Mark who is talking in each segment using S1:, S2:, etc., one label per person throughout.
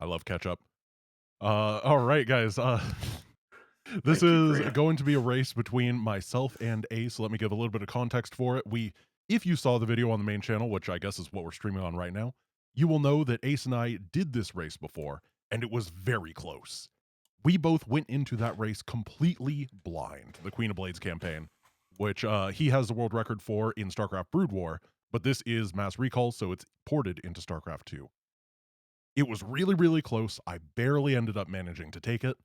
S1: I love ketchup. All right, guys. This
S2: Thank you,
S1: is
S2: Grant.
S1: going to be a race between myself and Ace. Let me give a little bit of context for it. If you saw the video on the main channel, which I guess is what we're streaming on right now, you will know that Ace and I did this race before, and it was very close. We both went into that race completely blind, the Queen of Blades campaign, which he has the world record for in StarCraft Brood War, but this is Mass Recall, so it's ported into StarCraft 2. It was really, really close. I barely ended up managing to take it.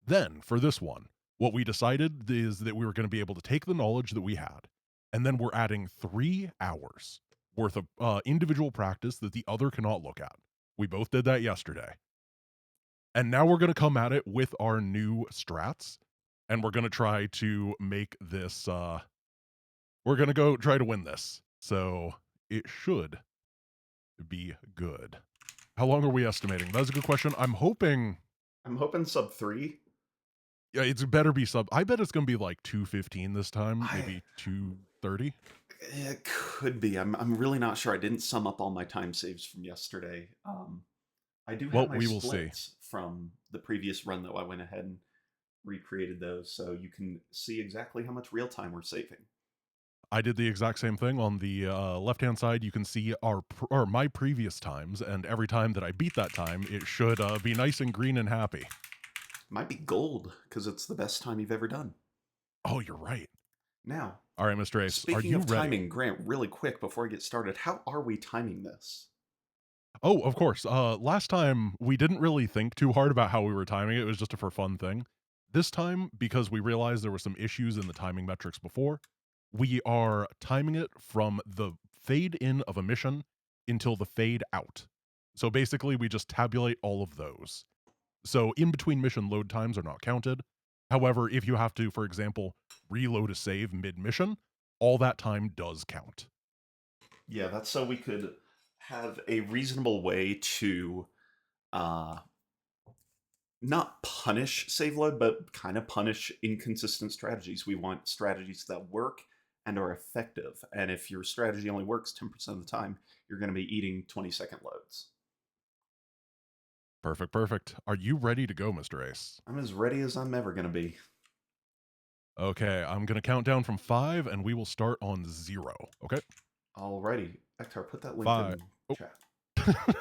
S1: Then, for this one, what we decided is that we were going to be able to take the knowledge that we had, and then we're adding 3 hours worth of individual practice that the other cannot look at. We both did that yesterday. And now we're going to come at it with our new strats, and we're going to try to make this, we're going to go try to win this. So it should be good. How long are we estimating? That's a good question. I'm hoping
S2: sub 3.
S1: Yeah, it's better be sub. I bet it's gonna be like 2:15 this time, maybe 2:30.
S2: It could be. I'm really not sure. I didn't sum up all my time saves from yesterday. I do have my
S1: We will see.
S2: splits from the previous run, though. I went ahead and recreated those, so you can see exactly how much real time we're saving.
S1: I did the exact same thing on the left-hand side. You can see my previous times, and every time that I beat that time, it should be nice and green and happy.
S2: Might be gold because it's the best time you've ever done.
S1: Oh, you're right.
S2: Now,
S1: all right, Mr. Ace,
S2: speaking
S1: are you
S2: of
S1: ready?
S2: timing, Grant, really quick before I get started, how are we timing this?
S1: Oh, of course. Last time we didn't really think too hard about how we were timing it. It was just a for fun thing. This time, because we realized there were some issues in the timing metrics before, we are timing it from the fade in of a mission until the fade out. So basically, we just tabulate all of those. So in between mission load times are not counted. However, if you have to, for example, reload a save mid-mission, all that time does count.
S2: Yeah, that's so we could have a reasonable way to not punish save load, but kind of punish inconsistent strategies. We want strategies that work and are effective. And if your strategy only works 10% of the time, you're going to be eating 20-second loads.
S1: Perfect, perfect. Are you ready to go, Mr. Ace?
S2: I'm as ready as I'm ever going to be.
S1: Okay, I'm going to count down from 5, and we will start on 0. Okay?
S2: Alrighty. Ektar, put that link
S1: 5.
S2: in chat.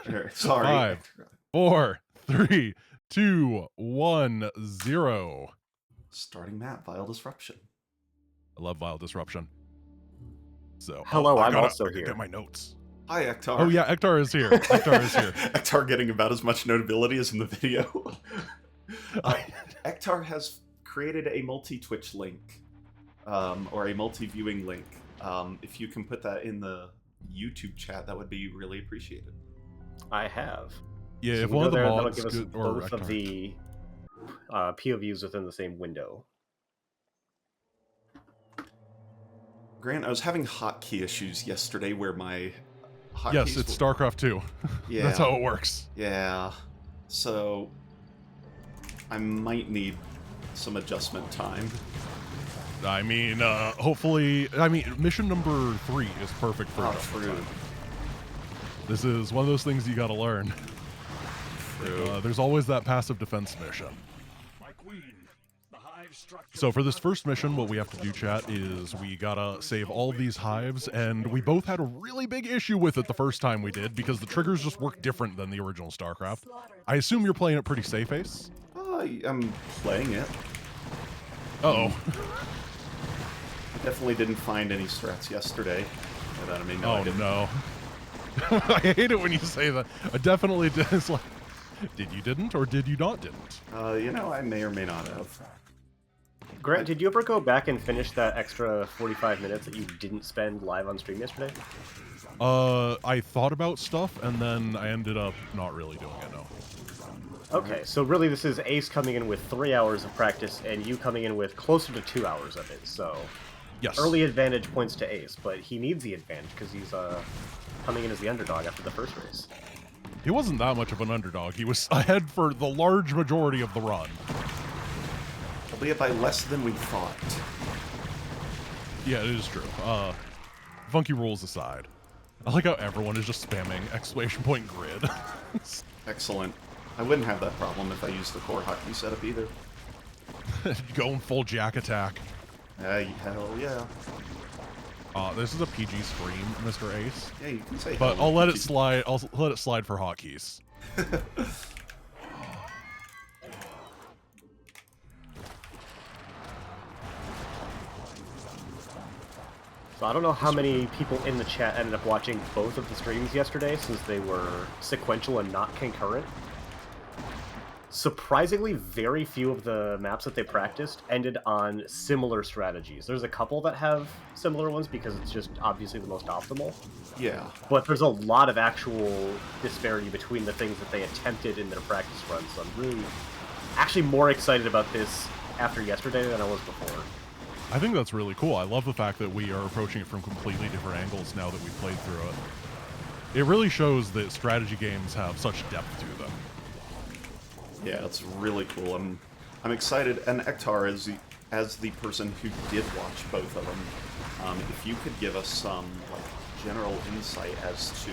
S2: Here, sorry.
S1: 5, 4, 3, 2, 1, 0.
S2: Starting map, Vile Disruption.
S1: I love Vile Disruption. So,
S3: hello, I'm also
S1: I
S3: here.
S1: Get my notes.
S2: Hi, Ektar.
S1: Oh yeah, Ektar is here. Ektar is here.
S2: Ektar getting about as much notability as in the video. Ektar has created a multi-Twitch link, or a multi-viewing link. If you can put that in the YouTube chat, that would be really appreciated.
S3: I have.
S1: Yeah,
S3: so
S1: if one of the
S3: there,
S1: mods
S3: that'll give us both of the POVs within the same window.
S2: Grant, I was having hotkey issues yesterday where my hotkeys...
S1: Yes, it's StarCraft 2.
S2: Yeah.
S1: That's how it works.
S2: Yeah. So, I might need some adjustment time.
S1: I mean, hopefully... I mean, mission number 3 is perfect for
S2: true.
S1: This is one of those things you gotta learn.
S2: True.
S1: There's always that passive defense mission. So for this first mission, what we have to do, chat, is we gotta save all of these hives, and we both had a really big issue with it the first time we did, because the triggers just work different than the original StarCraft. I assume you're playing it pretty safe, Ace?
S2: I'm playing it.
S1: Uh-oh.
S2: I definitely didn't find any strats yesterday. That I mean, no,
S1: oh,
S2: I didn't.
S1: No. I hate it when you say that. I definitely did. It's like, did you didn't, or did you not didn't?
S2: You know, I may or may not have.
S3: Grant, did you ever go back and finish that extra 45 minutes that you didn't spend live on stream yesterday?
S1: I thought about stuff, and then I ended up not really doing it, no.
S3: Okay, so really this is Ace coming in with 3 hours of practice, and you coming in with closer to 2 hours of it, so...
S1: Yes.
S3: Early advantage points to Ace, but he needs the advantage, because he's, coming in as the underdog after the first race.
S1: He wasn't that much of an underdog. He was ahead for the large majority of the run.
S2: Albeit by less than we thought.
S1: Yeah, it is true. Funky rules aside. I like how everyone is just spamming exclamation point grid.
S2: Excellent. I wouldn't have that problem if I used the core hotkey setup either.
S1: Going full jack attack.
S2: Hell yeah.
S1: This is a PG stream, Mr. Ace.
S2: Yeah, you can say
S1: But
S2: hell
S1: I'll let it
S2: PG.
S1: slide. I'll let it slide for hotkeys.
S3: So I don't know how many people in the chat ended up watching both of the streams yesterday, since they were sequential and not concurrent. Surprisingly, very few of the maps that they practiced ended on similar strategies. There's a couple that have similar ones because it's just obviously the most optimal.
S2: Yeah.
S3: But there's a lot of actual disparity between the things that they attempted in their practice runs. So I'm really actually more excited about this after yesterday than I was before.
S1: I think that's really cool. I love the fact that we are approaching it from completely different angles now that we've played through it. It really shows that strategy games have such depth to them.
S2: Yeah, it's really cool. I'm excited, and Ektar, as the person who did watch both of them, if you could give us some like general insight as to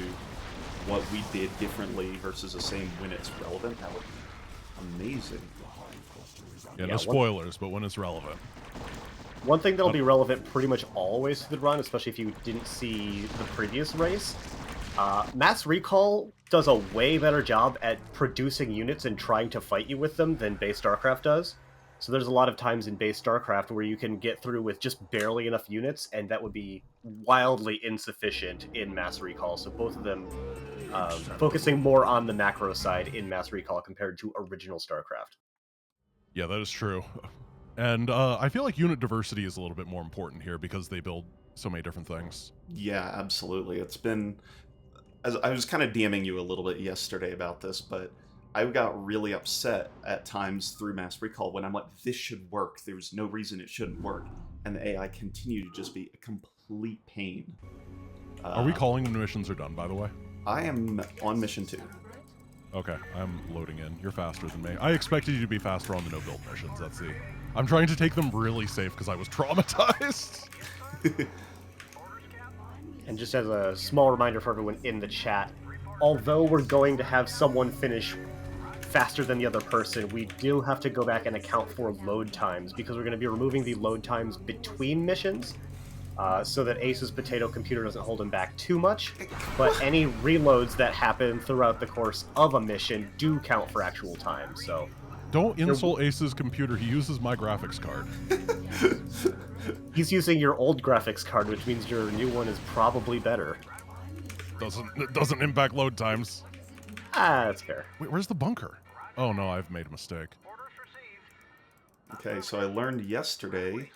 S2: what we did differently versus the same when it's relevant, that would be amazing.
S1: Yeah, no spoilers, but when it's relevant.
S3: One thing that'll be relevant pretty much always to the run, especially if you didn't see the previous race, Mass Recall does a way better job at producing units and trying to fight you with them than base StarCraft does. So there's a lot of times in base StarCraft where you can get through with just barely enough units, and that would be wildly insufficient in Mass Recall. So both of them focusing more on the macro side in Mass Recall compared to original StarCraft.
S1: Yeah, that is true. And I feel like unit diversity is a little bit more important here because they build so many different things.
S2: Yeah, absolutely. It's been... As I was kind of DMing you a little bit yesterday about this, but I got really upset at times through Mass Recall when I'm like, this should work. There's no reason it shouldn't work. And the AI continued to just be a complete pain.
S1: Are we calling when missions are done, by the way?
S2: I am on mission 2.
S1: Okay, I'm loading in. You're faster than me. I expected you to be faster on the no-build missions. That's the... I'm trying to take them really safe because I was traumatized.
S3: And just as a small reminder for everyone in the chat, although we're going to have someone finish faster than the other person, we do have to go back and account for load times, because we're going to be removing the load times between missions, so that Ace's potato computer doesn't hold him back too much, but any reloads that happen throughout the course of a mission do count for actual time, so...
S1: Don't insult Ace's computer. He uses my graphics card.
S3: He's using your old graphics card, which means your new one is probably better.
S1: It doesn't impact load times.
S3: Ah, that's fair.
S1: Wait, where's the bunker? Oh no, I've made a mistake.
S2: Okay, so I learned yesterday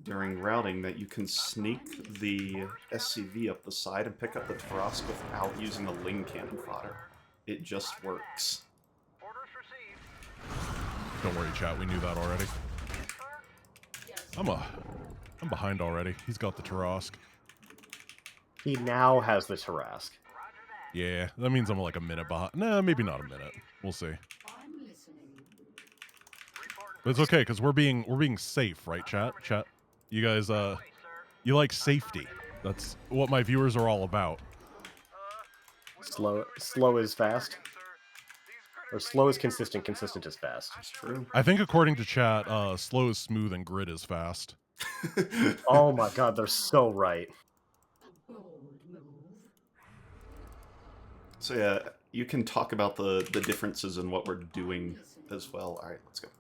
S2: during routing that you can sneak the SCV up the side and pick up the Tarask without using the Ling cannon fodder. It just works.
S1: Don't worry, chat. We knew that already. I'm behind already. He's got the Tarask.
S3: He now has the Tarask.
S1: Yeah, that means I'm like a minute behind. Nah, maybe not a minute. We'll see. But it's okay because we're being safe, right, chat? Chat. You guys, you like safety. That's what my viewers are all about.
S3: Slow is fast. Or slow is consistent, consistent is fast.
S2: That's true.
S1: I think according to chat, slow is smooth and grid is fast.
S3: Oh my god, they're so right.
S2: So yeah, you can talk about the differences in what we're doing as well. All right, let's go.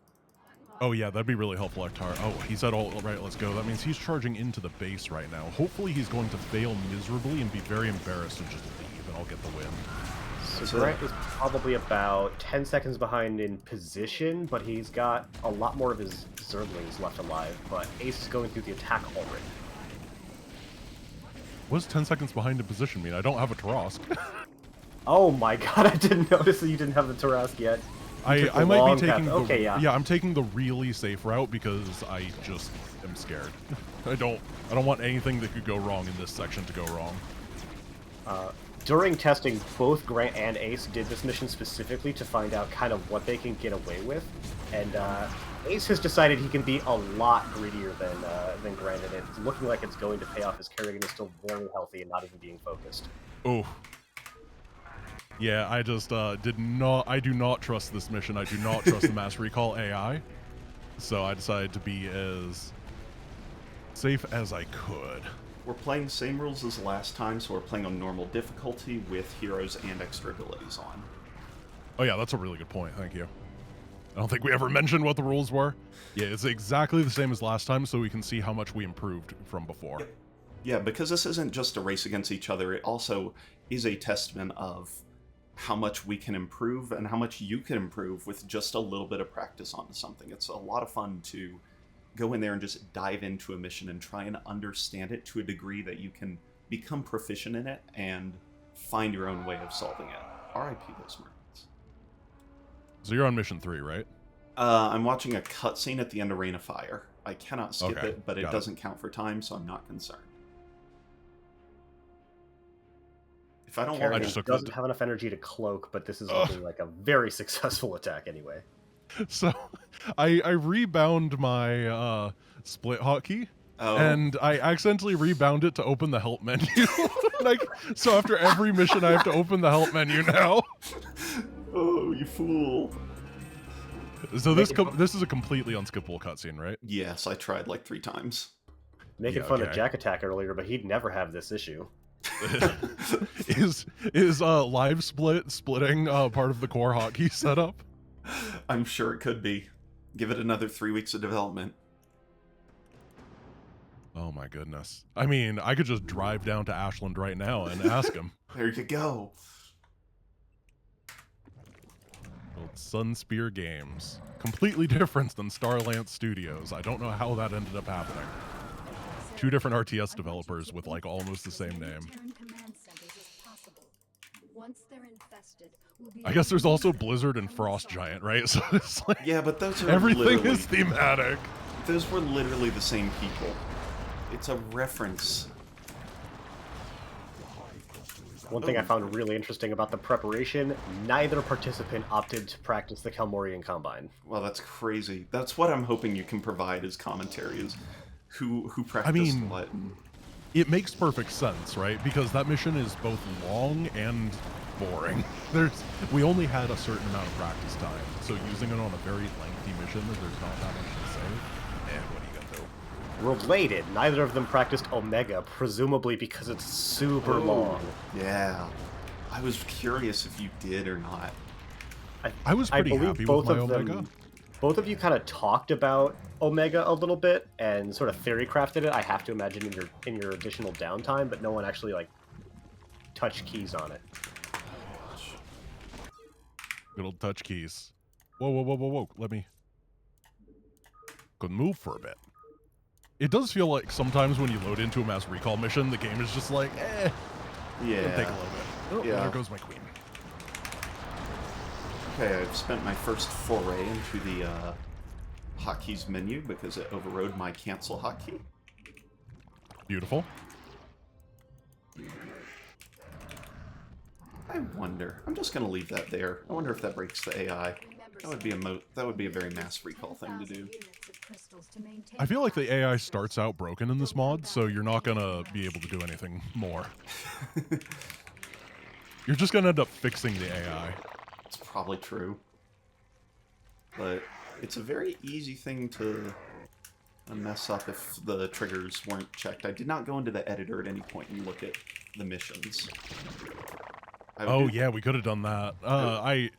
S1: Oh yeah, that'd be really helpful, Ektar. Oh, he said, all right, let's go. That means he's charging into the base right now. Hopefully he's going to fail miserably and be very embarrassed and just leave, and I'll get the win.
S3: So Grant is probably about 10 seconds behind in position, but he's got a lot more of his Zerglings left alive, but Ace is going through the attack already.
S1: What does 10 seconds behind in position mean? I don't have a Tarask.
S3: Oh my god, I didn't notice that you didn't have the Tarask yet.
S1: I might be taking
S3: the,
S1: yeah, I'm taking the really safe route because I just am scared. I don't want anything that could go wrong in this section to go wrong.
S3: During testing, both Grant and Ace did this mission specifically to find out kind of what they can get away with, and Ace has decided he can be a lot greedier than Grant, and it's looking like it's going to pay off. His Kerrigan is still very healthy and not even being focused.
S1: Oh. Yeah, I just I do not trust this mission. I do not trust the mass recall AI. So I decided to be as safe as I could.
S2: We're playing the same rules as last time, so we're playing on normal difficulty with heroes and extra abilities on.
S1: Oh yeah, that's a really good point. Thank you. I don't think we ever mentioned what the rules were. Yeah, it's exactly the same as last time, so we can see how much we improved from before.
S2: Yeah, because this isn't just a race against each other, it also is a testament of how much we can improve and how much you can improve with just a little bit of practice on something. It's a lot of fun to go in there and just dive into a mission and try and understand it to a degree that you can become proficient in it and find your own way of solving it. R.I.P. those Marines.
S1: So you're on mission 3, right?
S2: I'm watching a cutscene at the end of Reign of Fire. I cannot skip
S1: Okay,
S2: it, but it
S1: got it.
S2: doesn't count for time, so I'm not concerned. If I don't
S3: Kerrigan
S1: just took
S3: doesn't have enough energy to cloak, but this is looking like a very successful attack anyway.
S1: So I rebound my split hotkey.
S2: Oh.
S1: And I accidentally rebound it to open the help menu. Like, so after every mission, I have to open the help menu now.
S2: Oh, you fool.
S1: So this is a completely unskippable cutscene, right?
S2: Yes, I tried like 3 times.
S3: Making
S1: Yeah,
S3: fun of
S1: okay.
S3: Jack Attack earlier, but he'd never have this issue.
S1: is live splitting part of the core hotkey setup?
S2: I'm sure it could be. Give it another 3 weeks of development.
S1: Oh my goodness. I mean, I could just drive down to Ashland right now and ask him.
S2: There you go.
S1: Old Sunspear Games. Completely different than Starlance Studios. I don't know how that ended up happening. 2 different RTS developers with like almost the same name. I guess there's also Blizzard and Frost Giant, right? So it's like,
S2: Yeah, but those are
S1: everything is thematic.
S2: Those were literally the same people. It's a reference.
S3: One thing I found really interesting about the preparation, neither participant opted to practice the Kel'Morian Combine.
S2: Well, that's crazy. That's what I'm hoping you can provide as commentary, is who practiced what.
S1: It makes perfect sense, right? Because that mission is both long and boring. We only had a certain amount of practice time, so using it on a very lengthy mission, there's not that much to say. And what are you gonna do?
S3: Related, neither of them practiced Omega, presumably because it's super long.
S2: Yeah. I was curious if you did or not.
S1: I was pretty happy with my Omega.
S3: Both of you kind of talked about Omega a little bit and sort of theory crafted it. I have to imagine in your additional downtime, but no one actually like touched keys on it.
S1: Good old touch keys. Whoa. Let me go move for a bit. It does feel like sometimes when you load into a mass recall mission, the game is just like, eh.
S2: Yeah.
S1: It'll take a little bit. Oh,
S2: Yeah.
S1: there goes my queen.
S2: Okay, I've spent my first foray into the hotkeys menu because it overrode my cancel hotkey.
S1: Beautiful.
S2: I wonder. I'm just gonna leave that there. I wonder if that breaks the AI. That would be a very mass recall thing to do.
S1: I feel like the AI starts out broken in this mod, so you're not gonna be able to do anything more. You're just gonna end up fixing the AI.
S2: It's probably true. But it's a very easy thing to mess up if the triggers weren't checked. I did not go into the editor at any point and look at the missions.
S1: Yeah, we could have done that. I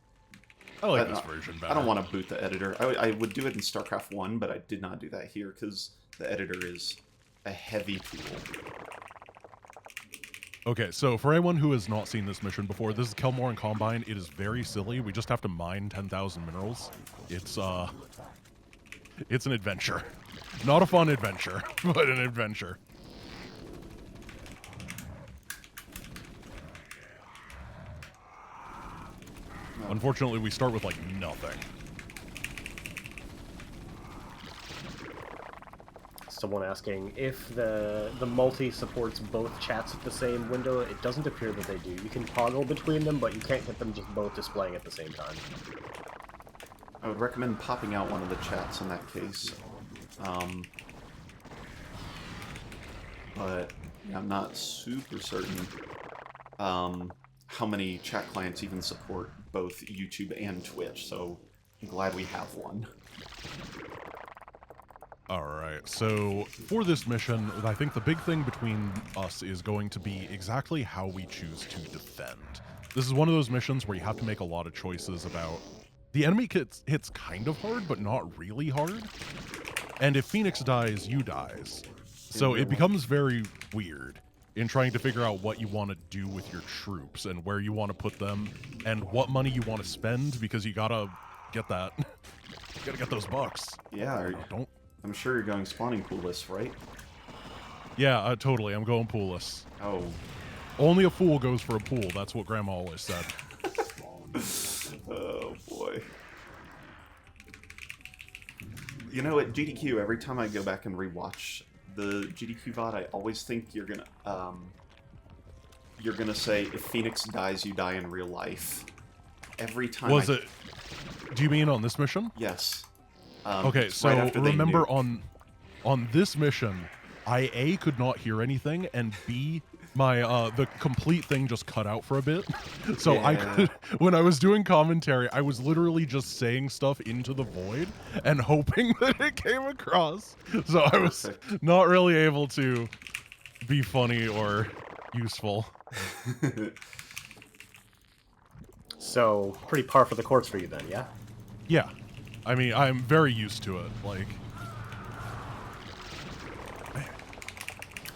S1: like this version better.
S2: I don't want to boot the editor. I would do it in StarCraft 1, but I did not do that here because the editor is a heavy tool.
S1: Okay, so for anyone who has not seen this mission before, this is Kel'Morian Combine. It is very silly. We just have to mine 10,000 minerals. It's an adventure. Not a fun adventure, but an adventure. Unfortunately, we start with, like, nothing.
S3: Someone asking if the multi supports both chats at the same window. It doesn't appear that they do. You can toggle between them, but you can't get them just both displaying at the same time.
S2: I would recommend popping out one of the chats in that case. But I'm not super certain how many chat clients even support both YouTube and Twitch, so I'm glad we have one.
S1: Alright, so for this mission, I think the big thing between us is going to be exactly how we choose to defend. This is one of those missions where you have to make a lot of choices about... The enemy hits kind of hard, but not really hard. And if Phoenix dies, you dies. So it becomes very weird in trying to figure out what you want to do with your troops and where you want to put them and what money you want to spend, because you gotta get that. You gotta get those bucks.
S2: Yeah,
S1: Don't...
S2: I'm sure you're going spawning poolless, right?
S1: Yeah, totally. I'm going poolless.
S2: Oh.
S1: Only a fool goes for a pool. That's what Grandma always said.
S2: Oh, boy. You know, at GDQ, every time I go back and rewatch the GDQ VOD, I always think you're gonna say, if Phoenix dies, you die in real life. Every time.
S1: Was it... Do you mean on this mission?
S2: Yes.
S1: Okay, so
S2: right
S1: remember on this mission, I A, could not hear anything, and B, my the complete thing just cut out for a bit. So
S2: yeah.
S1: I could, when I was doing commentary, I was literally just saying stuff into the void and hoping that it came across. So I was not really able to be funny or useful.
S3: So, pretty par for the course for you then, yeah?
S1: Yeah. I mean, I'm very used to it. Like,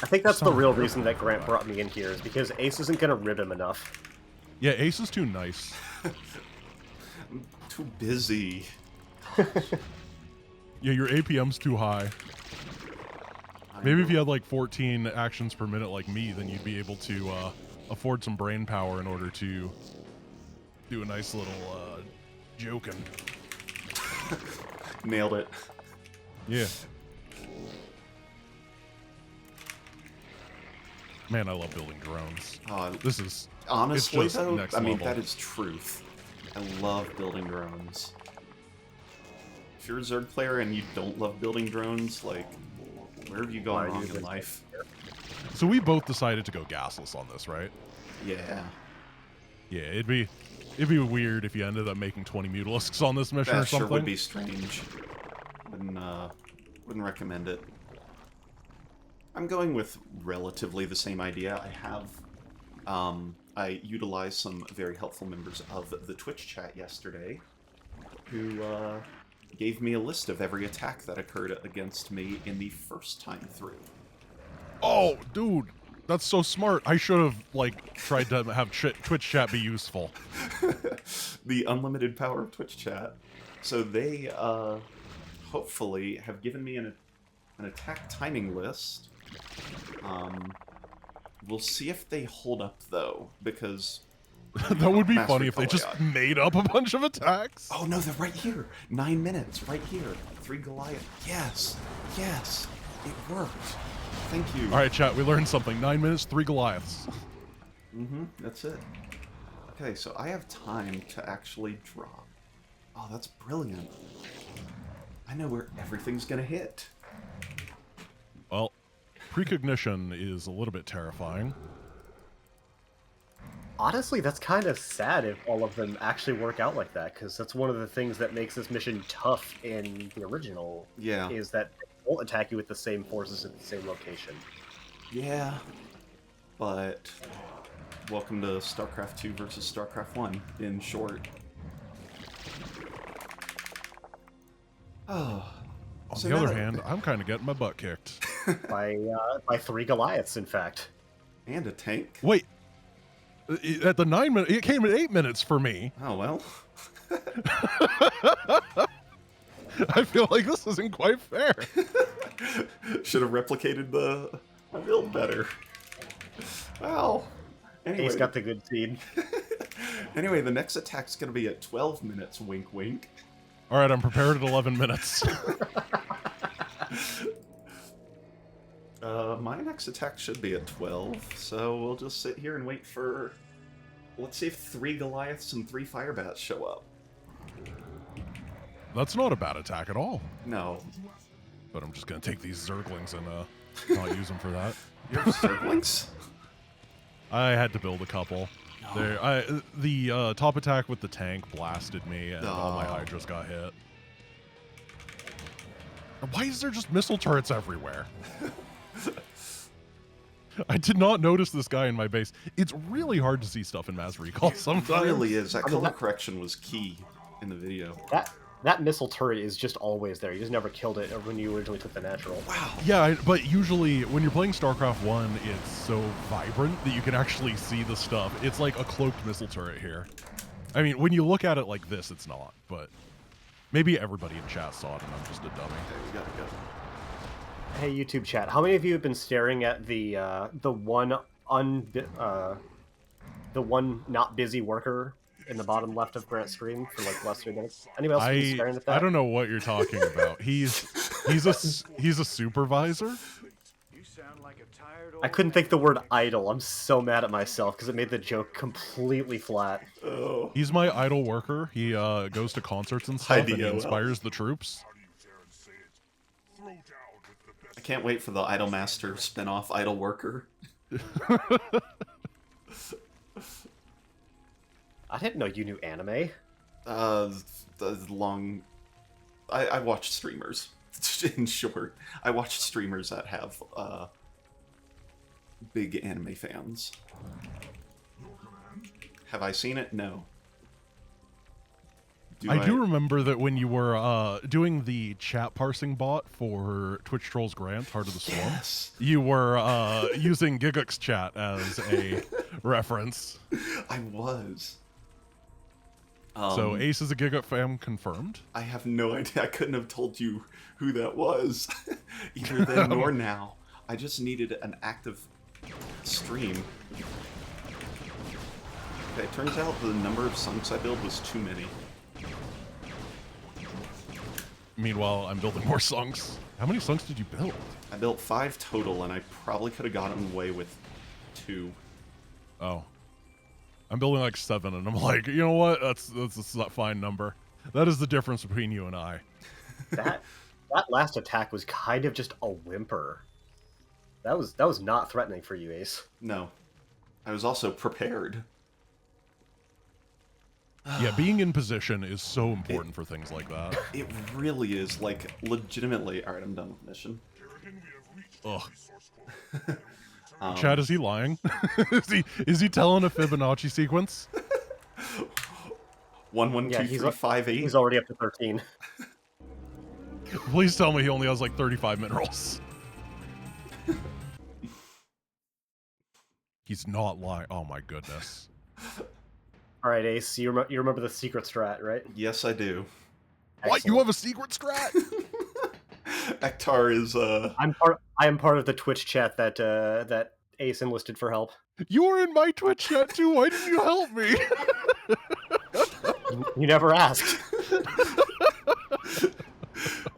S3: I think that's the real reason that Grant brought me in here, is because Ace isn't going to rib him enough.
S1: yeah, Ace is too nice.
S2: I'm too busy.
S1: Yeah, your APM's too high. Maybe if you had like 14 actions per minute like me, then you'd be able to afford some brain power in order to do a nice little joking.
S2: Nailed it.
S1: Yeah. Man, I love building drones. This is
S2: honestly
S1: it's just
S2: though.
S1: next
S2: I mean,
S1: level.
S2: that is truth. I love building drones. If you're a Zerg player and you don't love building drones, like, where have you gone wrong in life?
S1: So we both decided to go gasless on this, right?
S2: Yeah.
S1: Yeah, it'd be weird if you ended up making 20 mutalisks on this mission
S2: That
S1: or something.
S2: sure would be strange. Wouldn't recommend it. I'm going with relatively the same idea. I utilized some very helpful members of the Twitch chat yesterday who gave me a list of every attack that occurred against me in the first time through.
S1: Oh, dude, that's so smart. I should have like tried to have Twitch chat be useful.
S2: The unlimited power of Twitch chat. So they hopefully have given me an attack timing list. We'll see if they hold up though, because
S1: That would be
S2: Master
S1: funny if they just
S2: Goliath.
S1: made up a bunch of attacks.
S2: Oh no, they're right here. 9 minutes, right here. 3 Goliath. Yes, yes, it worked. Thank you.
S1: All right, chat. We learned something. 9 minutes, 3 Goliaths.
S2: That's it. Okay, so I have time to actually drop. Oh, that's brilliant. I know where everything's gonna hit.
S1: Well, precognition is a little bit terrifying.
S3: Honestly, that's kind of sad if all of them actually work out like that, because that's one of the things that makes this mission tough in the original.
S2: Yeah.
S3: Is that they won't attack you with the same forces at the same location.
S2: Yeah, but welcome to StarCraft 2 versus StarCraft 1, in short. Oh.
S1: On the other hand, I'm kind of getting my butt kicked.
S3: by 3 Goliaths, in fact.
S2: And a tank?
S1: Wait, at the 9 minute, it came at 8 minutes for me.
S2: Oh, well.
S1: I feel like this isn't quite fair.
S2: Should have replicated the build better. Wow. Anyway,
S3: He's got the good seed.
S2: anyway, the next attack's going to be at 12 minutes, wink wink.
S1: All right, I'm prepared at 11 minutes.
S2: My next attack should be at 12, so we'll just sit here and wait for... Let's see if 3 Goliaths and 3 Firebats show up.
S1: That's not a bad attack at all.
S2: No.
S1: But I'm just going to take these Zerglings and not use them for that.
S2: You have Zerglings?
S1: I had to build a couple. The top attack with the tank blasted me, and all my Hydras got hit. Why is there just missile turrets everywhere? I did not notice this guy in my base. It's really hard to see stuff in mass recall sometimes.
S2: It really is. That color correction was key in the video.
S3: That missile turret is just always there. You just never killed it when you originally took the natural.
S2: Wow.
S1: Yeah, but usually when you're playing StarCraft 1, it's so vibrant that you can actually see the stuff. It's like a cloaked missile turret here. I mean, when you look at it like this, it's not, but maybe everybody in chat saw it and I'm just a dummy.
S2: Okay, we gotta go.
S3: Hey, YouTube chat, how many of you have been staring at the one not busy worker in the bottom left of Grant's screen for like the last 3 minutes? Anybody else been staring at that?
S1: I don't know what you're talking about. He's a supervisor.
S3: I couldn't think the word idle. I'm so mad at myself because it made the joke completely flat.
S2: Oh.
S1: He's my idol worker. He goes to concerts and stuff, and he inspires the troops.
S2: I can't wait for the Idol Master spin-off Idol Worker.
S3: I didn't know you knew anime.
S2: I watch streamers. In short, I watch streamers that have big anime fans. Have I seen it? No.
S1: I do remember that when you were doing the chat parsing bot for Twitch Trolls Grant, Heart of the Swarm, you were using Gigux chat as a reference.
S2: I was.
S1: So Ace is a Gigux fan confirmed?
S2: I have no idea. I couldn't have told you who that was, either then nor now. I just needed an active stream. Okay, it turns out the number of sunks I built was too many.
S1: Meanwhile, I'm building more sunks. How many sunks did you build?
S2: I built 5 total, and I probably could have gotten away with 2.
S1: Oh. I'm building like 7, and I'm like, you know what? That's a fine number. That is the difference between you and I.
S3: That last attack was kind of just a whimper. That was not threatening for you, Ace.
S2: No. I was also prepared.
S1: Yeah, being in position is so important for things like that.
S2: It really is, like, legitimately. Alright, I'm done with the mission.
S1: Ugh. Chad, is he lying? is he telling a Fibonacci sequence?
S2: 1 1 2 3 5 8.
S3: He's already up to 13.
S1: Please tell me he only has like 35 minerals. He's not lying. Oh my goodness.
S3: All right, Ace, you remember the secret strat, right?
S2: Yes, I do.
S1: Excellent. What? You have a secret strat?
S2: Ektar is
S3: I am part of the Twitch chat that Ace enlisted for help.
S1: You were in my Twitch chat too. Why didn't you help me?
S3: You never asked.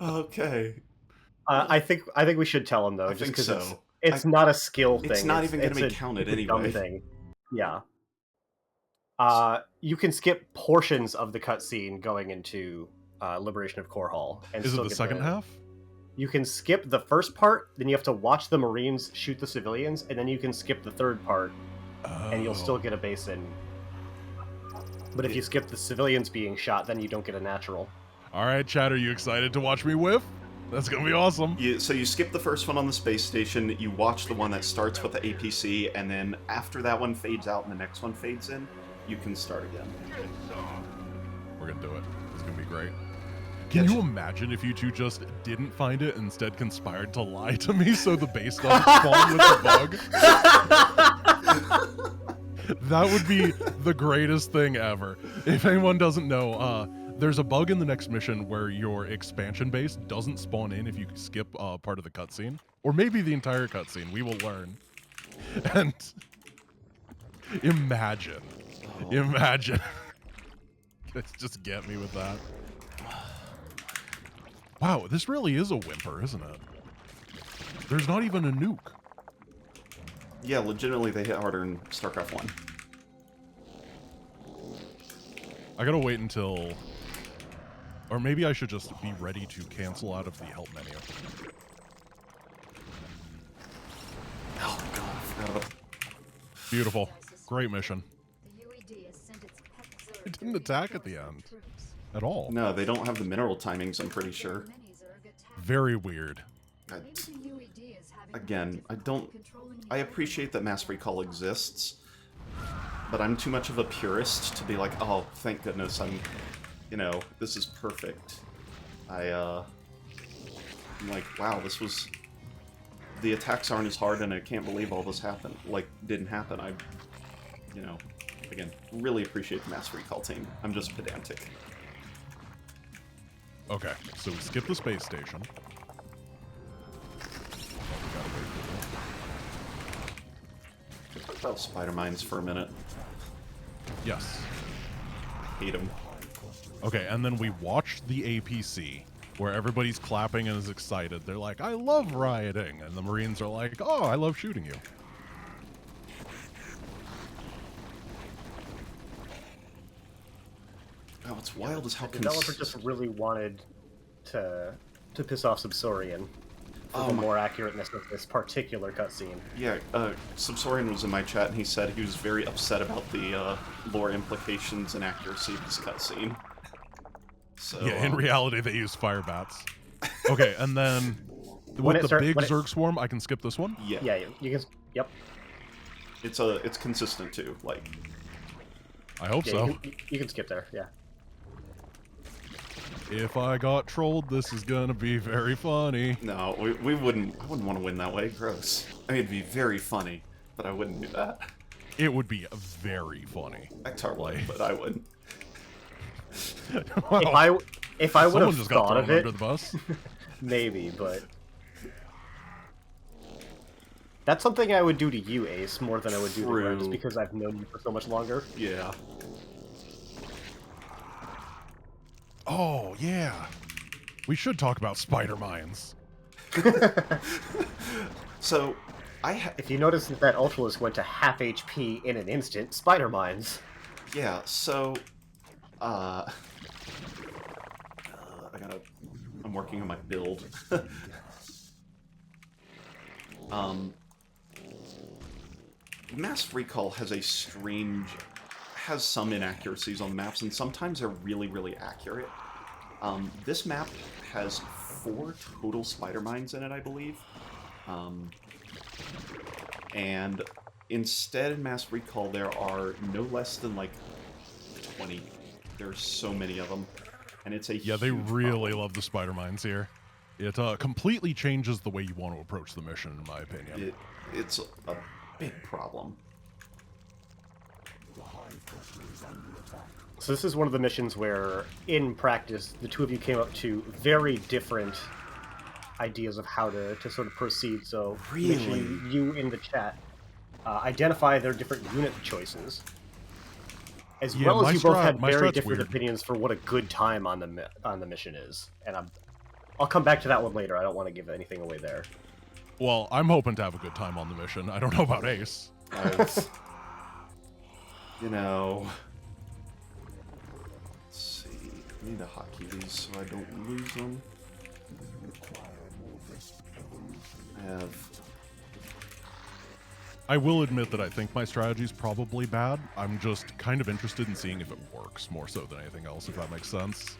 S2: Okay.
S3: I think we should tell him though, just because
S2: so.
S3: it's not a skill thing.
S2: It's not even going to be counted anyway.
S3: Thing. Yeah. You can skip portions of the cutscene going into Liberation of Korhal. And
S1: is it the second half?
S3: You can skip the first part, then you have to watch the Marines shoot the civilians, and then you can skip the third part, and you'll still get a base in. But if you skip the civilians being shot, then you don't get a natural.
S1: All right, Chad, are you excited to watch me whiff? That's going to be awesome.
S2: So you skip the first one on the space station, you watch the one that starts with the APC, and then after that one fades out and the next one fades in, you can start again.
S1: We're going to do it. It's going to be great. Can you imagine if you two just didn't find it and instead conspired to lie to me so the base doesn't spawn with the bug? That would be the greatest thing ever. If anyone doesn't know, there's a bug in the next mission where your expansion base doesn't spawn in if you skip part of the cutscene. Or maybe the entire cutscene. We will learn. And imagine. Imagine. Just get me with that. Wow, this really is a whimper, isn't it? There's not even a nuke.
S2: Yeah, legitimately they hit harder in StarCraft 1.
S1: I gotta wait until... Or maybe I should just be ready to cancel out of the help menu.
S2: Oh god, I forgot about...
S1: Beautiful. Great mission. It didn't attack at the end at all.
S2: No, they don't have the mineral timings, I'm pretty sure.
S1: Very weird.
S2: Again, I appreciate that mass recall exists, but I'm too much of a purist to be like, oh, thank goodness, this is perfect. I'm like, wow, the attacks aren't as hard, and I can't believe all this happened. Like, didn't happen. Again, really appreciate the mass recall team. I'm just pedantic.
S1: Okay, so we skip the space station.
S2: Talk about spider mines for a minute.
S1: Yes.
S2: I hate them.
S1: Okay, and then we watched the APC, where everybody's clapping and is excited. They're like, I love rioting. And the Marines are like, oh, I love shooting you.
S2: Oh, what's wild is how
S3: The developer just really wanted to piss off Subsorian for the more accurateness of this particular cutscene.
S2: Yeah, Subsorian was in my chat, and he said he was very upset about the lore implications and accuracy of this cutscene. So,
S1: Yeah, in reality, they use fire bats. Okay, and then with the big Zerg swarm, I can skip this one?
S2: Yeah.
S3: Yeah, you can. Yep.
S2: It's consistent, too. Like,
S1: I hope so.
S3: You can skip there, yeah.
S1: If I got trolled, this is gonna be very funny.
S2: No, I wouldn't want to win that way. Gross. I mean, it'd be very funny, but I wouldn't do that.
S1: It would be very funny.
S2: Ektar would, but I wouldn't.
S1: Well,
S3: if I would have
S1: just got
S3: thought
S1: thrown
S3: of it,
S1: under the bus.
S3: maybe, but that's something I would do to you, Ace, more than I would do to Ren, just because I've known you for so much longer.
S2: Yeah.
S1: Oh, yeah. We should talk about spider mines.
S2: So,
S3: if you notice that Ultralisk went to half HP in an instant, spider mines.
S2: Yeah, so, I'm working on my build. Mass Recall has some inaccuracies on the maps, and sometimes they're really, really accurate. This map has 4 total spider mines in it, I believe. And instead in Mass Recall, there are no less than, like, 20. There's so many of them. And it's a
S1: Yeah, they really love the spider mines here. It completely changes the way you want to approach the mission, in my opinion.
S2: It's a big problem.
S3: So this is one of the missions where, in practice, the two of you came up to very different ideas of how to sort of proceed. So make sure you in the chat identify their different unit choices, as well as you both had very different opinions for what a good time on the mission is. And I'll come back to that one later. I don't want to give anything away there.
S1: Well, I'm hoping to have a good time on the mission. I don't know about Ace.
S2: You know... Let's see... I need to hotkey these so I don't lose them.
S1: I will admit that I think my strategy is probably bad. I'm just kind of interested in seeing if it works, more so than anything else, if that makes sense.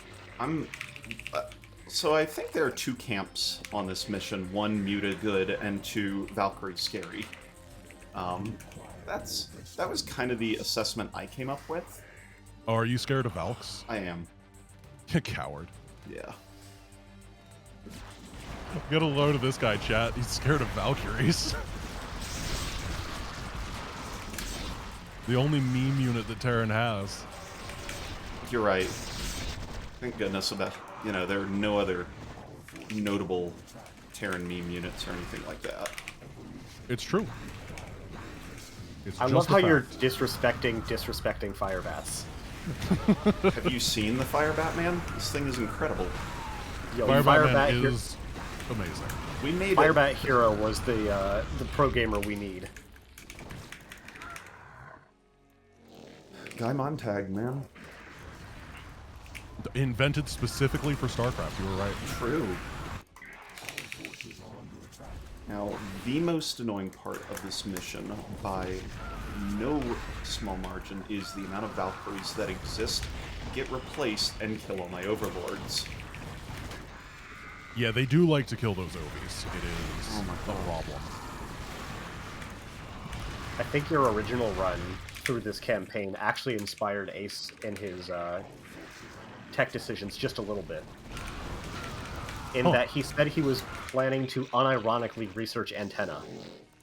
S2: So I think there are 2 camps on this mission. 1, Muta good, and 2, Valkyrie scary. That was kind of the assessment I came up with.
S1: Oh, are you scared of Valks?
S2: I am.
S1: You coward.
S2: Yeah.
S1: Get a load of this guy, chat. He's scared of Valkyries. The only meme unit that Terran has.
S2: You're right. Thank goodness about, there are no other notable Terran meme units or anything like that.
S1: It's true.
S3: I love how you're disrespecting fire bats.
S2: Have you seen the Fire Batman? This thing is incredible.
S1: Yo, Fire Batman is amazing.
S2: We made
S3: Fire Bat Hero was the pro gamer we need.
S2: Guy Montag, man.
S1: Invented specifically for StarCraft, you were right.
S2: True. Now, the most annoying part of this mission, by no small margin is the amount of Valkyries that exist, get replaced, and kill all my overlords.
S1: Yeah, they do like to kill those Ovies. It is a problem.
S3: I think your original run through this campaign actually inspired Ace in his tech decisions just a little bit. In that he said he was planning to unironically research antenna.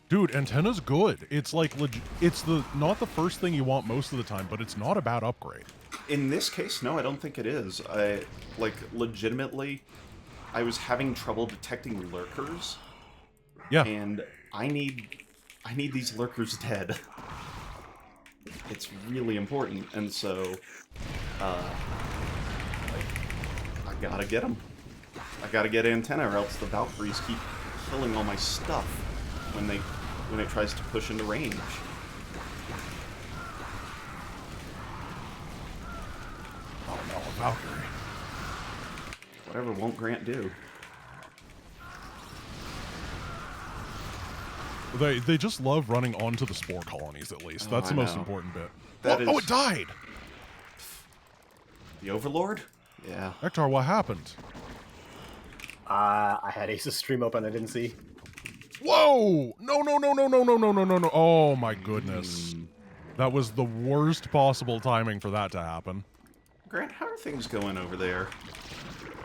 S1: Dude, antenna's good. It's like it's not the first thing you want most of the time, but it's not a bad upgrade.
S2: In this case, no, I don't think it is. Legitimately, I was having trouble detecting lurkers.
S1: Yeah.
S2: And I need these lurkers dead. It's really important, and so I gotta get them. I gotta get antenna, or else the Valkyries keep killing all my stuff when it tries to push into range.
S1: Oh no, a Valkyrie.
S2: Whatever won't Grant do?
S1: They just love running onto the spore colonies, at least. That's the most important bit. Oh, it died!
S2: The Overlord? Yeah.
S1: Hector, what happened?
S3: I had Ace's stream open, I didn't see.
S1: Whoa! No. Oh my goodness. That was the worst possible timing for that to happen.
S2: Grant, how are things going over there?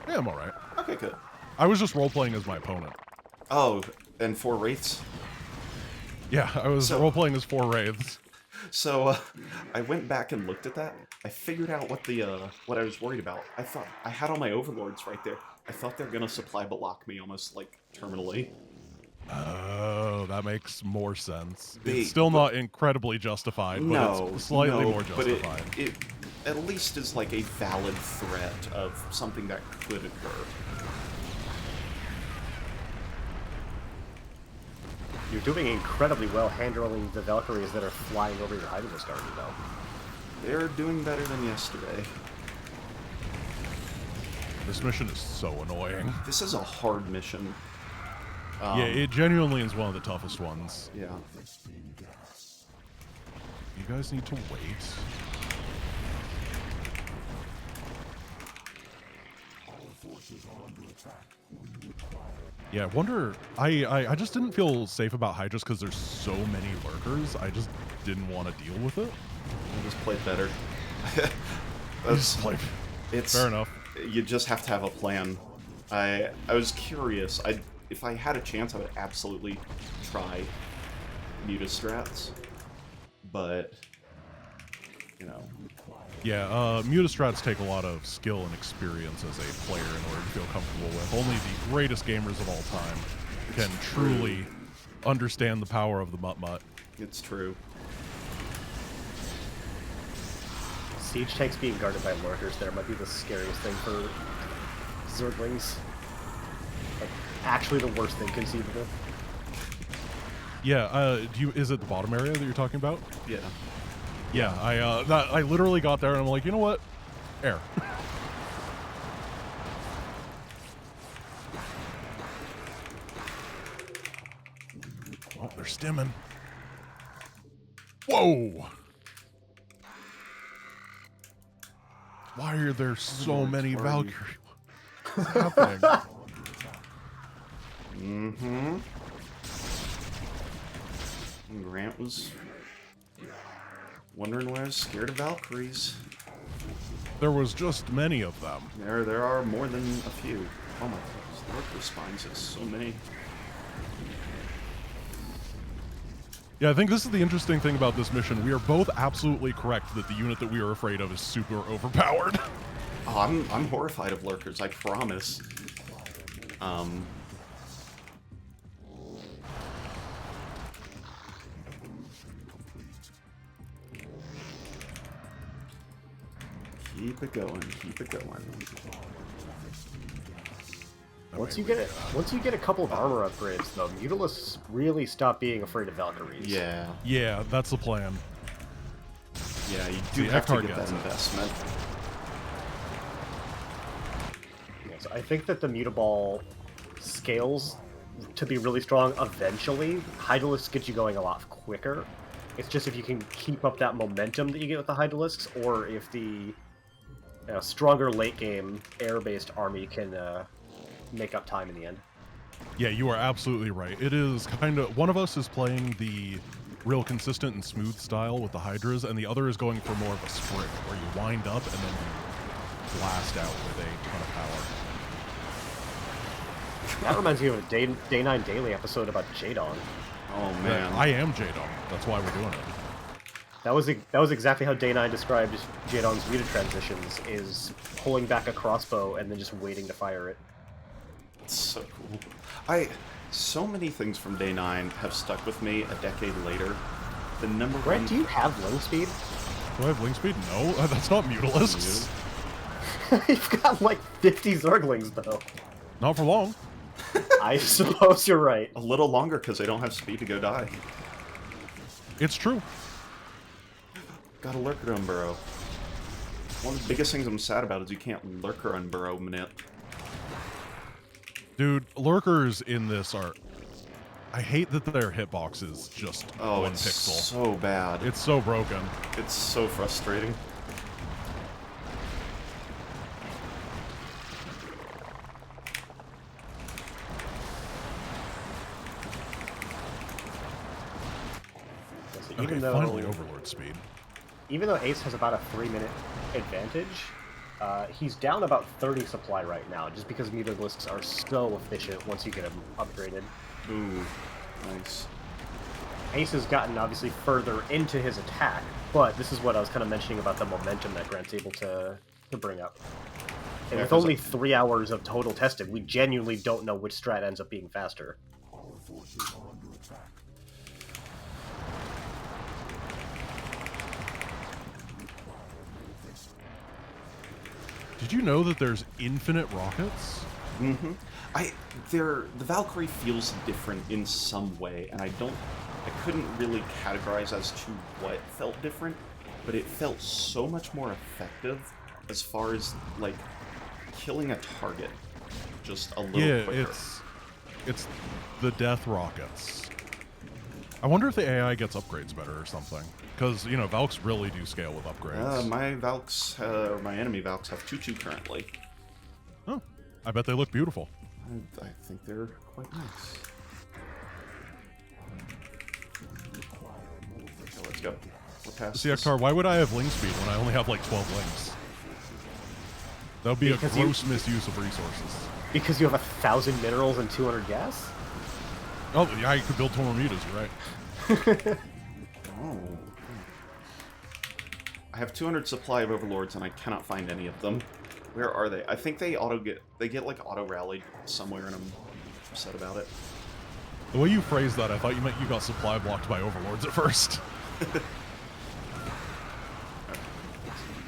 S1: Yeah, I'm alright.
S2: Okay, good.
S1: I was just role-playing as my opponent.
S2: Oh, and 4 Wraiths?
S1: Yeah, I was role-playing as 4 Wraiths.
S2: So, I went back and looked at that. I figured out what I was worried about. I thought I had all my overlords right there. I thought they're gonna supply block me almost like terminally.
S1: Oh, that makes more sense. It's still not incredibly justified, but it's slightly more justified.
S2: But it at least is like a valid threat of something that could occur.
S3: You're doing incredibly well handling the Valkyries that are flying over your Hydralisk army, though.
S2: They're doing better than yesterday.
S1: This mission is so annoying.
S2: This is a hard mission.
S1: Yeah, it genuinely is one of the toughest ones.
S2: Yeah.
S1: You guys need to wait. Yeah, I wonder... I just didn't feel safe about Hydras because there's so many lurkers. I just didn't want to deal with it.
S2: I just played better.
S1: It's fair enough.
S2: You just have to have a plan. I was curious. If I had a chance, I would absolutely try Mutastrats. But, you know...
S1: Yeah, Mutastrats take a lot of skill and experience as a player in order to feel comfortable with. Only the greatest gamers of all time can truly understand the power of the Mutt-Mutt.
S2: It's true.
S3: Siege tanks being guarded by lurkers there might be the scariest thing for Zerglings. Like, actually the worst thing conceivable.
S1: Yeah, is it the bottom area that you're talking about?
S2: Yeah.
S1: Yeah, I literally got there and I'm like, you know what? Air. Oh, they're stimming. Whoa! Why are there so many Valkyries? What's happening?
S2: Mm-hmm. Grant was wondering why I was scared of Valkyries.
S1: There was just many of them.
S2: There are more than a few. Oh my goodness, lurker spines has so many.
S1: Yeah, I think this is the interesting thing about this mission. We are both absolutely correct that the unit that we are afraid of is super overpowered.
S2: Oh, I'm horrified of lurkers, I promise. Keep it going, keep it going.
S3: Once you get a couple of armor upgrades, though, Mutalisks really stop being afraid of Valkyries.
S2: Yeah.
S1: Yeah, that's the plan.
S2: Yeah, you do have to get that investment.
S3: Yeah, so I think that the Mutaball scales to be really strong eventually. Hydralisk gets you going a lot quicker. It's just if you can keep up that momentum that you get with the Hydralisks, or if the stronger late game air-based army can make up time in the end.
S1: Yeah, you are absolutely right. It is kind of... One of us is playing the real consistent and smooth style with the Hydras, and the other is going for more of a sprint, where you wind up and then you blast out with a ton of power.
S3: That reminds me of a Day 9 Daily episode about Jadon.
S2: Oh man,
S1: I am Jadon. That's why we're doing it.
S3: That was exactly how Day 9 described Jadon's muta transitions, is pulling back a crossbow and then just waiting to fire it.
S2: it's so cool. So many things from Day 9 have stuck with me a decade later. The number
S3: Brett,
S2: one...
S3: do you have ling speed?
S1: Do I have link speed? No, that's not Mutalisks.
S3: You've got like 50 Zerglings, though.
S1: Not for long.
S3: I suppose you're right.
S2: A little longer because they don't have speed to go die.
S1: It's true.
S2: Got a Lurker Unburrow. One of the biggest things I'm sad about is you can't Lurker Unburrow Minute.
S1: Dude, lurkers in this are... I hate that their hitbox is just one
S2: it's
S1: pixel.
S2: so bad.
S1: It's so broken.
S2: It's so frustrating.
S3: Even
S1: Okay,
S3: though,
S1: finally Overlord speed.
S3: even though Ace has about a 3-minute advantage, he's down about 30 supply right now, just because Mutalisks are so efficient once you get them upgraded.
S2: Ooh, nice.
S3: Ace has gotten obviously further into his attack, but this is what I was kind of mentioning about the momentum that Grant's able to bring up. And
S2: Yeah,
S3: with
S2: 'cause
S3: only 3 hours of total testing, we genuinely don't know which strat ends up being faster.
S1: Did you know that there's infinite rockets?
S2: Mm-hmm. The Valkyrie feels different in some way, and I couldn't really categorize as to what felt different, but it felt so much more effective as far as, like, killing a target just a little quicker.
S1: It's the death rockets. I wonder if the AI gets upgrades better or something. Because, you know, Valks really do scale with upgrades.
S2: My Valks, my enemy Valks have 2-2 currently.
S1: Oh, I bet they look beautiful.
S2: I think they're quite nice. Okay, let's go. We're past
S1: See,
S2: this.
S1: Akhtar, why would I have ling speed when I only have like 12 lings? That would be
S3: Because
S1: a gross misuse of resources.
S3: Because you have 1,000 minerals and 200 gas?
S1: Oh, yeah, I could build 2 more mutas, you're right.
S2: Oh. I have 200 supply of Overlords and I cannot find any of them. Where are they? I think they get like auto rallied somewhere, and I'm upset about it.
S1: The way you phrased that, I thought you meant you got supply blocked by overlords at first.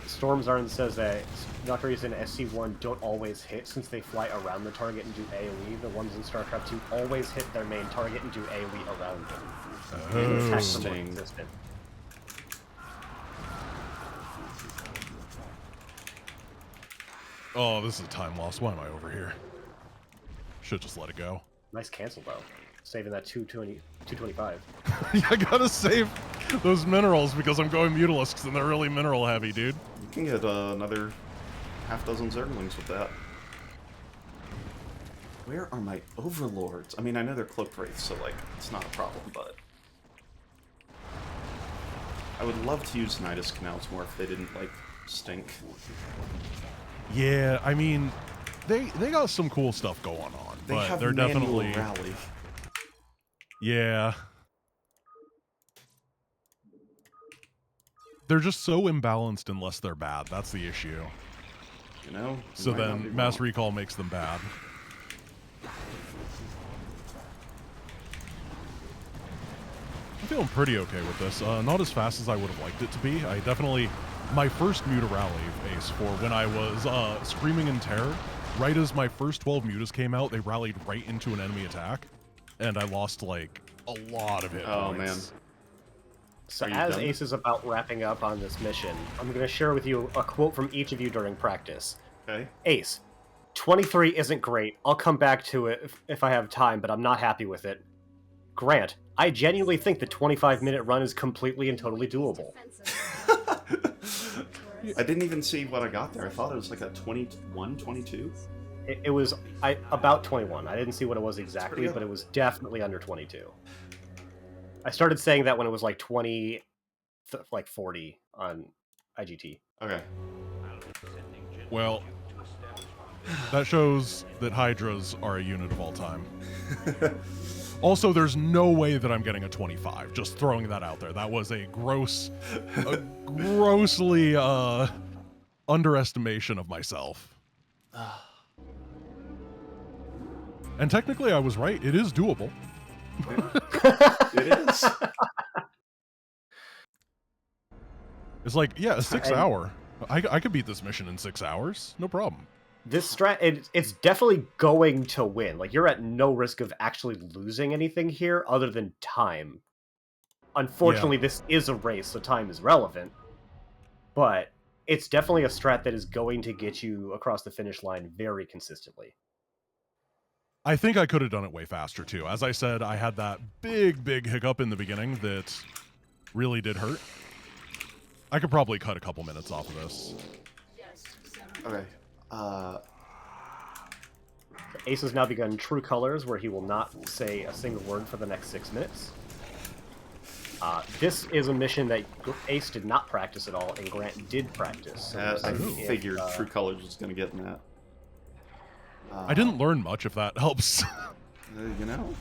S3: Stormzarn says that Valkyries in SC1 don't always hit since they fly around the target and do AoE. The ones in StarCraft 2 always hit their main target and do AoE around them.
S1: Oh.
S3: Attacks are more consistent.
S1: Oh, this is a time loss. Why am I over here? Should just let it go.
S3: Nice cancel, though. Saving that 225.
S1: I gotta save those minerals because I'm going Mutalisks and they're really mineral heavy, dude.
S2: You can get another half dozen Zerglings with that. Where are my Overlords? I mean, I know they're Cloaked Wraiths, so, like, it's not a problem, but... I would love to use Nidus Canals more if they didn't, like, stink.
S1: Yeah, I mean, they got some cool stuff going on,
S2: They
S1: but
S2: have
S1: they're
S2: manual
S1: definitely...
S2: rally.
S1: Yeah. They're just so imbalanced unless they're bad. That's the issue.
S2: You know?
S1: So
S2: might not
S1: then
S2: be
S1: mass
S2: wrong.
S1: recall makes them bad. I'm feeling pretty okay with this. Not as fast as I would have liked it to be. I definitely... My first Muta rally, Ace, for when I was screaming in terror, right as my first 12 Mutas came out, they rallied right into an enemy attack, and I lost, like, a lot of hit
S2: Oh,
S1: points.
S2: man.
S3: So
S2: Are you
S3: as
S2: done?
S3: Ace is about wrapping up on this mission, I'm going to share with you a quote from each of you during practice.
S2: Okay.
S3: Ace, 23 isn't great. I'll come back to it if I have time, but I'm not happy with it. Grant, I genuinely think the 25-minute run is completely and totally doable.
S2: I didn't even see what I got there. I thought it was like a 21, 22.
S3: It was about 21. I didn't see what it was exactly,
S2: good.
S3: but it was definitely under 22. I started saying that when it was like 20, like 40 on IGT.
S2: Okay.
S1: Well, that shows that Hydras are a unit of all time. Also, there's no way that I'm getting a 25. Just throwing that out there. That was a grossly underestimation of myself. And technically, I was right. It is doable.
S2: It is.
S1: It's like, yeah, a 6 hour. I could beat this mission in 6 hours. No problem.
S3: This strat, it's definitely going to win. Like, you're at no risk of actually losing anything here other than time. Unfortunately, this is a race, so time is relevant. But it's definitely a strat that is going to get you across the finish line very consistently.
S1: I think I could have done it way faster, too. As I said, I had that big hiccup in the beginning that really did hurt. I could probably cut a couple minutes off of this.
S2: Okay.
S3: Ace has now begun True Colors, where he will not say a single word for the next 6 minutes. This is a mission that Ace did not practice at all, and Grant did practice.
S2: I figured True Colors was going to get in that.
S1: I didn't learn much, if that helps.
S2: You know?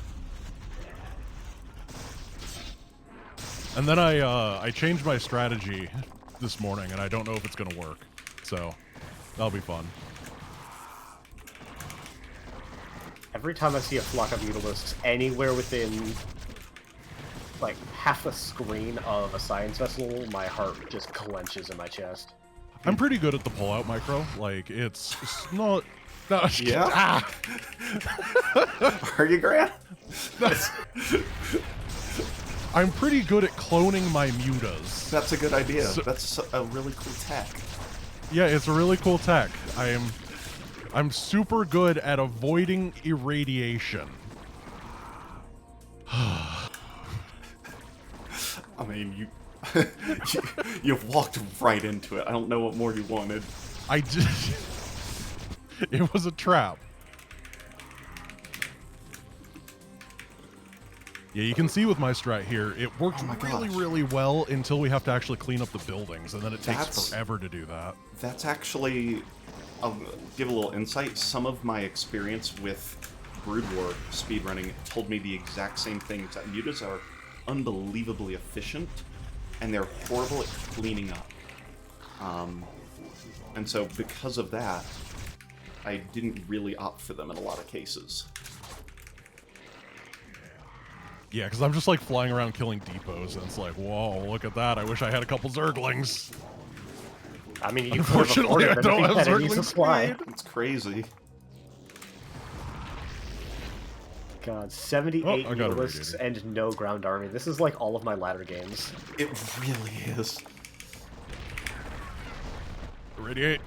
S1: And then I changed my strategy this morning, and I don't know if it's going to work. So, that'll be fun.
S3: Every time I see a flock of Mutalisks anywhere within, like, half a screen of a science vessel, my heart just clenches in my chest.
S1: I'm pretty good at the pull-out micro. Like, it's not... No,
S2: Yeah?
S1: Ah!
S2: Are you, Grant?
S1: I'm pretty good at cloning my mutas.
S2: That's a good idea. That's a really cool tech.
S1: Yeah, it's a really cool tech. I'm super good at avoiding irradiation.
S2: I mean, you've walked right into it. I don't know what more you wanted.
S1: I did. It was a trap. Yeah, you can see with my strat here, it works really well until we have to actually clean up the buildings, and then it takes forever to do that.
S2: That's actually, I'll give a little insight. Some of my experience with Brood War speedrunning told me the exact same thing. That mutas are unbelievably efficient, and they're horrible at cleaning up. And so because of that, I didn't really opt for them in a lot of cases.
S1: Yeah, because I'm just like flying around killing depots, and it's like, whoa, look at that. I wish I had a couple Zerglings.
S3: I mean, you
S1: Unfortunately, I don't have Zerglings
S3: supply.
S2: It's crazy.
S3: God, 78
S1: I got
S3: Mutalisks and no ground army. This is like all of my ladder games.
S2: It really is.
S1: Irradiate.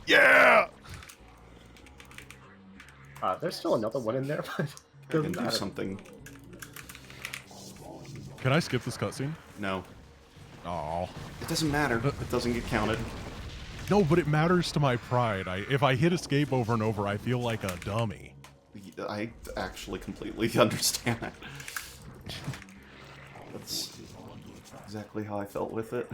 S1: Yeah!
S3: There's still another one in there, but
S2: I can do something.
S1: Can I skip this cutscene?
S2: No.
S1: Oh.
S2: It doesn't matter. It doesn't get counted.
S1: No, but it matters to my pride. If I hit escape over and over, I feel like a dummy.
S2: I actually completely understand that. That's exactly how I felt with it.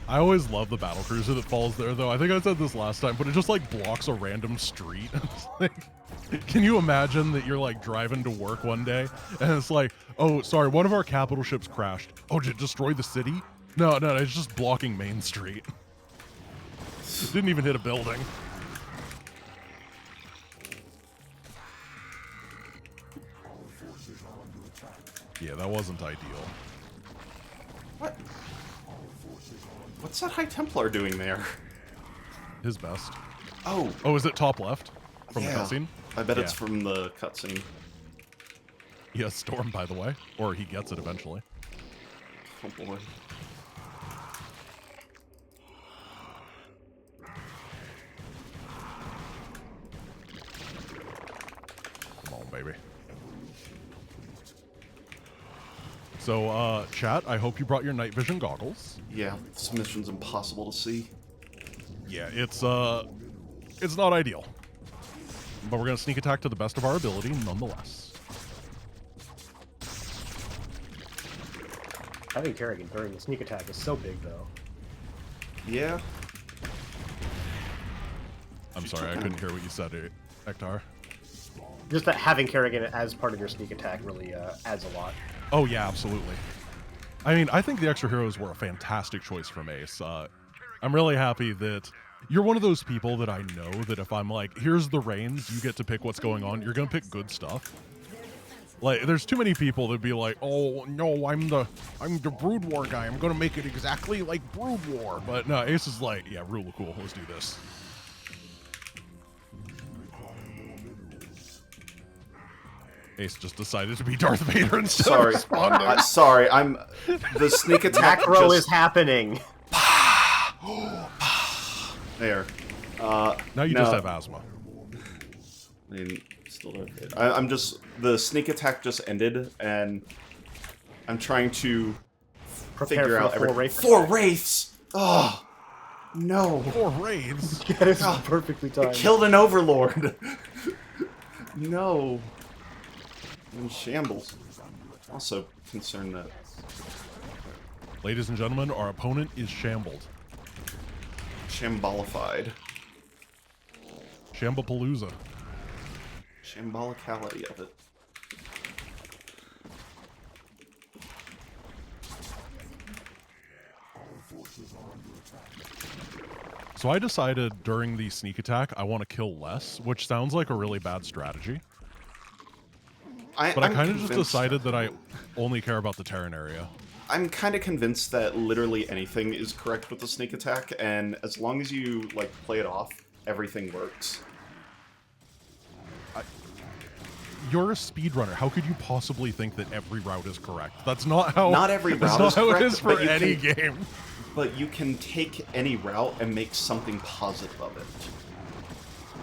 S1: I always love the battle cruiser that falls there, though. I think I said this last time, but it just like blocks a random street. Can you imagine that you're like driving to work one day and it's like, oh, sorry, one of our capital ships crashed. Oh, did it destroy the city? No, it's just blocking Main Street. It didn't even hit a building. Yeah, that wasn't ideal.
S2: What? What's that High Templar doing there?
S1: His best.
S2: Oh,
S1: is it top left from the
S2: yeah.
S1: cutscene?
S2: I bet it's from the cutscene.
S1: He has Storm, by the way, or he gets it eventually.
S2: Oh boy.
S1: Come on, baby. So, chat, I hope you brought your night vision goggles.
S2: Yeah, this mission's impossible to see.
S1: Yeah, it's not ideal. But we're gonna sneak attack to the best of our ability, nonetheless.
S3: Having Kerrigan during the sneak attack is so big, though.
S2: Yeah.
S1: I'm sorry, I couldn't hear what you said, Ektar.
S3: Just that having Kerrigan as part of your sneak attack really adds a lot.
S1: Oh yeah, absolutely. I mean, I think the extra heroes were a fantastic choice from Ace. I'm really happy that you're one of those people that I know that if I'm like, here's the reins, you get to pick what's going on, you're gonna pick good stuff. Like, there's too many people that'd be like, oh no, I'm the Brood War guy, I'm gonna make it exactly like Brood War. But no, Ace is like, yeah, real cool, let's do this. Ace just decided to be Darth Vader instead of responding.
S2: Sorry, the sneak attack
S3: Macro is happening.
S2: There.
S1: Now you just have asthma.
S2: I mean, still don't. I'm just, the sneak attack just ended, and I'm trying to figure out four wraiths. Oh no!
S1: 4 wraiths.
S3: That is perfectly timed.
S2: It killed an overlord. No. I'm in shambles. Also concerned that.
S1: Ladies and gentlemen, our opponent is shambled.
S2: Shambolified.
S1: Shambapalooza.
S2: Shambolicality of it.
S1: So I decided during the sneak attack I want to kill less, which sounds like a really bad strategy. But I kind of just decided that I only care about the Terran area.
S2: I'm kind of convinced that literally anything is correct with the sneak attack, and as long as you like play it off, everything works.
S1: You're a speedrunner. How could you possibly think that every route is correct? That's not how.
S2: Not every route
S1: that's not
S2: is
S1: how
S2: correct,
S1: it is for
S2: but you
S1: any
S2: can,
S1: game.
S2: But you can take any route and make something positive of it.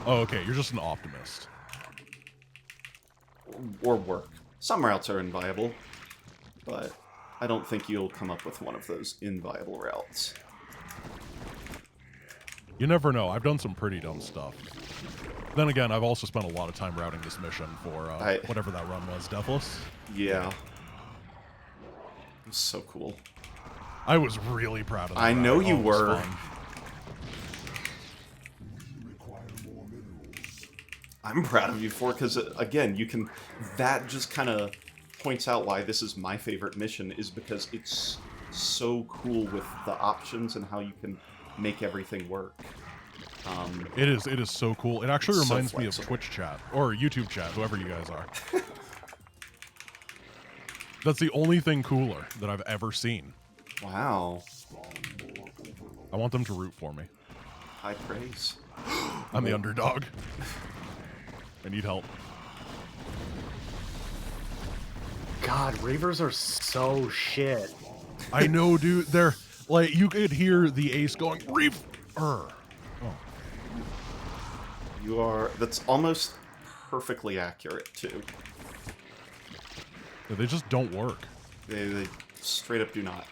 S1: Oh, okay. You're just an optimist.
S2: Or work. Some routes are inviable, but I don't think you'll come up with one of those inviable routes.
S1: You never know. I've done some pretty dumb stuff. Then again, I've also spent a lot of time routing this mission for whatever that run was, Deathless.
S2: Yeah. It was so cool.
S1: I was really proud of that.
S2: I know you were. I'm proud of you for it, because, again, you can... That just kind of points out why this is my favorite mission, is because it's so cool with the options and how you can make everything work.
S1: It is so cool. It actually reminds me of Twitch chat, or YouTube chat, whoever you guys are. That's the only thing cooler that I've ever seen.
S2: Wow.
S1: I want them to root for me.
S2: High praise.
S1: I'm the underdog. I need help.
S3: God, Reavers are so shit.
S1: I know, dude. They're like, you could hear the ace going, Reaver! Oh.
S2: You are... That's almost perfectly accurate, too.
S1: They just don't work.
S2: They straight up do not.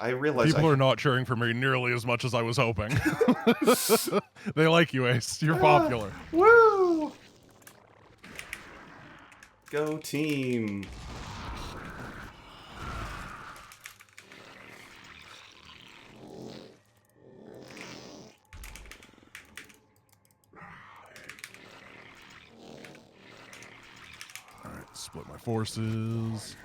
S2: I realize
S1: people are not cheering for me nearly as much as I was hoping. They like you, Ace. You're popular.
S2: Woo! Go team.
S1: Alright, split my forces.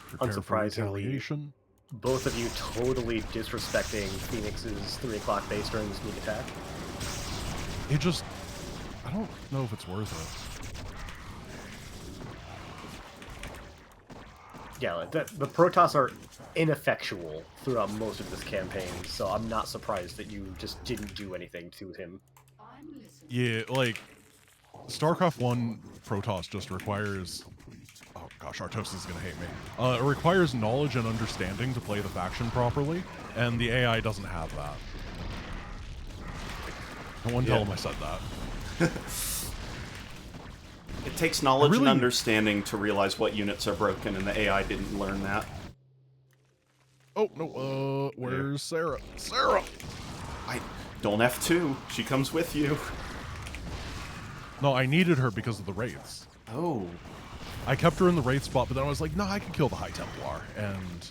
S1: Prepare for
S3: Unsurprisingly,
S1: retaliation.
S3: Both of you totally disrespecting Phoenix's 3 o'clock base during the sneak attack.
S1: It just... I don't know if it's worth it.
S3: Yeah, like the Protoss are ineffectual throughout most of this campaign, so I'm not surprised that you just didn't do anything to him.
S1: Yeah, like, StarCraft 1 Protoss just requires... Oh gosh, Artos is gonna hate me. It requires knowledge and understanding to play the faction properly, and the AI doesn't have that. I won't tell him I said that.
S2: It takes knowledge
S1: really-
S2: and understanding to realize what units are broken, and the AI didn't learn that.
S1: Oh, no, where's Sarah? Sarah!
S2: Don't F2. She comes with you.
S1: No, I needed her because of the wraiths.
S2: Oh.
S1: I kept her in the wraith spot, but then I was like, no, I can kill the High Templar, and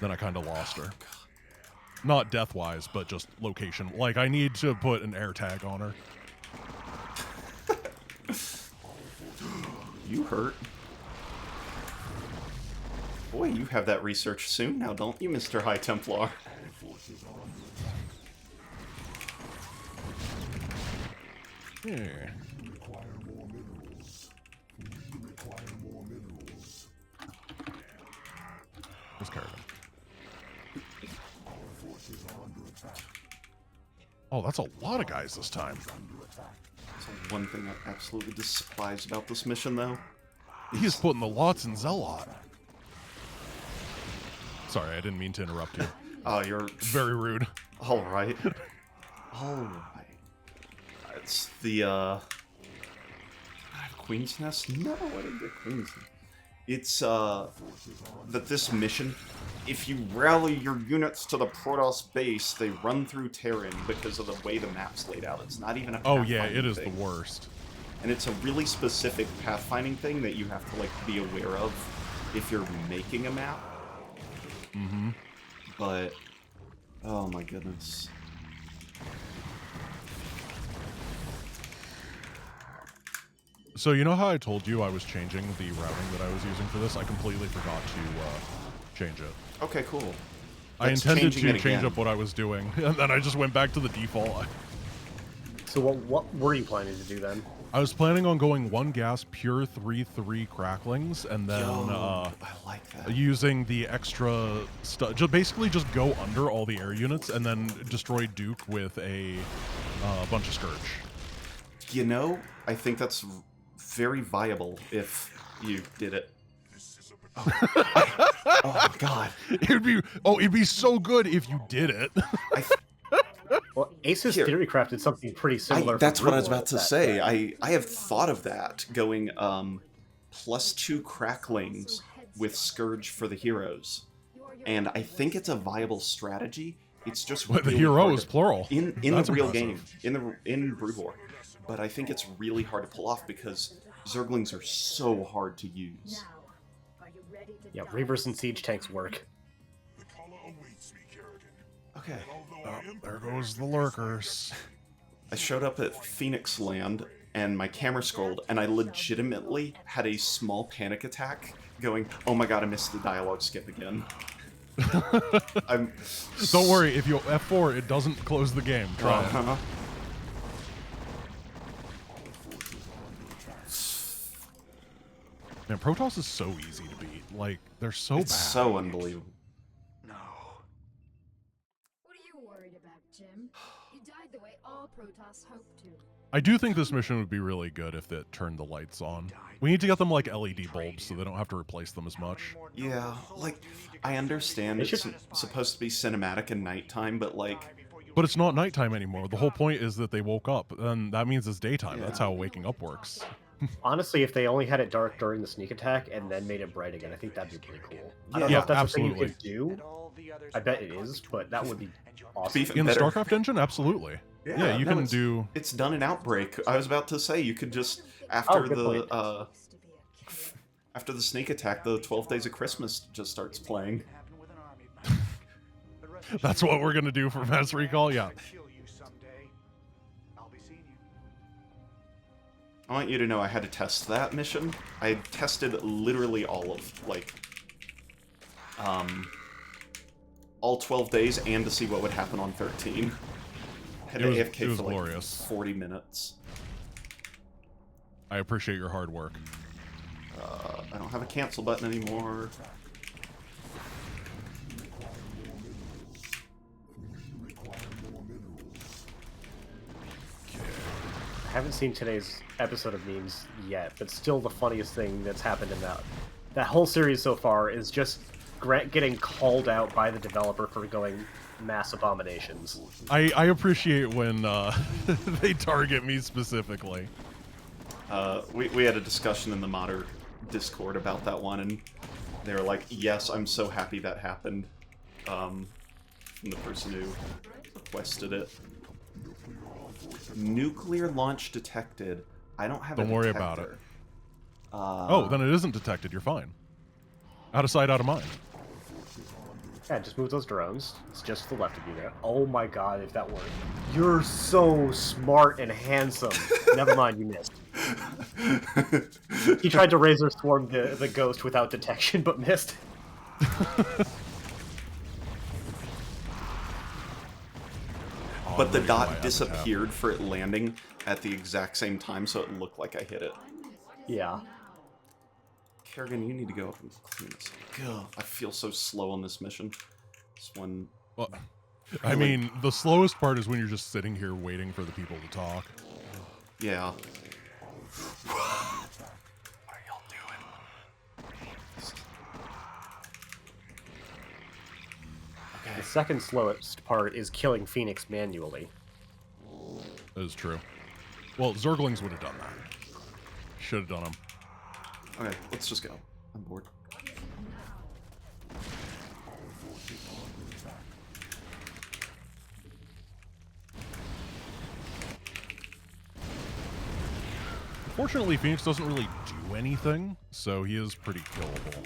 S1: then I kind of lost her. Not death-wise, but just location. Like, I need to put an air tag on her.
S2: You hurt. Boy, you have that research soon now, don't you, Mr. High Templar?
S1: Yeah. Just carried him. Oh, that's a lot of guys this time.
S2: That's one thing I absolutely despise about this mission, though.
S1: He's putting the lots in Zealot. Sorry, I didn't mean to interrupt you.
S2: Oh, you're...
S1: Very rude.
S2: Alright. Alright. It's the, I have Queen's Nest? No, I didn't get Queen's Nest. It's, that this mission, if you rally your units to the Protoss base, they run through Terran because of the way the map's laid out. It's not even a
S1: Oh yeah,
S2: pathfinding
S1: it is
S2: thing.
S1: the worst.
S2: And it's a really specific pathfinding thing that you have to, like, be aware of if you're making a map.
S1: Mm-hmm.
S2: But, oh my goodness.
S1: So you know how I told you I was changing the routing that I was using for this? I completely forgot to change it.
S2: Okay, cool.
S1: I
S2: That's
S1: intended
S2: changing
S1: to
S2: it
S1: change
S2: again.
S1: up what I was doing, and then I just went back to the default.
S3: So what were you planning to do then?
S1: I was planning on going 1 gas, pure 3/3 cracklings, and then
S2: Yo, I like that.
S1: using the extra stuff. Basically just go under all the air units, and then destroy Duke with a bunch of Scourge.
S2: You know, I think that's very viable if you did it. Oh god.
S1: It'd be so good if you did it.
S3: Well, Ace's
S2: Here.
S3: Theory Craft did something pretty similar.
S2: That's
S3: for
S2: what I was
S3: Brood War
S2: about to
S3: with that.
S2: say. I have thought of that, going +2 cracklings with Scourge for the heroes. And I think it's a viable strategy. It's just
S1: But the
S2: really hard
S1: heroes,
S2: to-
S1: plural.
S2: in
S1: That's
S2: the real
S1: impressive.
S2: game, in Brood War. But I think it's really hard to pull off because Zerglings are so hard to use.
S3: Yeah, Reavers and Siege tanks work.
S2: Okay.
S1: Oh, there goes the lurkers.
S2: I showed up at Phoenix Land and my camera scrolled and I legitimately had a small panic attack going, oh my god, I missed the dialogue skip again.
S1: Don't worry, if you F4, it doesn't close the game. Try it.
S2: Uh-huh.
S1: Man, Protoss is so easy to beat. Like, they're so
S2: It's
S1: bad.
S2: so unbelievable.
S4: What are you worried about, Jim? You died the way all Protoss hoped to.
S1: I do think this mission would be really good if it turned the lights on. We need to get them like LED bulbs so they don't have to replace them as much.
S2: Yeah, like, I understand
S3: It
S2: it's
S3: should-
S2: supposed to be cinematic and nighttime, but like,
S1: But it's not nighttime anymore. The whole point is that they woke up, and that means it's daytime. That's
S2: Yeah.
S1: how waking up works.
S3: Honestly, if they only had it dark during the sneak attack and then made it bright again, I think that'd be pretty cool. I don't know
S1: Yeah,
S3: if that's
S1: absolutely.
S3: a thing you could do. I bet it is, but that would be awesome.
S2: Even
S1: In the
S2: better.
S1: StarCraft engine, absolutely. Yeah, you
S2: no,
S1: can
S2: it's-
S1: do...
S2: It's done in Outbreak. I was about to say you could just
S3: Oh, good point.
S2: After the sneak attack, the 12 Days of Christmas just starts playing.
S1: That's what we're going to do for Mass Recall? Yeah.
S2: I want you to know I had to test that mission. I tested literally all of, like, all 12 days and to see what would happen on 13. Had
S1: It was-
S2: AFK
S1: it was
S2: for like
S1: glorious.
S2: 40 minutes.
S1: I appreciate your hard work.
S2: I don't have a cancel button anymore.
S3: I haven't seen today's episode of memes yet, but still the funniest thing that's happened in that whole series so far is just getting called out by the developer for going mass abominations.
S1: I appreciate when they target me specifically.
S2: We had a discussion in the modder Discord about that one, and they were like, yes, I'm so happy that happened. From the person who requested it. Nuclear launch detected. I don't have a
S1: Don't worry
S2: detector.
S1: about it. Oh, then it isn't detected. You're fine. Out of sight, out of mind.
S3: Yeah, just move those drones. It's just to the left of you there. Oh my god, if that worked. You're so smart and handsome. Never mind, you missed. He tried to razor swarm the ghost without detection, but missed.
S2: But the dot disappeared for it landing at the exact same time, so it looked like I hit it.
S3: Yeah.
S2: Kerrigan, you need to go up and clean this up. God, I feel so slow on this mission. This one...
S1: Well, I mean, the slowest part is when you're just sitting here waiting for the people to talk.
S2: Yeah. What are y'all doing?
S3: Okay. The second slowest part is killing Phoenix manually.
S1: That is true. Well, Zerglings would have done that. Should have done them.
S2: Okay, let's just go. I'm bored.
S1: Fortunately, Phoenix doesn't really do anything, so he is pretty killable.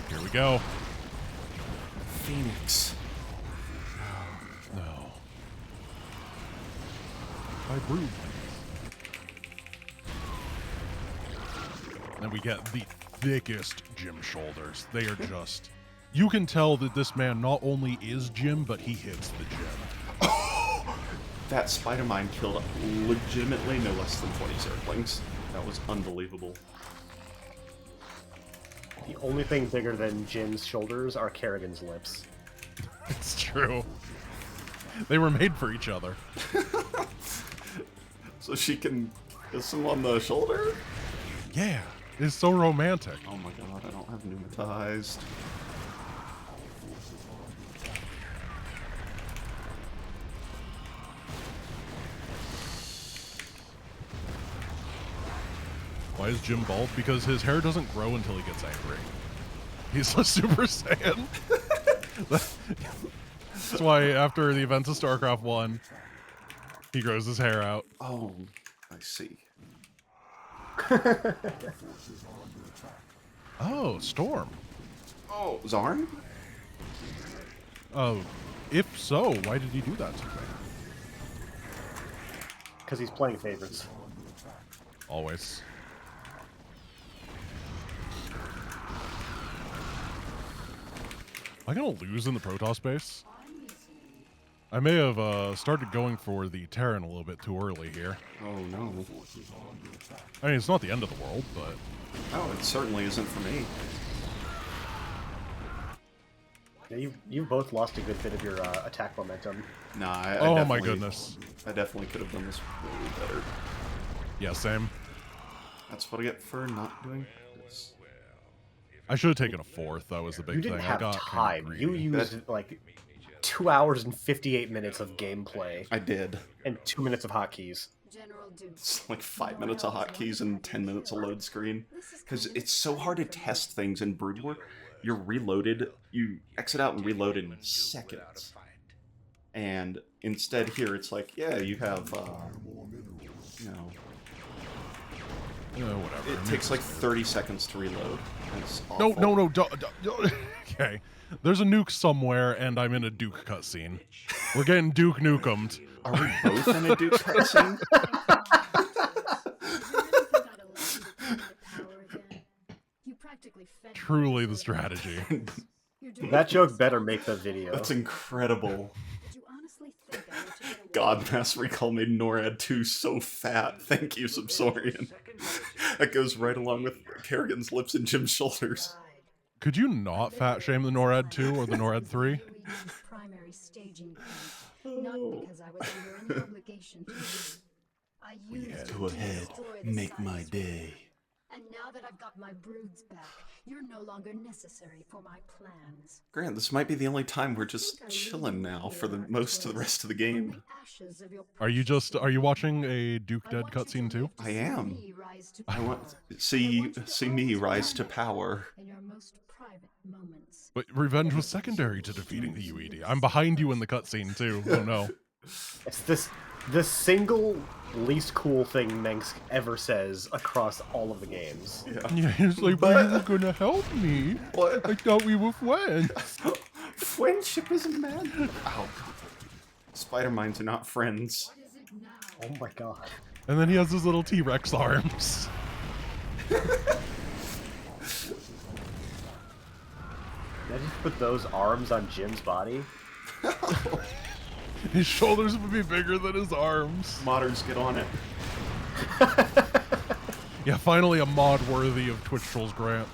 S1: Here we go.
S2: Phoenix.
S1: No. By Brood. And we get the thickest Jim shoulders. They are just... You can tell that this man not only is Jim, but he hits the gym.
S2: That spider mine killed legitimately no less than 20 Zerglings. That was unbelievable.
S3: The only thing bigger than Jim's shoulders are Kerrigan's lips.
S1: It's true. They were made for each other.
S2: So she can kiss him on the shoulder?
S1: Yeah, it's so romantic.
S2: Oh my god, I don't have pneumatized.
S1: Why is Jim bald? Because his hair doesn't grow until he gets angry. He's a Super Saiyan. That's why after the events of StarCraft 1, he grows his hair out.
S2: Oh, I see.
S1: Oh, Storm.
S2: Oh, Zarn?
S1: Oh, if so, why did he do that to me?
S3: Because he's playing favorites.
S1: Always. Am I gonna lose in the Protoss base? I may have started going for the Terran a little bit too early here.
S2: Oh no.
S1: I mean, it's not the end of the world, but...
S2: Oh, it certainly isn't for me.
S3: Yeah, you've both lost a good bit of your attack momentum.
S2: Nah, I
S1: oh
S2: definitely...
S1: my goodness.
S2: I definitely could have done this way better.
S1: Yeah, same.
S2: That's what I get for not doing this.
S1: I should have taken a fourth. That was the big
S3: You didn't
S1: thing.
S3: have
S1: I got
S3: time. You used like 2 hours and 58 minutes of gameplay.
S2: I did.
S3: And 2 minutes of hotkeys.
S2: It's like 5 minutes of hotkeys and 10 minutes of load screen. Because it's so hard to test things in Brood War. You're reloaded. You exit out and reload in seconds. And instead here, it's like, yeah, you have, you know...
S1: whatever.
S2: It takes like 30 seconds to reload. It's
S1: No,
S2: awful.
S1: no, don't. Okay. There's a nuke somewhere, and I'm in a Duke cutscene. We're getting Duke nukemed.
S2: Are we both in a Duke cutscene?
S1: Truly the strategy.
S3: That joke better make the video.
S2: That's incredible. God, Mass Recall made NORAD 2 so fat. Thank you, Subsorian. That goes right along with Kerrigan's lips and Jim's shoulders.
S1: Could you not fat shame the NORAD 2 or the NORAD 3?
S2: Go ahead, make my day.
S4: And now that I've got my broods back, you're no longer necessary for my plans.
S2: Grant, this might be the only time we're just
S4: I
S2: chilling
S4: leave
S2: now
S4: you
S2: for the
S4: here,
S2: most of the
S4: Troy,
S2: rest of the
S4: from
S2: game.
S4: the ashes of your
S1: Are you watching a Duke
S4: I
S1: Dead
S4: want you to
S1: cutscene too?
S4: live to
S2: I
S4: see
S2: am.
S4: me rise to
S2: I want
S4: power.
S2: see me rise to power.
S4: In your most private moments.
S1: But revenge was secondary to defeating the UED. I'm behind you in the cutscene too. Oh no.
S3: It's the single least cool thing Mengs ever says across all of the games.
S1: Yeah, he's like, but you were gonna help me.
S2: What?
S1: I thought we were friends.
S2: Friendship is man. Ow. Spider minds are not friends.
S3: Oh my god.
S1: And then he has his little T-Rex arms.
S3: Imagine if you put those arms on Jim's body.
S1: His shoulders would be bigger than his arms.
S2: Modders, get on it.
S1: Yeah, finally a mod worthy of Twitch Trolls Grant.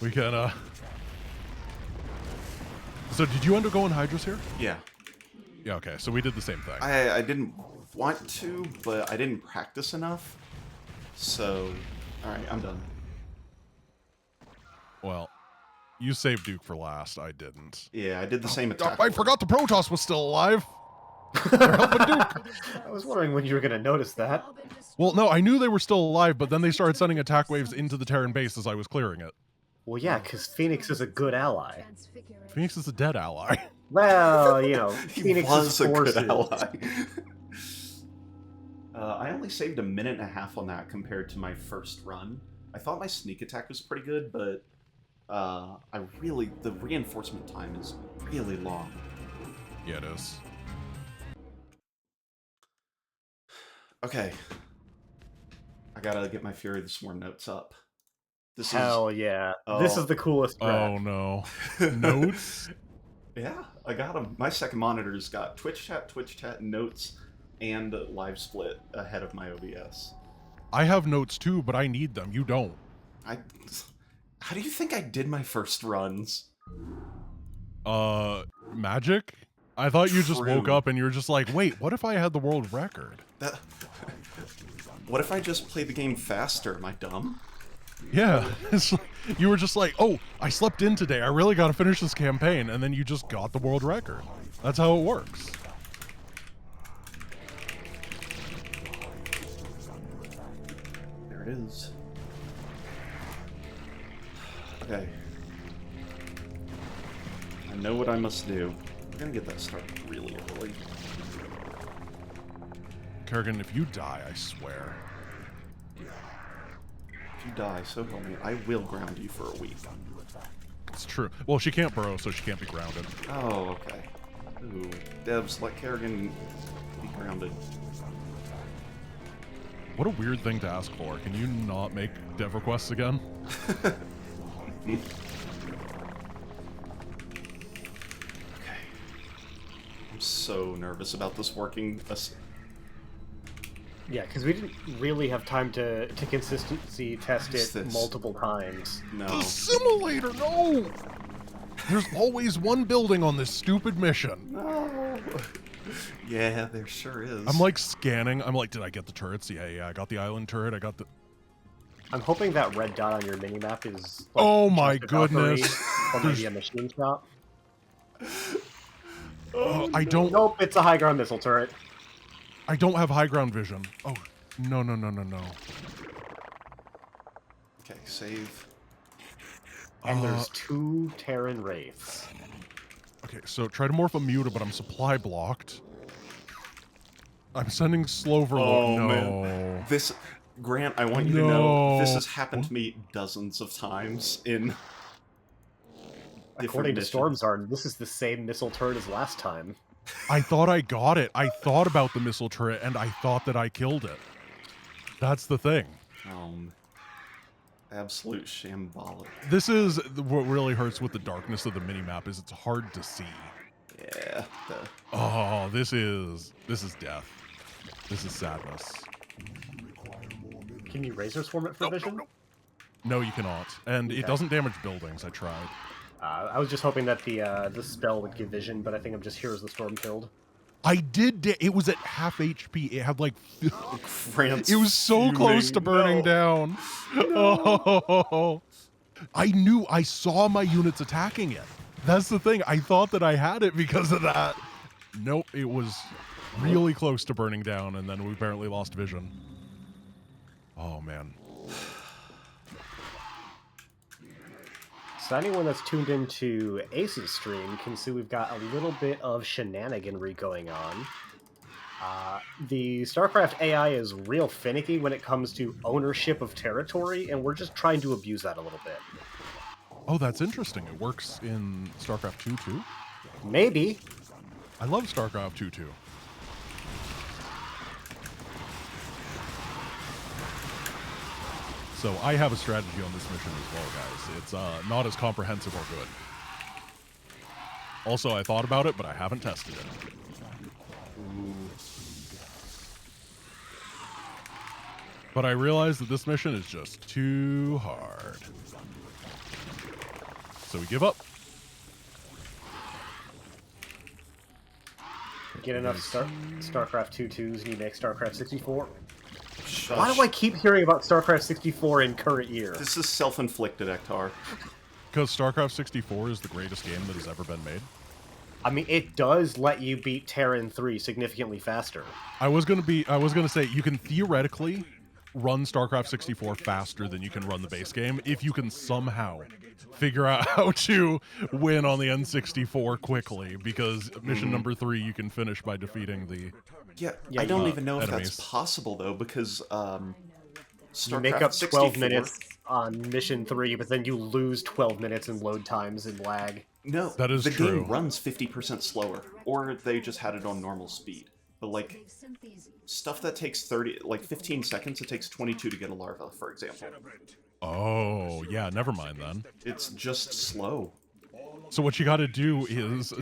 S1: We can, So did you end up going Hydras here?
S2: Yeah.
S1: Yeah, okay, so we did the same thing.
S2: I didn't want to, but I didn't practice enough. So, alright, I'm done.
S1: Well, you saved Duke for last, I didn't.
S2: Yeah, I did the same attack.
S1: I forgot the Protoss was still alive. They're helping Duke.
S3: I was wondering when you were gonna notice that.
S1: Well, no, I knew they were still alive, but then they started sending attack waves into the Terran base as I was clearing it.
S3: Well, yeah, because Phoenix is a good ally.
S1: Phoenix is a dead ally.
S3: Well, you know,
S2: He
S3: Phoenix's
S2: was a
S3: forces.
S2: good ally. I only saved 1.5 minutes on that compared to my first run. I thought my sneak attack was pretty good, but the reinforcement time is really long.
S1: Yeah, it is.
S2: Okay. I gotta get my Fury of the Swarm notes up. This
S3: Hell
S2: is...
S3: yeah.
S2: Oh.
S3: This is the coolest
S1: Oh
S3: track.
S1: no. Notes?
S2: Yeah, I got them. My second monitor's got Twitch chat, notes, and live split ahead of my OBS.
S1: I have notes too, but I need them. You don't.
S2: How do you think I did my first runs?
S1: Magic? I thought you just woke
S2: True.
S1: up and you were just like, wait, what if I had the world record?
S2: That... What if I just play the game faster? Am I dumb?
S1: Yeah. It's like, you were just like, oh, I slept in today. I really got to finish this campaign. And then you just got the world record. That's how it works.
S2: There it is. Okay. I know what I must do. I'm gonna get that started really early.
S1: Kerrigan, if you die, I swear.
S2: If you die, so help me, I will ground you for a week.
S1: It's true. Well, she can't burrow, so she can't be grounded.
S2: Oh, okay. Ooh. Devs, let Kerrigan be grounded.
S1: What a weird thing to ask for. Can you not make dev requests again?
S2: Okay. I'm so nervous about this working.
S3: Yeah, because we didn't really have time to consistency test
S2: What is
S3: it
S2: this?
S3: multiple times.
S2: No.
S1: The simulator, no! There's always one building on this stupid mission.
S2: No. Yeah, there sure is.
S1: I'm like scanning. I'm like, did I get the turrets? Yeah, I got the island turret. I got the...
S3: I'm hoping that red dot on your minimap is like,
S1: Oh my
S3: just a Valkyrie
S1: goodness.
S3: or maybe a machine shop.
S1: I don't...
S3: Nope, it's a high ground missile turret.
S1: I don't have high ground vision. Oh, no.
S2: Okay, save.
S3: And there's 2 Terran Wraiths.
S1: Okay, so try to morph a Muta, but I'm supply blocked. I'm sending Sloverlord.
S2: Oh,
S1: no.
S2: man. This, Grant, I want you to know, this has happened to me dozens of times in
S3: According to
S2: missions.
S3: Stormzard, this is the same missile turret as last time.
S1: I thought I got it. I thought about the missile turret, and I thought that I killed it. That's the thing.
S2: Absolute shambolic.
S1: This is what really hurts with the darkness of the minimap is it's hard to see.
S2: Yeah.
S1: Oh, this is death. This is sadness.
S3: Can you Razor Swarm it for vision?
S1: No, you cannot. And it
S3: Okay.
S1: doesn't damage buildings. I tried.
S3: I was just hoping that the spell would give vision, but I think I'm just Heroes of the Storm killed.
S1: I did. It was at half HP. It had like.
S2: France
S1: It was so close to burning down. Oh, I saw my units attacking it. That's the thing. I thought that I had it because of that. Nope, it was really close to burning down, and then we apparently lost vision. Oh, man.
S3: So anyone that's tuned into Ace's stream can see we've got a little bit of shenaniganry going on. The StarCraft AI is real finicky when it comes to ownership of territory, and we're just trying to abuse that a little bit.
S1: Oh, that's interesting. It works in StarCraft 2 too?
S3: Maybe.
S1: I love StarCraft 2 too. So I have a strategy on this mission as well, guys. It's not as comprehensive or good. Also, I thought about it, but I haven't tested it. But I realized that this mission is just too hard. So we give up.
S3: Get enough StarCraft 2.2s and you make StarCraft 64.
S2: Shush.
S3: Why do I keep hearing about StarCraft 64 in current year?
S2: This is self-inflicted, Ektar.
S1: Because StarCraft 64 is the greatest game that has ever been made.
S3: I mean, it does let you beat Terran 3 significantly faster.
S1: I was gonna say you can theoretically run StarCraft 64 faster than you can run the base game if you can somehow figure out how to win on the N64 quickly, because mission number 3 you can finish by defeating the
S2: I don't even know if
S1: enemies.
S2: that's possible though, because StarCraft
S3: You make up 12
S2: 64
S3: minutes on mission 3, but then you lose 12 minutes in load times and lag.
S2: No,
S1: That is
S2: the
S1: true.
S2: game runs 50% slower, or they just had it on normal speed. But like stuff that takes 15 seconds, it takes 22 to get a larva, for example.
S1: Oh, yeah, never mind then.
S2: It's just slow.
S1: So what you gotta do is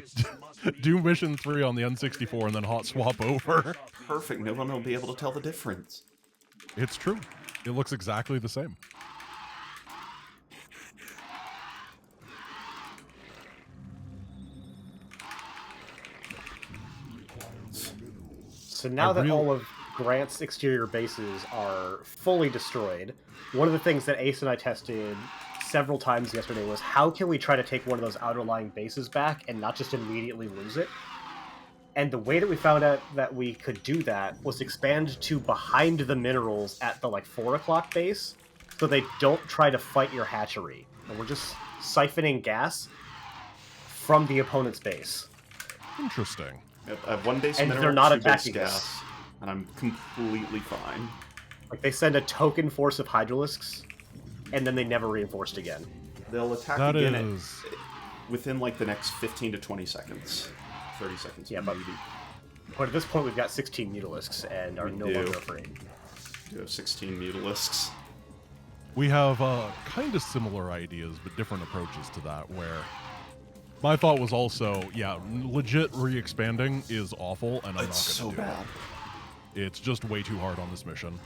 S1: do mission 3 on the N64 and then hot swap over.
S2: Perfect. No one will be able to tell the difference.
S1: It's true. It looks exactly the same.
S3: So now that all of Grant's exterior bases are fully destroyed, one of the things that Ace and I tested several times yesterday was how can we try to take one of those outer-lying bases back and not just immediately lose it? And the way that we found out that we could do that was expand to behind the minerals at the 4 o'clock base, so they don't try to fight your hatchery. And we're just siphoning gas from the opponent's base.
S1: Interesting.
S2: I have one base
S3: And
S2: mineral,
S3: they're not
S2: 2 base
S3: attacking
S2: gas,
S3: us.
S2: and I'm completely fine.
S3: They send a token force of Hydralisks, and then they never reinforced again.
S2: They'll attack
S1: That
S2: again
S1: is...
S2: within the next 15 to 20 seconds. 30 seconds.
S3: Yeah, but at this point we've got 16 Mutalisks and are no longer afraid.
S2: We have 16 Mutalisks.
S1: We have kind of similar ideas, but different approaches to that, where my thought was also, yeah, legit re-expanding is awful, and I'm
S2: It's
S1: not
S2: so
S1: going to do
S2: bad.
S1: it. It's just way too hard on this mission.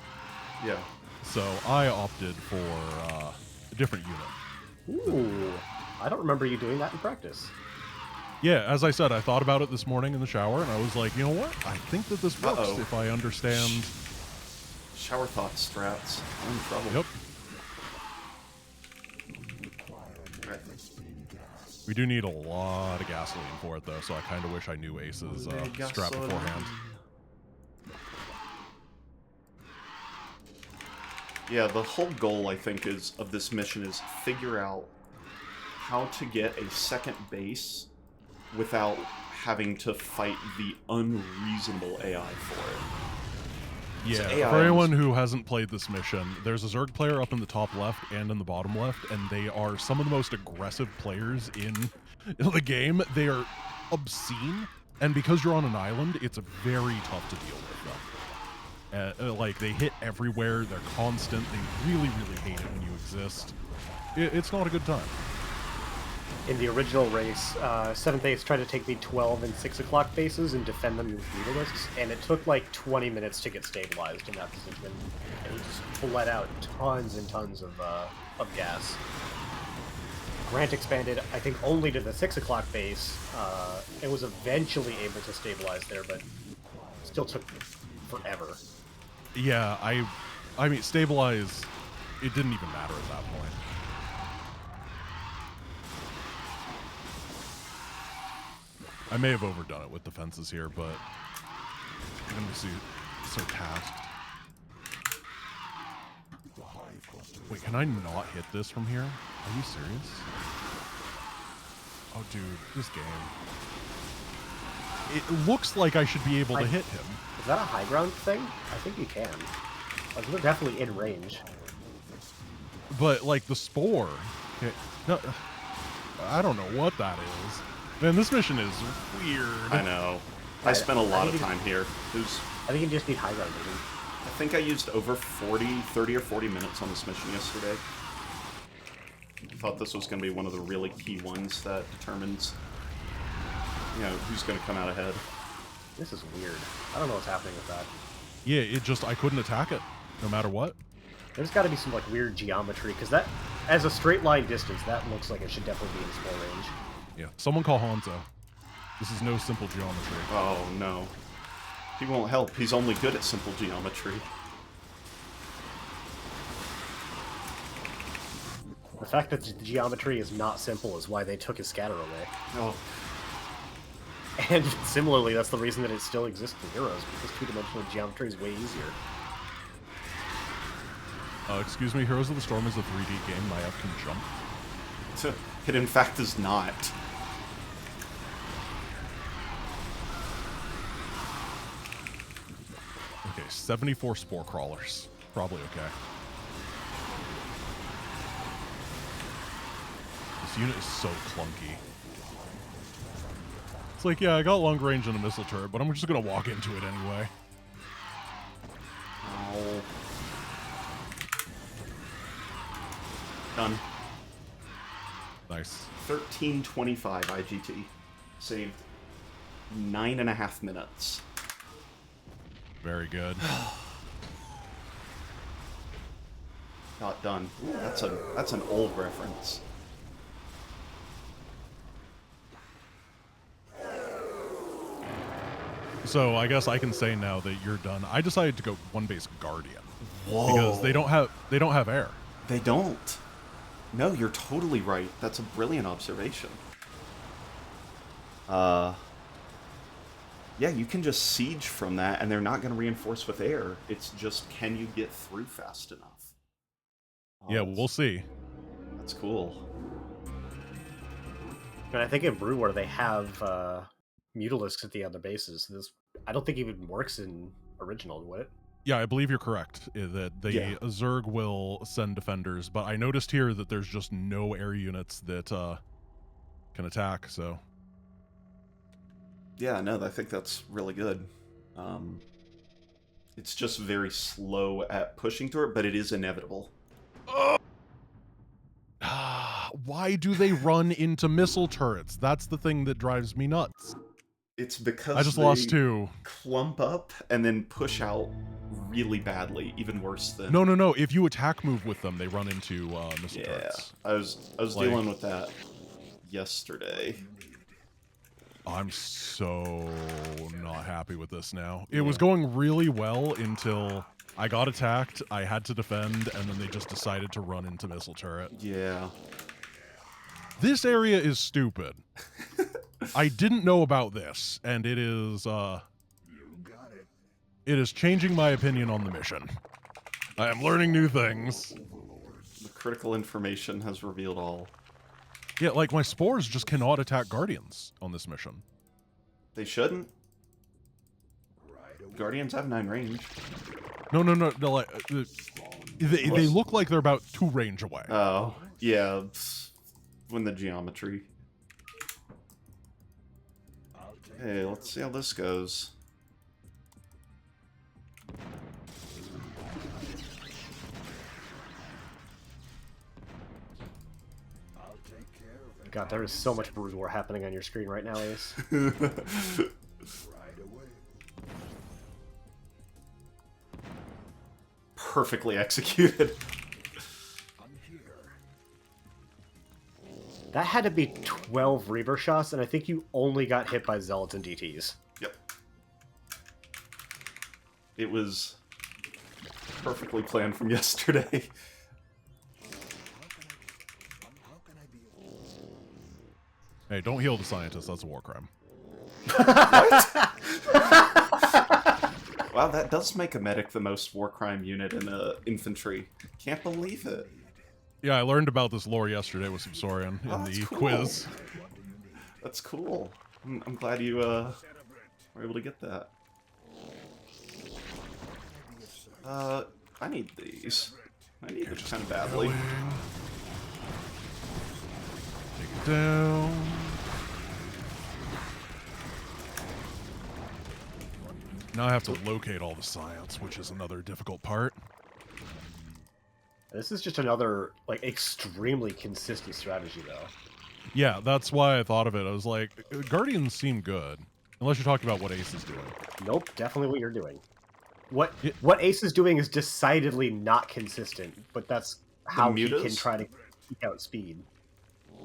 S2: Yeah.
S1: So I opted for a different unit.
S3: Ooh, I don't remember you doing that in practice.
S1: Yeah, as I said, I thought about it this morning in the shower, and I was like, you know what? I think that this works if I understand...
S2: Shower thoughts, strats. I'm in trouble.
S1: Yep.
S2: Right.
S1: We do need a lot of gasoline for it, though, so I kind of wish I knew Ace's strat beforehand.
S2: Yeah, the whole goal, I think, of this mission is figure out how to get a second base without having to fight the unreasonable AI for it.
S1: Yeah, for anyone who hasn't played this mission, there's a Zerg player up in the top left and in the bottom left, and they are some of the most aggressive players in the game. They are obscene, and because you're on an island, it's very tough to deal with them. They hit everywhere, they're constant, they really, really hate it when you exist. It's not a good time.
S3: In the original race, 7th Ace tried to take the 12 and 6 o'clock bases and defend them with Mutalisks, and it took 20 minutes to get stabilized in that position, and he just bled out tons and tons of gas. Grant expanded, I think, only to the 6 o'clock base. It was eventually able to stabilize there, but still took forever.
S1: Yeah, I mean, stabilize, it didn't even matter at that point. I may have overdone it with defenses here, but I'm going to be so tasked. Wait, can I not hit this from here? Are you serious? Oh, dude, this game. It looks like I should be able to hit him.
S3: Is that a high ground thing? I think you can. Like, they're definitely in range.
S1: But, like, the spore... no, I don't know what that is. Man, this mission is weird.
S2: I know. I spent a lot of time here.
S3: I think you just need high ground vision.
S2: I think I used over 30 or 40 minutes on this mission yesterday. I thought this was going to be one of the really key ones that determines, you know, who's going to come out ahead.
S3: This is weird. I don't know what's happening with that.
S1: Yeah, I couldn't attack it, no matter what.
S3: There's got to be some, like, weird geometry, because that, as a straight line distance, that looks like it should definitely be in spore range.
S1: Yeah, someone call Hanzo. This is no simple geometry.
S2: Oh, no. He won't help. He's only good at simple geometry.
S3: The fact that the geometry is not simple is why they took his scatter away.
S2: Oh,
S3: And similarly, that's the reason that it still exists in Heroes, because two-dimensional geometry is way easier.
S1: Excuse me, Heroes of the Storm is a 3D game. My F can jump.
S2: it in fact is not.
S1: Okay, 74 spore crawlers. Probably okay. This unit is so clunky. It's like, yeah, I got long range and a missile turret, but I'm just gonna walk into it anyway.
S2: Oh. Done.
S1: Nice.
S2: 1325 IGT. Saved 9.5 minutes.
S1: Very good.
S2: Not done. That's an old reference.
S1: So I guess I can say now that you're done. I decided to go one base Guardian.
S2: Whoa.
S1: Because they don't have air.
S2: They don't. No, you're totally right. That's a brilliant observation. Yeah, you can just siege from that, and they're not going to reinforce with air. It's just, can you get through fast enough? Oh,
S1: Yeah, we'll see.
S2: That's cool.
S3: And I think in Brood War they have Mutalisks at the other bases. This, I don't think even works in original, would it?
S1: Yeah, I believe you're correct that the Zerg will send defenders, but I noticed here that there's just no air units that can attack, so...
S2: Yeah, no, I think that's really good. It's just very slow at pushing through it, but it is inevitable.
S1: Why do they run into missile turrets? That's the thing that drives me nuts.
S2: It's because
S1: I just
S2: they
S1: lost 2.
S2: clump up and then push out really badly, even worse than...
S1: No. If you attack move with them, they run into missile turrets.
S2: I was
S1: Like...
S2: dealing with that yesterday.
S1: I'm so not happy with this now. It was going really well until I got attacked, I had to defend, and then they just decided to run into missile turret.
S2: Yeah.
S1: This area is stupid. I didn't know about this, and it is changing my opinion on the mission. I am learning new things.
S2: The critical information has revealed all.
S1: Yeah, like my spores just cannot attack Guardians on this mission.
S2: They shouldn't. Guardians have 9 range.
S1: No, like, they look like they're about 2 range away.
S2: Oh, yeah. When the geometry. Hey, let's see how this goes.
S3: God, there is so much Brood War happening on your screen right now, Ace.
S2: Perfectly executed.
S3: That had to be 12 Reaver shots, and I think you only got hit by Zealots and DTs.
S2: Yep. It was perfectly planned from yesterday.
S1: Hey, don't heal the scientist. That's a war crime.
S2: Wow, that does make a medic the most war crime unit in the infantry. Can't believe it.
S1: Yeah, I learned about this lore yesterday with Subsorian in
S2: that's
S1: the
S2: cool.
S1: quiz.
S2: That's cool. I'm glad you were able to get that. I need these. I need it kind of badly.
S1: Take it down. Now I have to locate all the science, which is another difficult part.
S3: This is just another, like, extremely consistent strategy, though.
S1: Yeah, that's why I thought of it. I was like, Guardians seem good. Unless you're talking about what Ace is doing.
S3: Nope, definitely what you're doing. What Ace is doing is decidedly not consistent, but that's how he can try to eke out speed.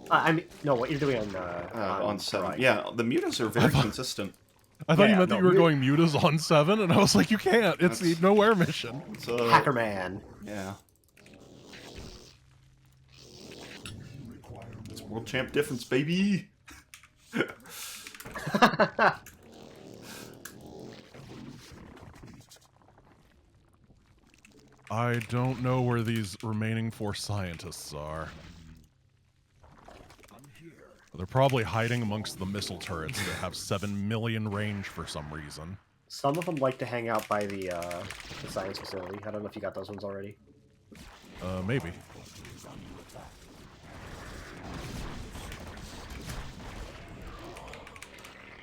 S3: I mean, no, what you're doing
S2: on 7.
S3: right.
S2: Yeah, the mutas are very consistent.
S1: I thought you meant that you were going mutas on 7, and I was like, you can't. It's the no-air mission.
S2: It's
S3: Hacker Man.
S2: Yeah. It's world champ difference, baby.
S1: I don't know where these remaining 4 scientists are. They're probably hiding amongst the missile turrets that have 7 million range for some reason.
S3: Some of them like to hang out by the science facility. I don't know if you got those ones already.
S1: Maybe.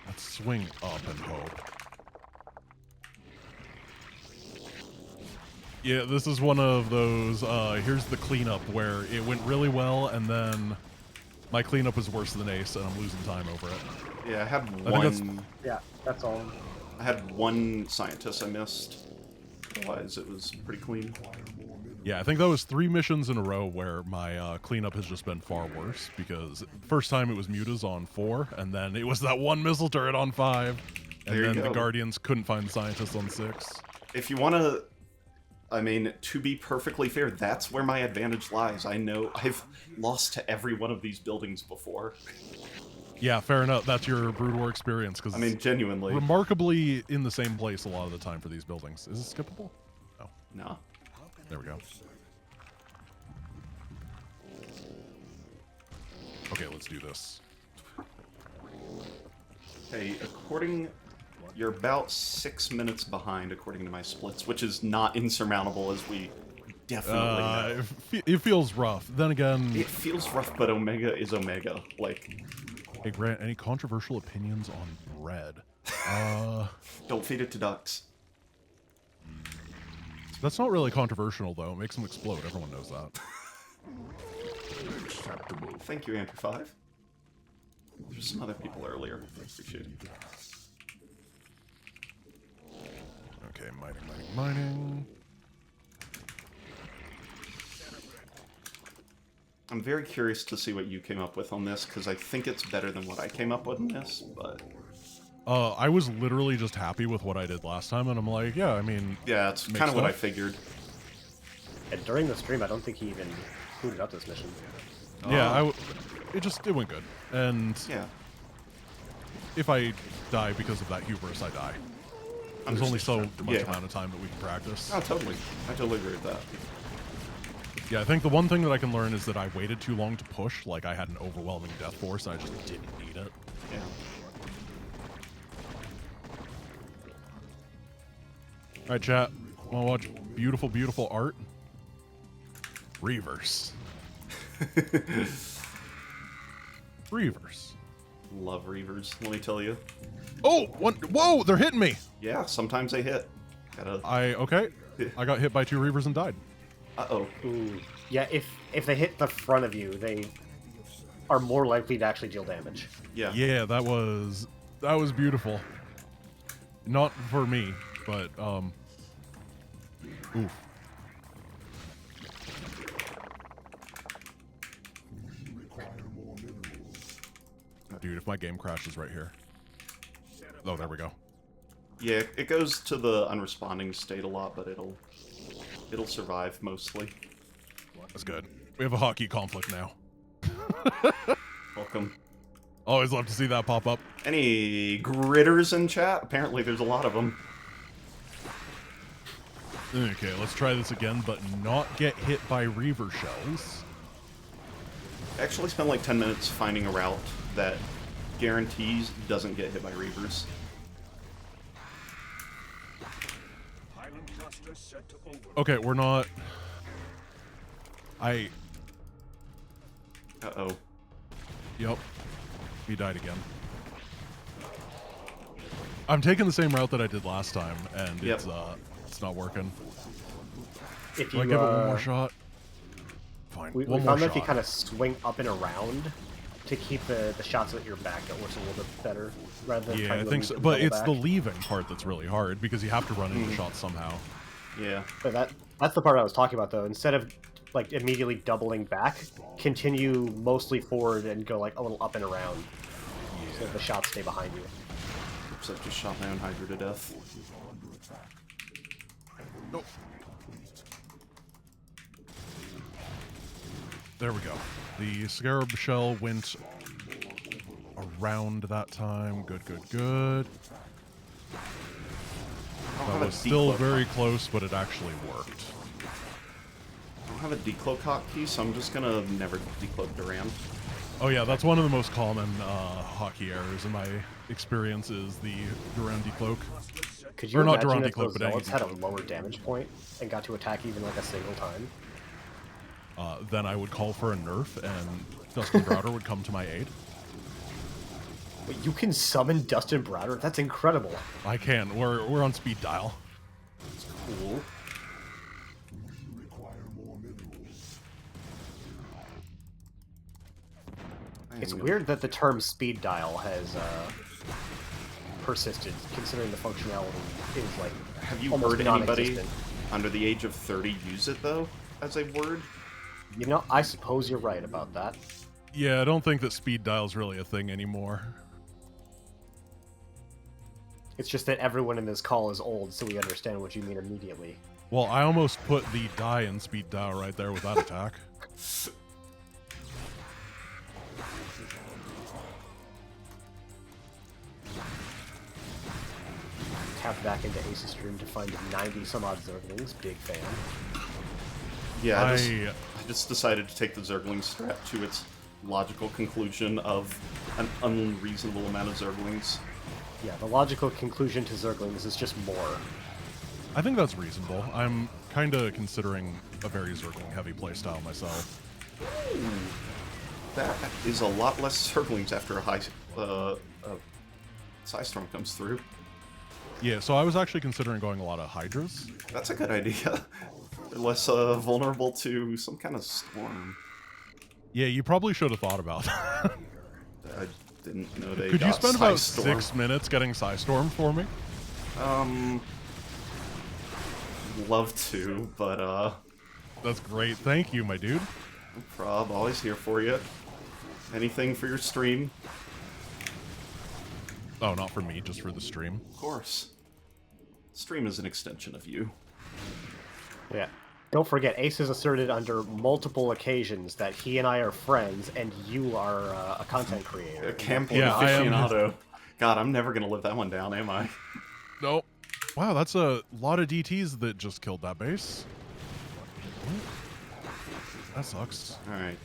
S1: Let's swing up and hope. Yeah, this is one of those, here's the cleanup where it went really well, and then my cleanup is worse than Ace, and I'm losing time over it.
S2: Yeah, I had one.
S3: Yeah, that's all.
S2: I had one scientist I missed. Otherwise, it was pretty clean.
S1: Yeah, I think that was 3 missions in a row where my cleanup has just been far worse, because first time it was mutas on 4, and then it was that one missile turret on 5, and then the Guardians couldn't find the scientists on 6.
S2: If you want to... I mean, to be perfectly fair, that's where my advantage lies. I know I've lost to every one of these buildings before.
S1: Yeah, fair enough. That's your Brood War experience. Because
S2: I mean, genuinely.
S1: Remarkably in the same place a lot of the time for these buildings. Is it skippable? No.
S2: No.
S1: There we go. Okay, let's do this.
S2: Okay, you're about 6 minutes behind, according to my splits, which is not insurmountable, as we definitely know.
S1: It feels rough. Then again...
S2: It feels rough, but Omega is Omega. Like...
S1: Hey, Grant, any controversial opinions on bread?
S2: Don't feed it to ducks.
S1: That's not really controversial, though. It makes them explode. Everyone knows that.
S2: Thank you, Andrew 5. There's some other people earlier. Appreciate it.
S1: Okay, mining.
S2: I'm very curious to see what you came up with on this, because I think it's better than what I came up with in this, but...
S1: I was literally just happy with what I did last time, and I'm like, yeah, I mean...
S2: Yeah, it's kind of what I figured.
S3: And during the stream, I don't think he even booted up this mission.
S1: Yeah, it went good. And
S2: yeah,
S1: if I die because of that hubris, I die. There's only so much amount of time that we can practice.
S2: Oh, totally. I totally agree with that.
S1: Yeah, I think the one thing that I can learn is that I waited too long to push. Like, I had an overwhelming death force, I just didn't need it.
S2: Yeah.
S1: Alright, chat. Want to watch beautiful, beautiful art? Reavers. Reavers.
S2: Love Reavers, let me tell you.
S1: Oh! Whoa! They're hitting me!
S2: Yeah, sometimes they hit.
S1: Okay. I got hit by 2 Reavers and died.
S2: Uh-oh.
S3: Ooh. Yeah, if they hit the front of you, they are more likely to actually deal damage.
S2: Yeah.
S1: Yeah, that was beautiful. Not for me, but oof. Dude, if my game crashes right here. Oh, there we go.
S2: Yeah, it goes to the unresponding state a lot, but it'll survive mostly.
S1: That's good. We have a hockey conflict now.
S2: Welcome.
S1: Always love to see that pop up.
S2: Any gritters in chat? Apparently there's a lot of them.
S1: Okay, let's try this again, but not get hit by Reaver shells.
S2: I actually spent like 10 minutes finding a route that guarantees doesn't get hit by Reavers.
S1: Okay, we're not...
S2: Uh-oh.
S1: Yep. He died again. I'm taking the same route that I did last time, and
S2: Yep.
S1: it's not working.
S3: If
S1: Do
S3: you
S1: I give it one more shot? Fine.
S3: we
S1: one more
S3: found that
S1: shot.
S3: if you kind of swing up and around to keep the shots at your back, it works a little bit better rather than
S1: Yeah,
S3: trying
S1: I
S3: to
S1: think so.
S3: double
S1: But it's
S3: back.
S1: the leaving part that's really hard, because you have to run into shots somehow.
S2: Yeah.
S3: But that's the part I was talking about, though. Instead of like immediately doubling back, continue mostly forward and go like a little up and around, so the shots stay behind you.
S2: Oops, I've just shot my own Hydra to death.
S1: Nope. There we go. The Scarab shell went around that time. Good, good, good. That was still very close, but it actually worked.
S2: I don't have a decloak hotkey, so I'm just gonna never decloak Duran.
S1: Oh yeah, that's one of the most common hockey errors in my experience is the Durand decloak.
S3: Could you
S1: Or not
S3: imagine
S1: Durand
S3: if those
S1: decloak, but
S3: zealots had a
S1: decloak.
S3: lower damage point and got to attack even like a single time?
S1: Then I would call for a nerf, and Dustin Browder would come to my aid.
S3: Wait, you can summon Dustin Browder? That's incredible.
S1: I can. We're on speed dial.
S3: Cool. It's weird that the term speed dial has persisted, considering the functionality is like
S2: Have you
S3: almost
S2: heard anybody
S3: non-existent.
S2: under the age of 30 use it, though, as a word?
S3: You know, I suppose you're right about that.
S1: Yeah, I don't think that speed dial's really a thing anymore.
S3: It's just that everyone in this call is old, so we understand what you mean immediately.
S1: Well, I almost put the die in speed dial right there with that attack.
S3: Tapped back into Ace's stream to find 90 some odd Zerglings. Big fan.
S2: Yeah, I just decided to take the Zergling strat to its logical conclusion of an unreasonable amount of Zerglings.
S3: Yeah, the logical conclusion to Zerglings is just more.
S1: I think that's reasonable. I'm kind of considering a very Zergling heavy playstyle myself.
S2: That is a lot less Zerglings after a Psystorm comes through.
S1: Yeah, so I was actually considering going a lot of Hydras.
S2: That's a good idea. They're less vulnerable to some kind of storm.
S1: Yeah, you probably should have thought about that.
S2: I didn't know they
S1: Could you
S2: got
S1: spend about
S2: Psystorm.
S1: 6 minutes getting Psystorm for me?
S2: Love to, but
S1: That's great. Thank you, my dude.
S2: no prob, always here for you. Anything for your stream?
S1: Oh, not for me, just for the stream.
S2: Of course. Stream is an extension of you.
S3: Yeah. Don't forget, Ace has asserted under multiple occasions that he and I are friends, and you are a content creator.
S2: A campaign
S1: Yeah, I am.
S2: aficionado. God, I'm never gonna live that one down, am I?
S1: Nope. Wow, that's a lot of DTs that just killed that base. That sucks.
S2: Alright.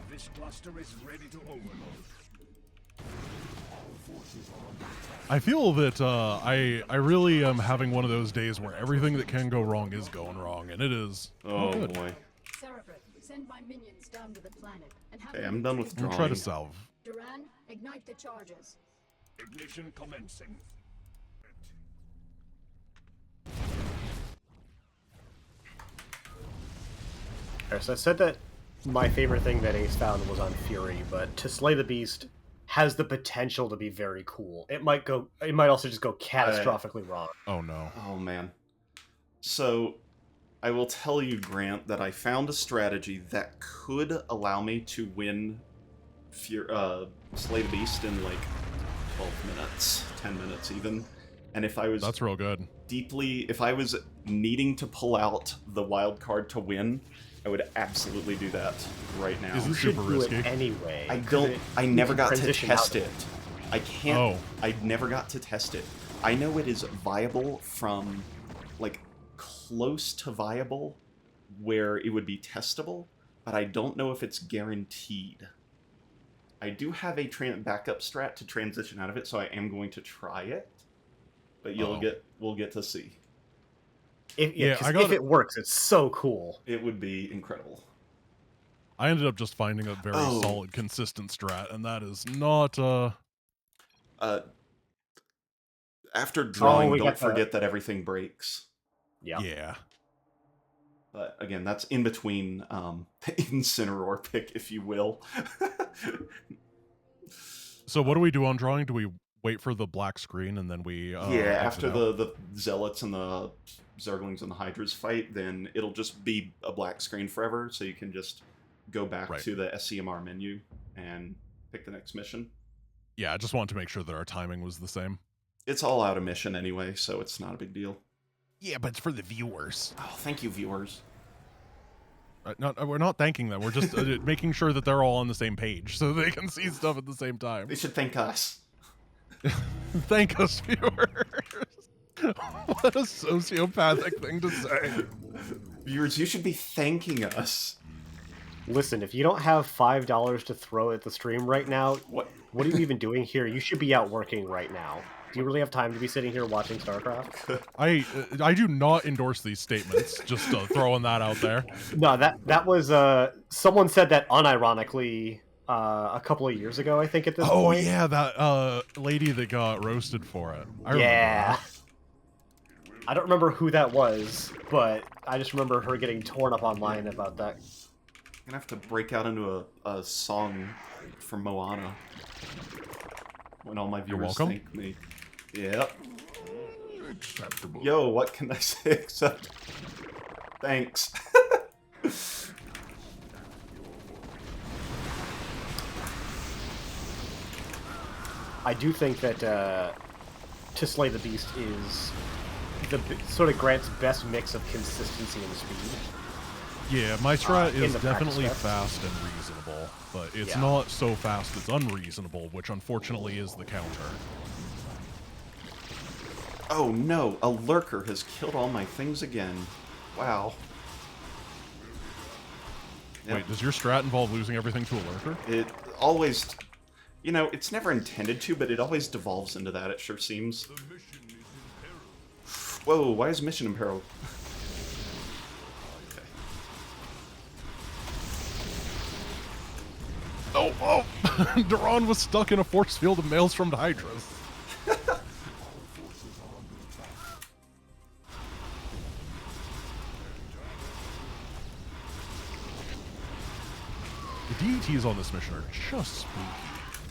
S5: This cluster is ready to overload.
S1: I feel that I really am having one of those days where everything that can go wrong is going wrong, and it is.
S2: Oh
S1: good.
S2: boy.
S4: Seraphrith, send my minions down to the planet and have
S2: Okay,
S4: them
S2: I'm done with
S4: retrieve-
S1: We'll
S2: drawing.
S1: try to salve.
S4: Duran, ignite the charges.
S5: Ignition commencing.
S3: Okay, so I said that my favorite thing that Ace found was on Fury, but to slay the beast has the potential to be very cool. It might also just go catastrophically wrong.
S1: Oh no.
S2: Oh man. So, I will tell you, Grant, that I found a strategy that could allow me to win Slay the Beast in like 12 minutes, 10 minutes even. And if I was
S1: That's real good.
S2: if I was needing to pull out the wild card to win, I would absolutely do that right now.
S1: Is
S3: You
S1: it
S3: should
S1: super
S3: do
S1: risky?
S3: it anyway.
S2: I never got to
S3: transition out
S2: test
S3: of
S2: it. I can't.
S1: Oh.
S2: I never got to test it. I know it is viable from, like, close to viable, where it would be testable, but I don't know if it's guaranteed. I do have a backup strat to transition out of it, so I am going to try it. But we'll get to see.
S3: If
S1: if
S3: it works, it's so cool.
S2: It would be incredible.
S1: I ended up just finding a very solid, consistent strat, and that is not.
S2: After drawing,
S3: we
S2: don't
S3: got the-
S2: forget that everything breaks.
S1: Yeah.
S2: But again, that's in between the Incineroar pick, if you will.
S1: So what do we do on drawing? Do we wait for the black screen and then we
S2: after
S1: exit out?
S2: the Zealots and the Zerglings and the Hydras fight, then it'll just be a black screen forever, so you can just go back to the SCMR menu and pick the next mission.
S1: Yeah, I just wanted to make sure that our timing was the same.
S2: It's all out of mission anyway, so it's not a big deal.
S1: Yeah, but it's for the viewers.
S2: Oh, thank you, viewers.
S1: We're not thanking them. We're just making sure that they're all on the same page so they can see stuff at the same time.
S2: They should thank us.
S1: Thank us, viewers. What a sociopathic thing to say.
S2: Viewers, you should be thanking us.
S3: Listen, if you don't have $5 to throw at the stream right now, what are you even doing here? You should be out working right now. Do you really have time to be sitting here watching StarCraft?
S1: I do not endorse these statements. Just throwing that out there.
S3: No, that was someone said that unironically a couple of years ago, I think. At this point.
S1: Oh yeah, that lady that got roasted for it. I remember that.
S3: I don't remember who that was, but I just remember her getting torn up online about that.
S2: I'm gonna have to break out into a song from Moana when all my viewers thank me. Yep.
S5: Acceptable.
S2: Yo, what can I say except thanks?
S3: I do think that to slay the beast is the sort of grants best mix of consistency and speed.
S1: Yeah, my strat is definitely
S3: practice
S1: fast and reasonable, but it's not so fast it's unreasonable, which unfortunately is the counter.
S2: Oh no, a lurker has killed all my things again. Wow. Yep.
S1: Wait, does your strat involve losing everything to a lurker?
S2: It always, you know, it's never intended to, but it always devolves into that, it sure seems. Whoa, why is mission imperiled?
S1: Okay. Oh! Duran was stuck in a force field of Maelstrom Hydras. The DETs on this mission are just spooky.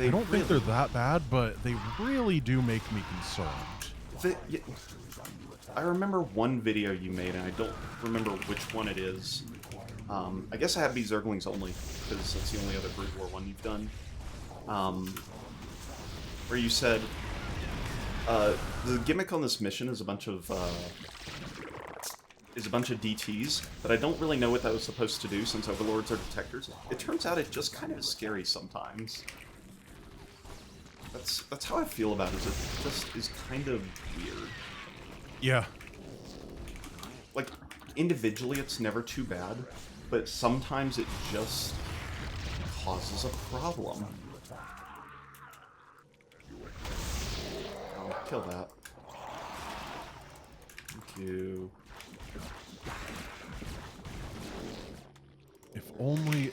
S1: I don't think they're that bad, but they really do make me concerned.
S2: I remember one video you made, and I don't remember which one it is. I guess I have these Zerglings only, because that's the only other Brood War one you've done. Where you said, the gimmick on this mission is a bunch of DTs, but I don't really know what that was supposed to do since Overlords are detectors. It turns out it just kind of is scary sometimes. That's how I feel about it. It just is kind of weird.
S1: Yeah.
S2: Like, individually it's never too bad, but sometimes it just causes a problem. Oh, kill that. Thank you.
S1: If only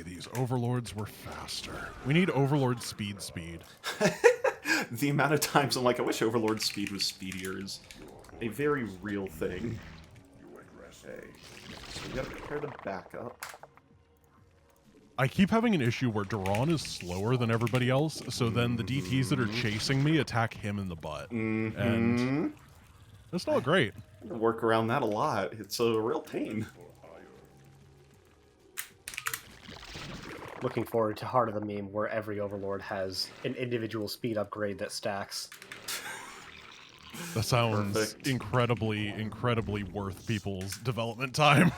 S1: these overlords were faster. We need overlord speed.
S2: The amount of times I'm like, I wish overlord speed was speedier is a very real thing. Okay, so we gotta prepare the backup.
S1: I keep having an issue where Duran is slower than everybody else, so then the DTs that are chasing me attack him in the butt. And that's not great.
S2: I work around that a lot. It's a real pain.
S3: Looking forward to Heart of the Meme, where every Overlord has an individual speed upgrade that stacks.
S1: That sounds
S2: Perfect.
S1: incredibly worth people's development time.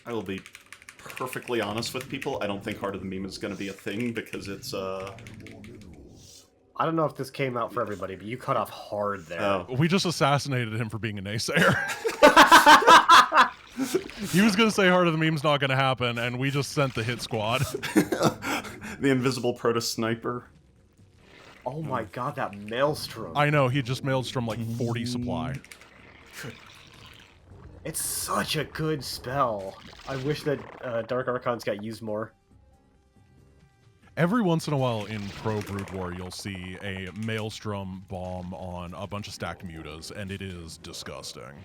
S2: I will be perfectly honest with people. I don't think Heart of the Meme is going to be a thing because it's
S3: I don't know if this came out for everybody, but you cut off hard there.
S2: Oh.
S1: We just assassinated him for being a naysayer. He was gonna say Heart of the Meme's not gonna happen, and we just sent the hit squad.
S2: The invisible proto sniper.
S3: Oh my god, that Maelstrom.
S1: I know, he just maelstrom like 40 supply.
S3: It's such a good spell. I wish that Dark Archons got used more.
S1: Every once in a while in Pro Brood War, you'll see a Maelstrom bomb on a bunch of stacked mutas, and it is disgusting.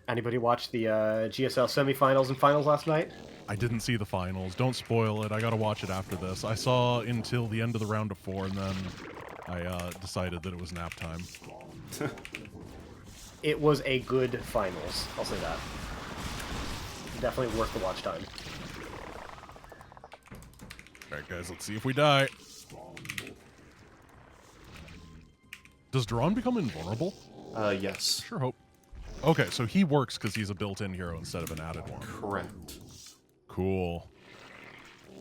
S3: Anybody watch the GSL semifinals and finals last night?
S1: I didn't see the finals. Don't spoil it. I gotta watch it after this. I saw until the end of the round of 4, and then I decided that it was nap time.
S3: It was a good finals, I'll say that. Definitely worth the watch time.
S1: Alright guys, let's see if we die. Does Duran become invulnerable?
S2: Yes.
S1: Sure hope. Okay, so he works because he's a built-in hero instead of an added one.
S2: Correct.
S1: Cool.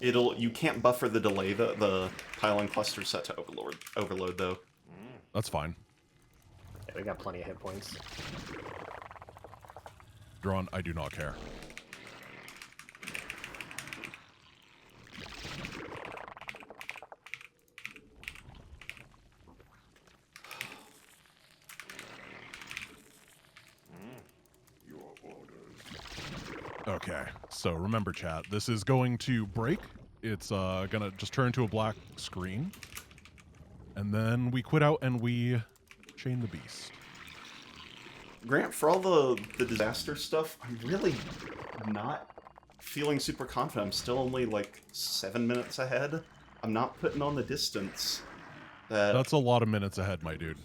S2: You can't buffer the delay, the pylon cluster set to overload though.
S1: That's fine.
S3: Yeah, we got plenty of hit points.
S1: Duran, I do not care. Okay, so remember chat, this is going to break. It's gonna just turn to a black screen. And then we quit out and we chain the beast.
S2: Grant, for all the disaster stuff, I'm really not feeling super confident. I'm still only like 7 minutes ahead. I'm not putting on the distance.
S1: That's a lot of minutes ahead, my dude.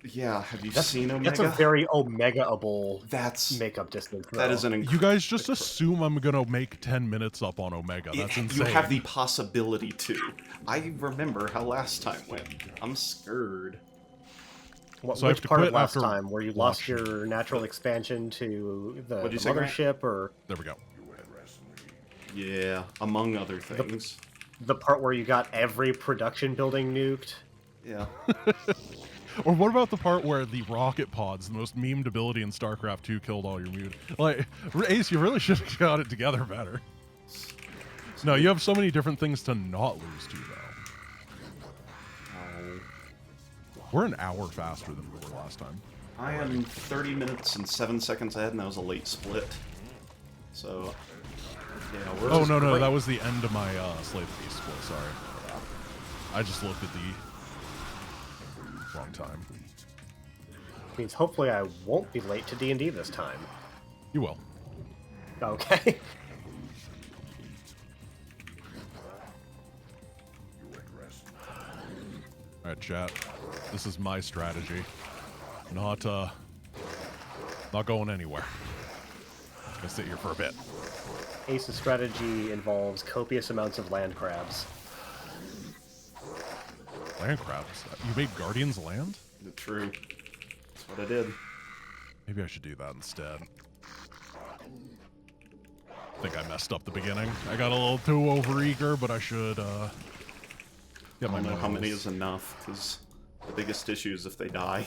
S2: Yeah, have you seen Omega?
S3: That's a very Omega-able
S2: That's
S3: makeup distance.
S2: that is an
S1: You guys just assume I'm gonna make 10 minutes up on Omega. That's insane.
S2: You have the possibility to. I remember how last time went. I'm scared.
S1: So I have
S3: Which
S1: to
S3: part of
S1: quit
S3: last
S1: after
S3: time? Where you lost
S1: watching.
S3: your natural expansion to the
S2: What'd you say, Grant?
S3: mothership, or
S1: There we go.
S2: Yeah, among other things.
S3: the part where you got every production building nuked?
S2: Yeah.
S1: Or what about the part where the rocket pods, the most memed ability in StarCraft 2, killed all your mute? Like, Ace, you really should have got it together better. No, you have so many different things to not lose to, though. We're an hour faster than we were last time.
S2: I am 30 minutes and 7 seconds ahead, and that was a late split. So, yeah, we're
S1: Oh, no, that was the end of my Slay the Beast split, sorry. I just looked at the wrong time.
S3: Means hopefully I won't be late to D&D this time.
S1: You will.
S3: Okay.
S1: Alright, chat. This is my strategy. Not going anywhere. Gonna sit here for a bit.
S3: Ace's strategy involves copious amounts of land crabs.
S1: Land crabs? You made Guardians land?
S2: True. That's what I did.
S1: Maybe I should do that instead. I think I messed up the beginning. I got a little too overeager, but I should get
S2: I
S1: my
S2: don't know how many
S1: minerals.
S2: is enough, because the biggest issue is if they die.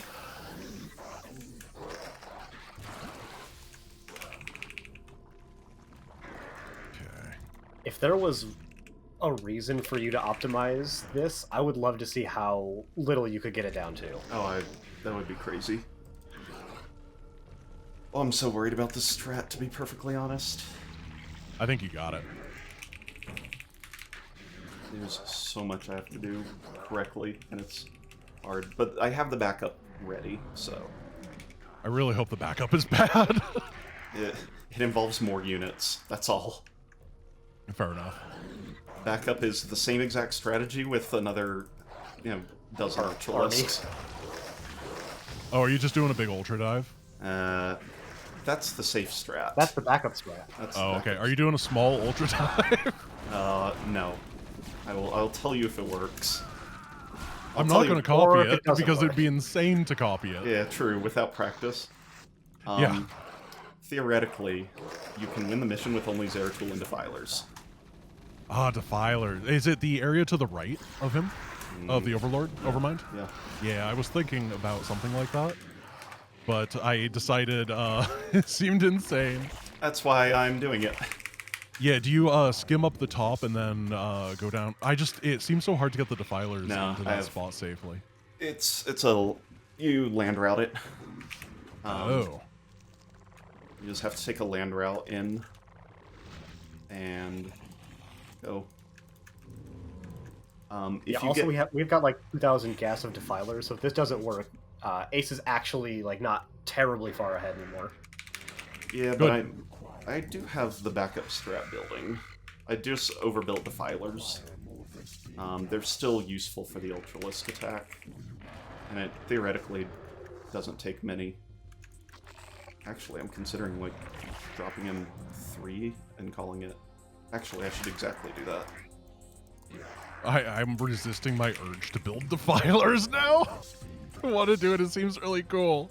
S1: Okay.
S3: If there was a reason for you to optimize this, I would love to see how little you could get it down to.
S2: Oh, that would be crazy. Oh, I'm so worried about this strat, to be perfectly honest.
S1: I think you got it.
S2: There's so much I have to do correctly, and it's hard. But I have the backup ready, so...
S1: I really hope the backup is bad.
S2: It involves more units, that's all.
S1: Fair enough.
S2: Backup is the same exact strategy with another, dozen ultralisks.
S1: Oh, are you just doing a big ultra dive?
S2: That's the safe strat.
S3: That's the backup strat.
S2: That's
S1: Oh,
S2: the
S1: okay.
S2: backup
S1: Are you doing a small ultra dive?
S2: No. I'll tell you if it works.
S1: I'm
S2: tell
S1: not
S2: you-
S1: going to
S3: or
S1: copy
S3: if it
S1: it
S3: doesn't
S1: because
S3: work.
S1: it'd be insane to copy it.
S2: Yeah, true, without practice.
S1: Yeah.
S2: Theoretically, you can win the mission with only Zeratul and Defilers.
S1: Ah, Defiler. Is it the area to the right of him? Of the Overlord? Overmind?
S2: Yeah.
S1: Yeah, I was thinking about something like that. But I decided it seemed insane.
S2: That's why I'm doing it.
S1: Yeah, do you skim up the top and then go down? It seems so hard to get the Defilers
S2: No,
S1: into
S2: I
S1: that
S2: have-
S1: spot safely.
S2: You land route it.
S1: Oh.
S2: You just have to take a land route in and go.
S3: Yeah, also we've got like 2,000 gas of Defilers, so if this doesn't work, Ace is actually like not terribly far ahead anymore.
S2: Yeah, but I do have the backup strat building. I just overbuilt Defilers. They're still useful for the Ultralisk attack, and it theoretically doesn't take many. Actually, I'm considering like dropping in 3 and calling it. Actually, I should exactly do that.
S1: I'm resisting my urge to build Defilers now. I want to do it. It seems really cool.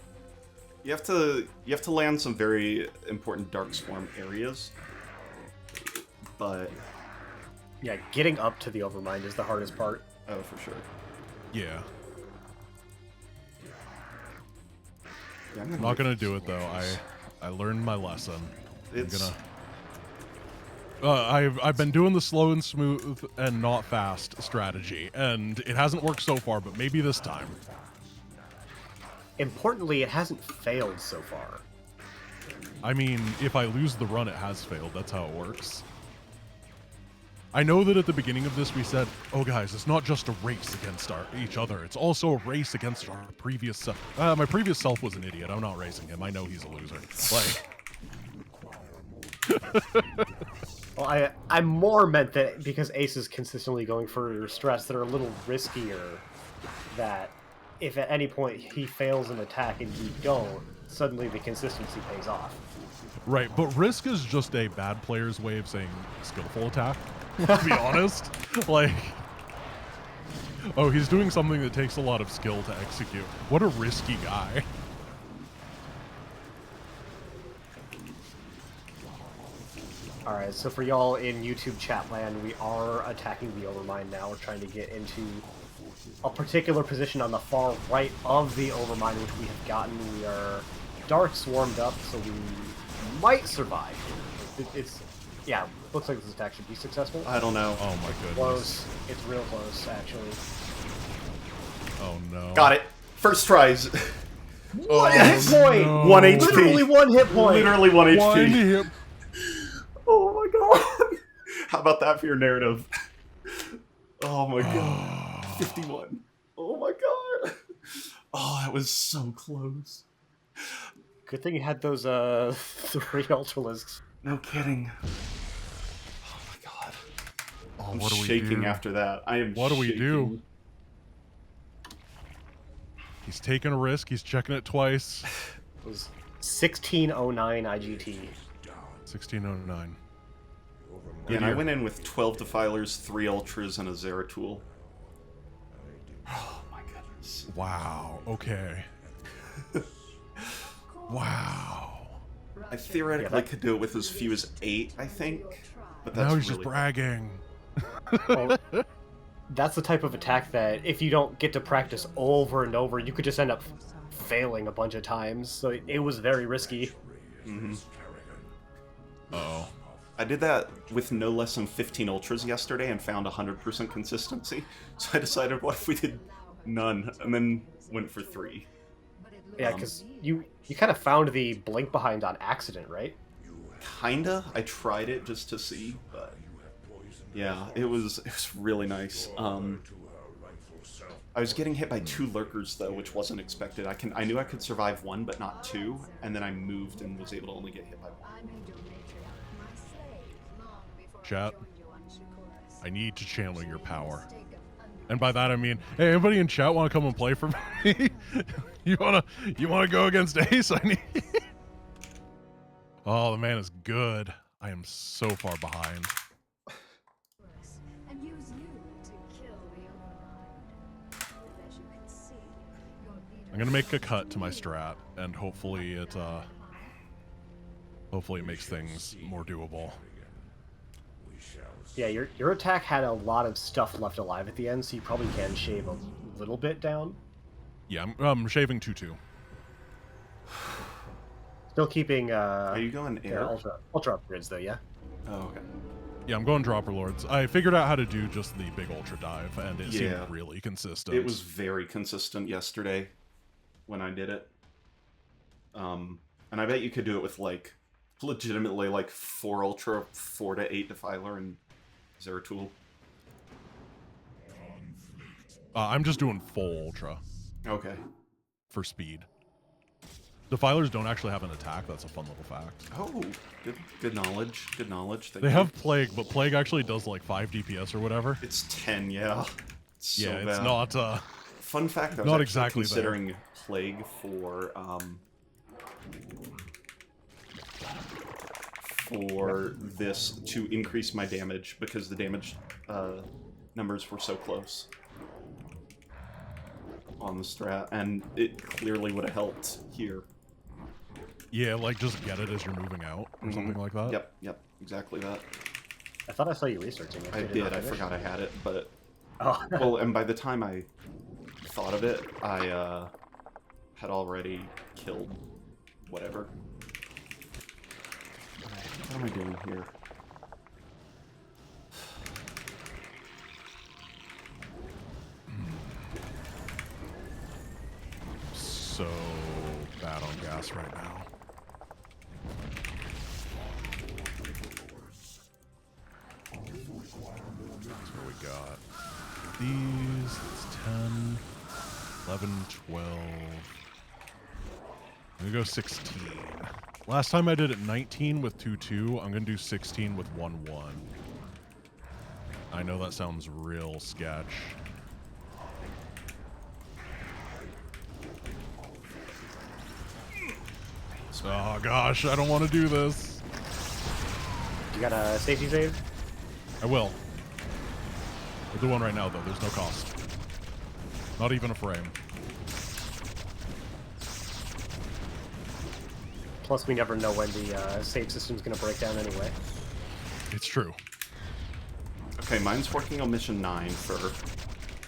S2: You have to land some very important Darkswarm areas, but
S3: Yeah, getting up to the Overmind is the hardest part.
S2: oh, for sure.
S1: Yeah.
S2: Yeah,
S1: I'm not gonna do it though. I learned my lesson.
S2: It's
S1: I've been doing the slow and smooth and not fast strategy, and it hasn't worked so far, but maybe this time.
S3: Importantly, it hasn't failed so far.
S1: I mean, if I lose the run, it has failed. That's how it works. I know that at the beginning of this we said, oh guys, it's not just a race against each other. It's also a race against our previous self. My previous self was an idiot. I'm not racing him. I know he's a loser. Like...
S3: Well, I more meant that because Ace is consistently going for strats that are a little riskier, that if at any point he fails an attack and you don't, suddenly the consistency pays off.
S1: Right, but risk is just a bad player's way of saying skillful attack, to be honest. Like, oh, he's doing something that takes a lot of skill to execute. What a risky guy.
S3: Alright, so for y'all in YouTube chat land, we are attacking the Overmind now. We're trying to get into a particular position on the far right of the Overmind, which we have gotten. We are dark swarmed up, so we might survive. Yeah, looks like this attack should be successful.
S2: I don't know.
S1: Oh my goodness.
S3: Close. It's real close, actually.
S1: Oh no.
S2: Got it. First tries.
S1: Oh,
S3: hit point!
S1: no.
S2: 1 HP.
S3: Literally 1 hit point!
S2: Literally 1 HP.
S1: One hit.
S2: Oh my god. How about that for your narrative? Oh my god. 51. Oh my god. Oh, that was so close.
S3: Good thing you had those 3 Ultralisks.
S2: No kidding. Oh my god.
S1: Oh,
S2: I'm
S1: what do we
S2: shaking
S1: do?
S2: after that. I am
S1: What do we
S2: shaking.
S1: do? He's taking a risk. He's checking it twice.
S3: It was 1609 IGT.
S1: 1609.
S2: Yeah, and I went in with 12 Defilers, 3 Ultras, and a Zeratul. Oh my goodness.
S1: Wow. Okay. Wow.
S2: I theoretically could do it with as few as 8, I think. But that's
S1: Now he's
S2: really
S1: just bragging.
S3: Well, that's the type of attack that if you don't get to practice over and over, you could just end up failing a bunch of times. So it was very risky.
S2: Mm-hmm.
S1: Uh-oh.
S2: I did that with no less than 15 Ultras yesterday and found 100% consistency. So I decided, what if we did none, and then went for 3.
S3: Yeah, because you kind of found the blink behind on accident, right?
S2: Kinda. I tried it just to see, but yeah, it was really nice. I was getting hit by 2 lurkers though, which wasn't expected. I knew I could survive 1, but not 2, and then I moved and was able to only get hit by 1.
S1: Chat, I need to channel your power. And by that I mean, hey, anybody in chat want to come and play for me? you wanna go against Ace? I need. Oh, the man is good. I am so far behind.
S4: And use you to kill the override. And as you can see, your leader
S1: I'm gonna make a cut to my strat, and hopefully it makes things more doable.
S3: Yeah, your attack had a lot of stuff left alive at the end, so you probably can shave a little bit down.
S1: Yeah, I'm shaving 2-2.
S3: Still keeping
S2: Are you going air?
S3: ultra upgrades though, yeah.
S2: Oh, okay.
S1: Yeah, I'm going Dropper Lords. I figured out how to do just the big ultra dive, and it
S2: Yeah.
S1: seemed really consistent.
S2: It was very consistent yesterday when I did it. And I bet you could do it with, like, legitimately, like, 4 Ultra, 4 to 8 Defiler, and Zeratul.
S1: I'm just doing full ultra
S2: Okay.
S1: for speed. Defilers don't actually have an attack. That's a fun little fact.
S2: Oh, good knowledge. Good knowledge. Thank
S1: They
S2: you.
S1: have Plague, but Plague actually does like 5 DPS or whatever.
S2: It's 10, yeah. It's so
S1: Yeah,
S2: bad.
S1: it's not.
S2: Fun fact, I was
S1: not
S2: actually
S1: exactly
S2: considering Plague for this to increase my damage because the damage numbers were so close on the strat, and it clearly would have helped here.
S1: Yeah, like just get it as you're moving out or something like that.
S2: Yep, exactly that.
S3: I thought I saw you researching it.
S2: I
S3: Did it
S2: did,
S3: not
S2: I
S3: finish?
S2: forgot I had it, but...
S3: Oh.
S2: Well, and by the time I thought of it, I had already killed whatever. What am I doing here?
S1: So bad on gas right now. That's what we got. These, it's 10, 11, 12. I'm gonna go 16. Last time I did it 19 with 2-2. I'm gonna do 16 with 1-1. I know that sounds real sketch. Oh gosh, I don't want to do this.
S3: You got a safety save?
S1: I will. I'll do one right now, though. There's no cost. Not even a frame.
S3: Plus, we never know when the save system's going to break down anyway.
S1: It's true.
S2: Okay, mine's working on mission 9 for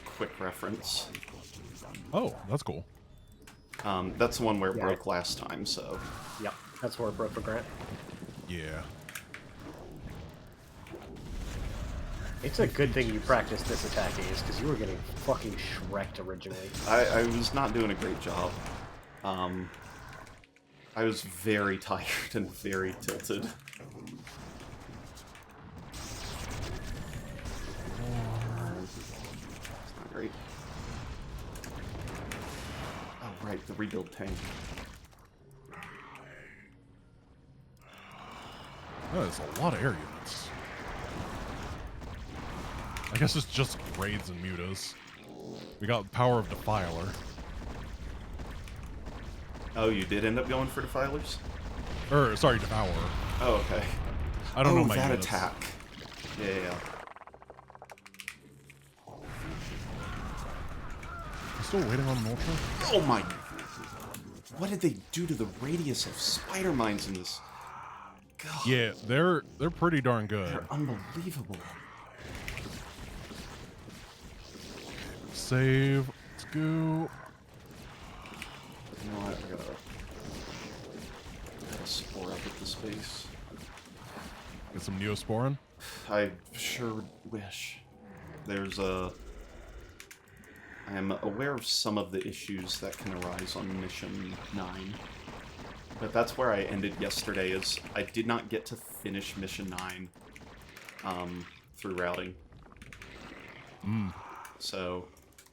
S2: quick reference.
S1: Oh, that's cool.
S2: That's the one where it
S3: Yeah.
S2: broke last time, so...
S3: Yep, that's where it broke for Grant.
S1: Yeah.
S3: It's a good thing you practiced this attack, Ace, because you were getting fucking shreked originally.
S2: I was not doing a great job. I was very tired and very tilted. It's not great. Oh, right, the rebuild tank.
S1: That's a lot of air units. I guess it's just raids and mutas. We got power of Defiler.
S2: Oh, you did end up going for Defilers?
S1: Sorry, Devourer.
S2: Oh, okay.
S1: I don't know my
S2: that
S1: units.
S2: attack. Yeah.
S1: I'm still waiting on an Ultra?
S2: Oh my... What did they do to the radius of spider mines in this? God,
S1: Yeah, they're pretty darn good.
S2: they're unbelievable.
S1: Save. Let's go.
S2: You know what? I gotta spore up with the space.
S1: Get some Neosporin.
S2: I sure wish. There's a... I am aware of some of the issues that can arise on mission 9. But that's where I ended yesterday, is I did not get to finish mission 9 through routing. So,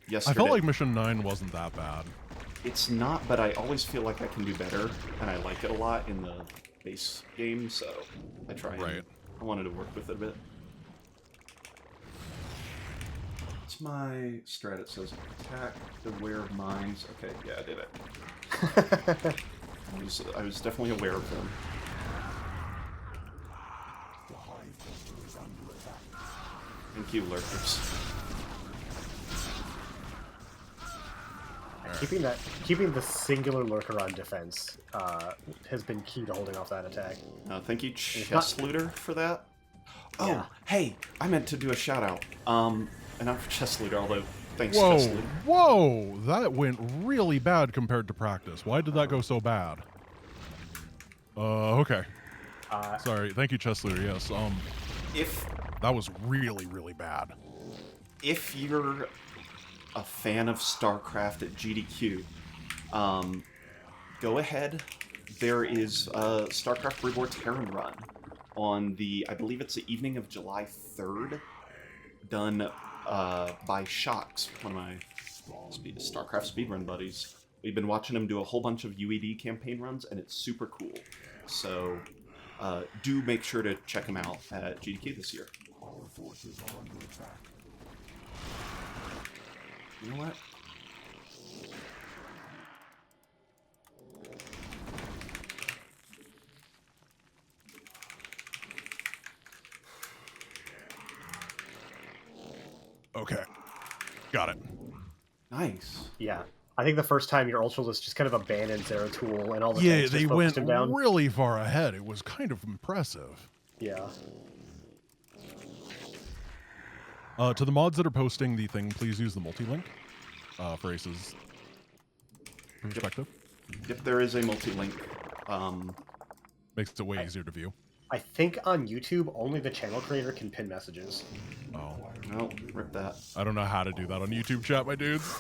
S2: yesterday...
S1: I felt like Mission 9 wasn't that bad.
S2: It's not, but I always feel like I can do better, and I like it a lot in the base game, so I try and
S1: Right.
S2: I wanted to work with it a bit. What's my strat? It says attack, aware of mines. Okay, yeah, I did it. I was definitely aware of them. Thank you, lurkers.
S3: Keeping the singular lurker on defense has been key to holding off that attack.
S2: Thank you, Chest Looter, for that. Oh,
S3: Yeah.
S2: hey, I meant to do a shout out. And not for Chest Looter, although thanks,
S1: Whoa,
S2: Chest Looter.
S1: whoa, that went really bad compared to practice. Why did that go so bad? Okay. Sorry, thank you, Chest Looter. Yes.
S2: If
S1: That was really, really bad.
S2: if you're a fan of StarCraft at GDQ, go ahead. There is a StarCraft Brood War Terran run on the, I believe it's the evening of July 3rd, done by Shocks, one of my StarCraft speedrun buddies. We've been watching him do a whole bunch of UED campaign runs, and it's super cool. So do make sure to check him out at GDQ this year. You know what?
S1: Okay. Got it.
S2: Nice.
S3: Yeah. I think the first time your Ultralisk just kind of abandoned Zeratul and all the
S1: Yeah,
S3: tanks
S1: they
S3: just
S1: went
S3: focused him down.
S1: really far ahead. It was kind of impressive.
S3: Yeah.
S1: To the mods that are posting the thing, please use the multi-link for Ace's perspective.
S2: Yep, there is a multi-link.
S1: Makes it way easier to view.
S3: I think on YouTube, only the channel creator can pin messages.
S1: Oh,
S2: No, rip that.
S1: I don't know how to do that on YouTube chat, my dudes.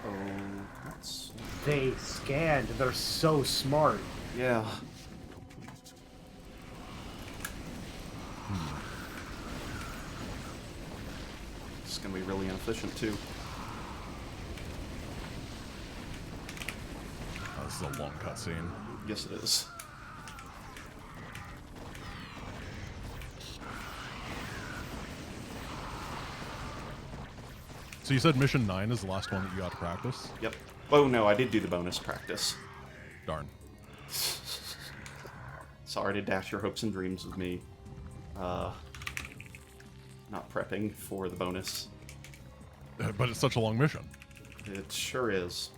S2: Oh, that's...
S3: They scanned. They're so smart.
S2: Yeah. It's gonna be really inefficient, too.
S1: Oh, this is a long cutscene.
S2: Yes, it is.
S1: So you said mission 9 is the last one that you got to practice?
S2: Yep. Oh, no, I did do the bonus practice.
S1: Darn.
S2: Sorry to dash your hopes and dreams with me. Not prepping for the bonus.
S1: But it's such a long mission.
S2: It sure is.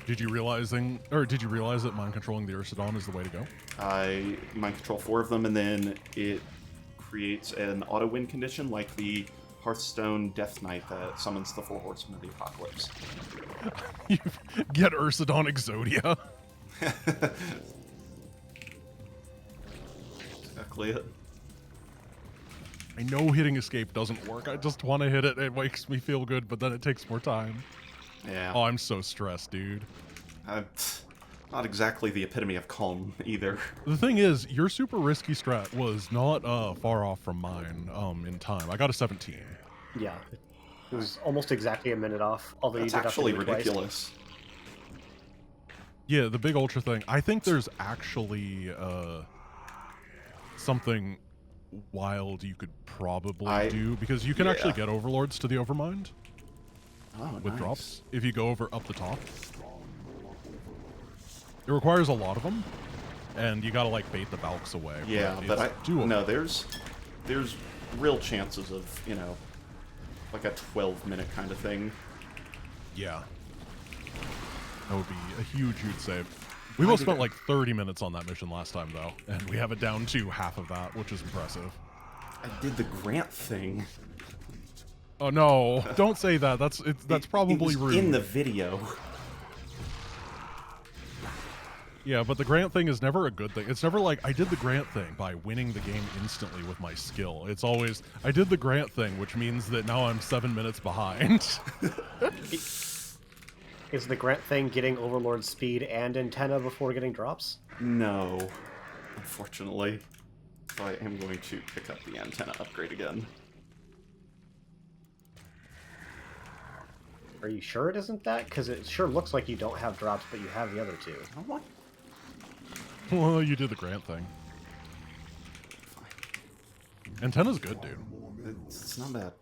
S1: Did you realize that mind controlling the Ursidon is the way to go?
S2: I mind control 4 of them, and then it creates an auto win condition like the Hearthstone Death Knight that summons the 4 Horsemen of the Apocalypse.
S1: You get Ursidon Exodia.
S2: Exactly it.
S1: I know hitting escape doesn't work. I just want to hit it. It makes me feel good, but then it takes more time.
S2: Yeah.
S1: Oh, I'm so stressed, dude.
S2: Not exactly the epitome of calm either.
S1: The thing is, your super risky strat was not far off from mine in time. I got a 17.
S3: Yeah. It was almost exactly a minute off, although
S2: That's
S3: you did
S2: actually
S3: have to do it twice.
S2: ridiculous.
S1: Yeah, the big ultra thing. I think there's actually something wild you could probably do, because you can actually get overlords to the overmind with drops if you go over up the top. It requires a lot of them, and you gotta like bait the Valks away.
S2: Yeah, but
S1: it's doable.
S2: no, there's real chances of, you know, like a 12-minute kind of thing.
S1: Yeah, that would be a huge save. We both spent like 30 minutes on that mission last time though, and we have it down to half of that, which is impressive.
S2: I did the Grant thing.
S1: Oh no! Don't say that. That's probably
S2: it was
S1: rude.
S2: in the video.
S1: Yeah, but the Grant thing is never a good thing. It's never like, I did the Grant thing by winning the game instantly with my skill. It's always, I did the Grant thing, which means that now I'm 7 minutes behind.
S3: Is the Grant thing getting Overlord speed and antenna before getting drops?
S2: No, unfortunately. So I am going to pick up the antenna upgrade again.
S3: Are you sure it isn't that? Because it sure looks like you don't have drops, but you have the other two.
S2: Oh, what?
S1: Well, you did the Grant thing.
S2: Fine.
S1: Antenna's good, dude.
S2: It's not bad.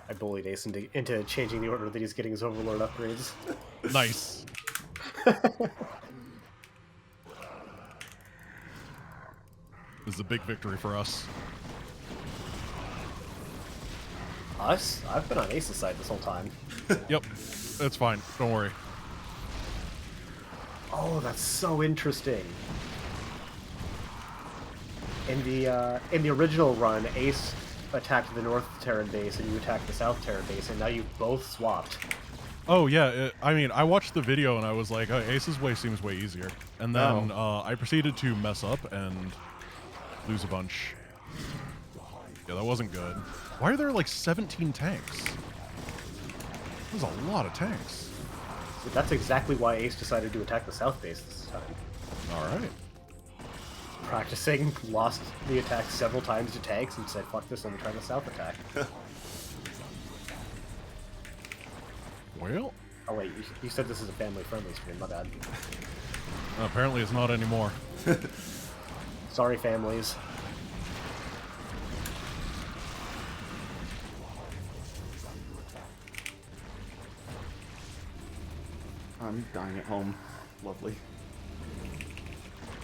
S3: I bullied Ace into changing the order that he's getting his Overlord upgrades.
S1: Nice. This is a big victory for us.
S3: Us? I've been on Ace's side this whole time.
S1: Yep, it's fine. Don't worry.
S3: Oh, that's so interesting. In the original run, Ace attacked the North Terran base and you attacked the South Terran base, and now you've both swapped.
S1: Oh yeah, I mean, I watched the video and I was like, oh, Ace's way seems way easier. And then I proceeded to mess up and lose a bunch. Yeah, that wasn't good. Why are there like 17 tanks? There's a lot of tanks.
S3: That's exactly why Ace decided to attack the South base this time.
S1: Alright.
S3: Practicing, lost the attack several times to tanks, and said, fuck this, let me try the South attack.
S1: Well,
S3: Oh wait, you said this is a family-friendly stream, my bad.
S1: apparently it's not anymore.
S3: Sorry, families.
S2: I'm dying at home. Lovely.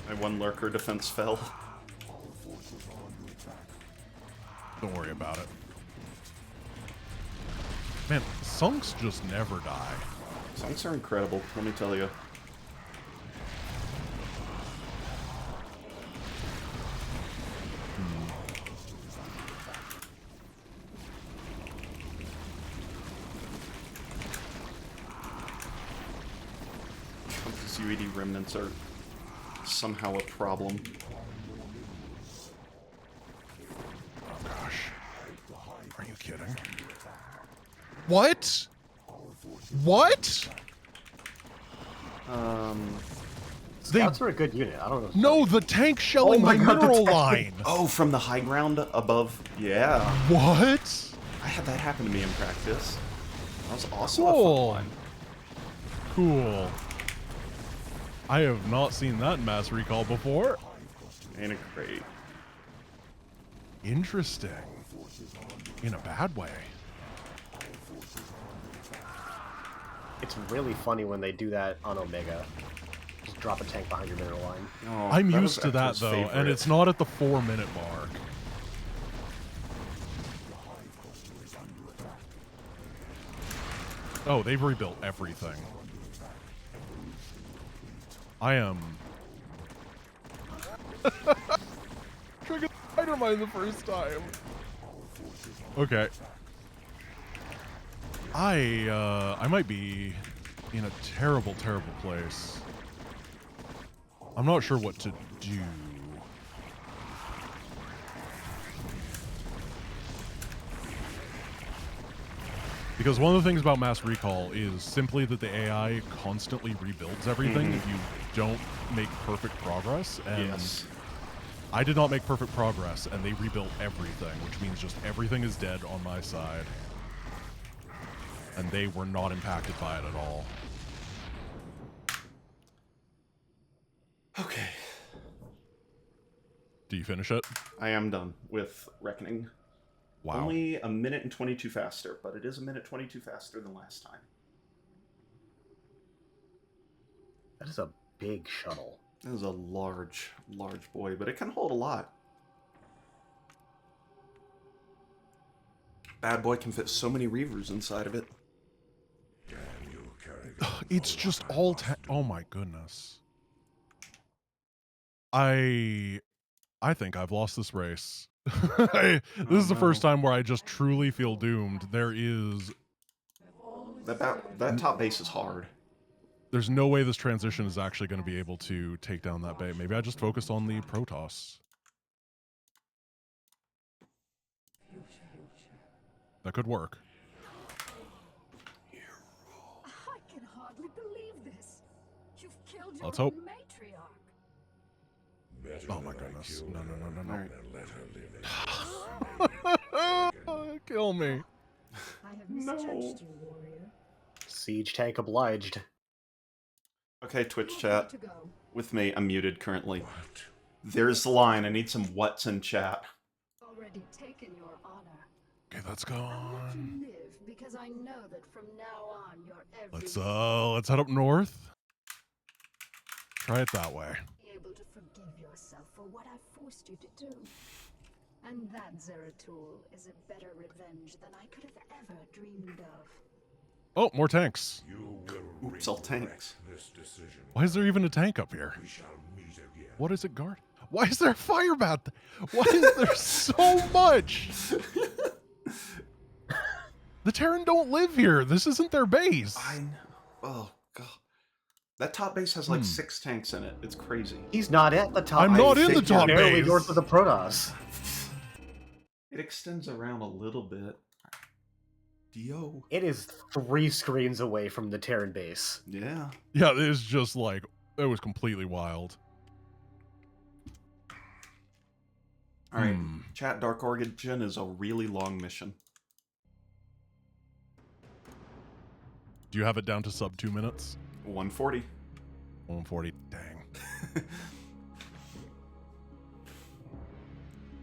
S2: My one lurker defense fell.
S1: Don't worry about it. Man, Sunks just never die.
S2: Songs are incredible, let me tell you. These UED remnants are somehow a problem.
S1: Oh gosh. Are you kidding? What? What?
S3: Scouts are a good unit, I don't know.
S1: No, the tank shelling
S3: my
S1: the
S3: God, the
S1: mineral
S3: tank.
S1: line.
S2: Oh, from the high ground above? Yeah.
S1: What?
S2: I had that happen to me in practice. That was also a
S1: Cool.
S2: fun one.
S1: Cool. I have not seen that in Mass Recall before.
S2: Ain't it great?
S1: Interesting. In a bad way.
S3: It's really funny when they do that on Omega. Just drop a tank behind your mineral line.
S2: Oh,
S1: I'm
S2: that
S1: used
S2: was
S1: to that
S2: Ector's
S1: though, and
S2: favorite.
S1: it's not at the 4-minute mark. Oh, they've rebuilt everything. I am... Triggered spider mine the first time. Okay. I might be in a terrible, terrible place. I'm not sure what to do. Because one of the things about Mass Recall is simply that the AI constantly rebuilds everything if you don't make perfect progress. And
S2: Yes.
S1: I did not make perfect progress, and they rebuilt everything, which means just everything is dead on my side. And they were not impacted by it at all.
S2: Okay.
S1: Do you finish it?
S2: I am done with Reckoning.
S1: Wow.
S2: Only a minute and 22 faster, but it is a minute 22 faster than last time.
S3: That is a big shuttle.
S2: It is a large, large boy, but it can hold a lot. Bad boy can fit so many Reavers inside of it.
S1: It's just all oh my goodness. I think I've lost this race. This is the first time where I just truly feel doomed. There is...
S2: That top base is hard.
S1: There's no way this transition is actually going to be able to take down that bay. Maybe I just focused on the Protoss. That could work.
S4: I can hardly believe this. You've killed your
S1: Let's hope.
S4: own matriarch.
S1: Oh my goodness. No, no, no, no,
S2: Alright.
S1: no. Kill me.
S4: I have misjudged you, warrior.
S3: Siege tank obliged.
S2: Okay, Twitch
S4: You're
S2: chat.
S4: good to go.
S2: With me, I'm muted currently.
S5: What?
S2: There's the line. I need some what's in chat.
S4: Already taken your honor.
S1: Okay, that's
S4: I'll let
S1: gone.
S4: you live because I know that from now on your every
S1: Let's head up north. Try it that way.
S4: be able to forgive yourself for what I forced you to do. And that, Zeratul, is a better revenge than I could have ever dreamed of.
S1: Oh, more tanks.
S5: You will
S2: Oops, all
S5: regret
S2: tanks.
S5: this decision.
S1: Why is there even a tank up here?
S5: We shall meet again.
S1: What is it guard? Why is there a fire bat? Why is there so much? The Terran don't live here. This isn't their base.
S2: I know. Oh, God. That top base has like 6 tanks in it. It's crazy.
S3: He's not at the top.
S1: I'm not in the
S2: think
S1: top
S2: you're
S3: barely
S1: base.
S3: north of the Protoss.
S2: It extends around a little bit. Dio.
S3: It is 3 screens away from the Terran base.
S2: Yeah.
S1: Yeah, it was just like, it was completely wild.
S2: All right. Chat, Dark Origin is a really long mission.
S1: Do you have it down to sub 2 minutes?
S2: 140.
S1: 140. Dang.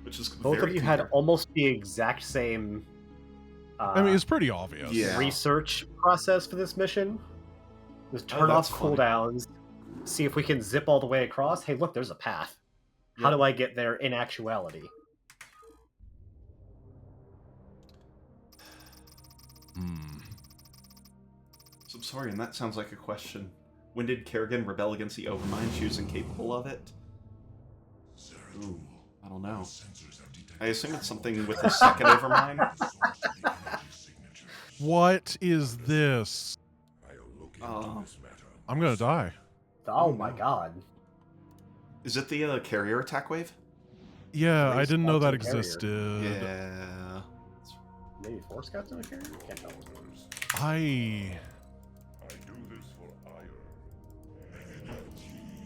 S2: Which is
S3: Both
S2: very
S3: of you had
S2: clear.
S3: almost the exact same
S1: I mean, it's pretty obvious.
S2: Yeah.
S3: research process for this mission. Just turn
S2: that's
S3: off
S2: funny.
S3: cooldowns, see if we can zip all the way across. Hey, look, there's a path. How
S2: Yep.
S3: do I get there in actuality?
S2: So I'm sorry, and that sounds like a question. When did Kerrigan rebel against the Overmind? She was incapable of it? Ooh, I don't know. I assume it's something with the second Overmind.
S1: What is this? I'm gonna die.
S3: Oh,
S2: Oh,
S3: my
S2: no.
S3: god.
S2: Is it the carrier attack wave?
S1: Yeah, I
S3: Race
S1: didn't know that
S3: Scouts and Carrier.
S1: existed.
S2: Yeah.
S3: Maybe 4 scouts in a carrier? Can't tell.
S1: I...
S5: I do this for ire.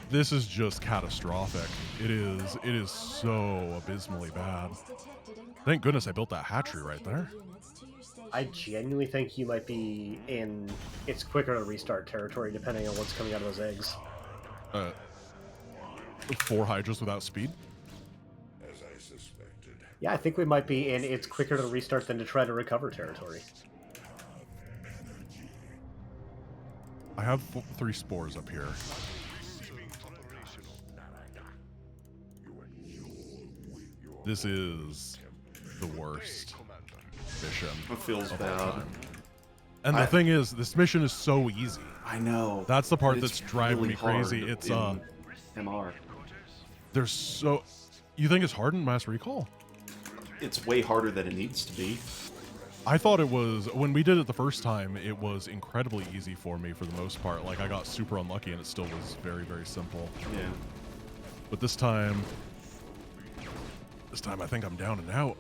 S1: This is just catastrophic. It is so abysmally bad. Thank goodness I built that hatchery right there.
S3: I genuinely think you might be in it's quicker to restart territory depending on what's coming out of those eggs.
S1: 4 Hydras without speed?
S5: As I suspected.
S3: Yeah, I think we might be in it's quicker to restart than to try to recover territory.
S1: I have 3 spores up here. This is the worst mission.
S2: It feels
S1: of all
S2: bad.
S1: time. And the thing is, this mission is so easy.
S2: I know.
S1: That's the part
S2: But
S1: that's
S2: it's
S1: driving
S2: really
S1: me crazy.
S2: hard
S1: It's
S2: in MR.
S1: there's so... You think it's hard in Mass Recall?
S2: It's way harder than it needs to be.
S1: I thought it was, when we did it the first time, it was incredibly easy for me for the most part. Like, I got super unlucky and it still was very, very simple.
S2: Yeah.
S1: But this time I think I'm down and out.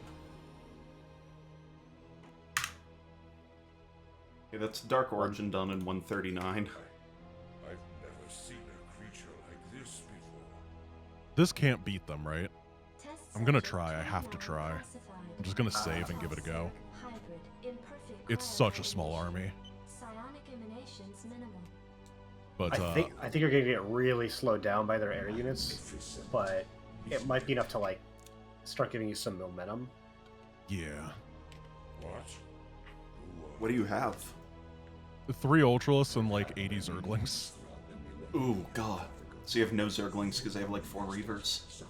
S2: Okay, that's Dark Origin done in 139.
S5: I've never seen a creature like this before.
S1: This can't beat them, right? I'm gonna try. I have to try. I'm just gonna save and give it a go. It's such a small army. But
S3: I think you're gonna get really slowed down by their air units, but it might be enough to like start giving you some momentum.
S1: yeah.
S5: What?
S2: What do you have?
S1: 3 Ultralists and like 80 Zerglings.
S2: Ooh, God. So you have no Zerglings because they have like 4 Reavers.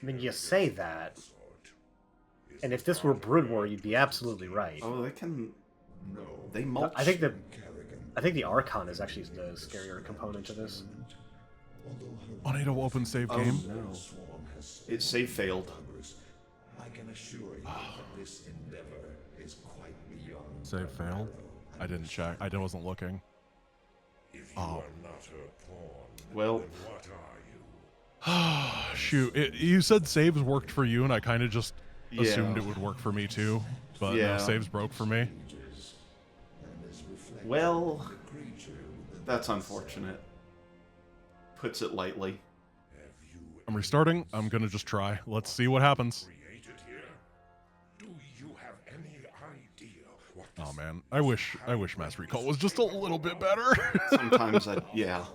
S3: I mean, you say that, and if this were Brood War, you'd be absolutely right.
S2: Oh, they can... They mulch.
S3: I think the Archon is actually the scarier component to this.
S1: Unable to open save
S2: Oh,
S1: game.
S2: no. It save failed.
S5: I can assure you that this endeavor is quite beyond.
S1: Save failed. I didn't check. I wasn't looking.
S5: If you are not a pawn,
S2: Well,
S5: then what are you?
S1: Shoot. You said saves worked for you, and I kind of just assumed
S2: Yeah.
S1: it would work for me too. But
S2: Yeah.
S1: no, saves broke for me.
S2: well, that's unfortunate. Puts it lightly.
S1: I'm restarting. I'm gonna just try. Let's see what happens.
S5: Created here? Do you have any idea what
S1: Oh man, I wish Mass Recall was just a little bit better.
S2: Sometimes yeah.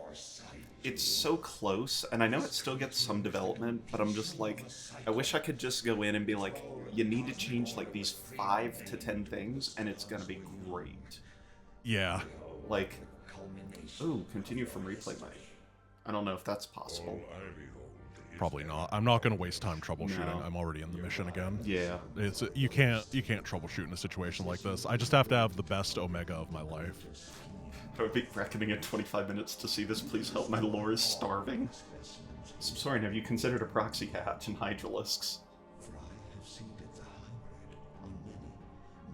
S2: It's so close, and I know it still gets some development, but I'm just like, I wish I could just go in and be like, you need to change like these 5 to 10 things, and it's gonna be great.
S1: Yeah.
S2: Like, ooh, continue from replay mode. I don't know if that's possible.
S1: Probably not. I'm not going to waste time troubleshooting.
S2: No.
S1: I'm already in the mission again.
S2: Yeah.
S1: It's you can't troubleshoot in a situation like this. I just have to have the best Omega of my life.
S2: I would be reckoning at 25 minutes to see this. Please help, my lore is starving. Soren, have you considered a proxy hatch and Hydralisks?
S5: For I have seeded the 100 on many,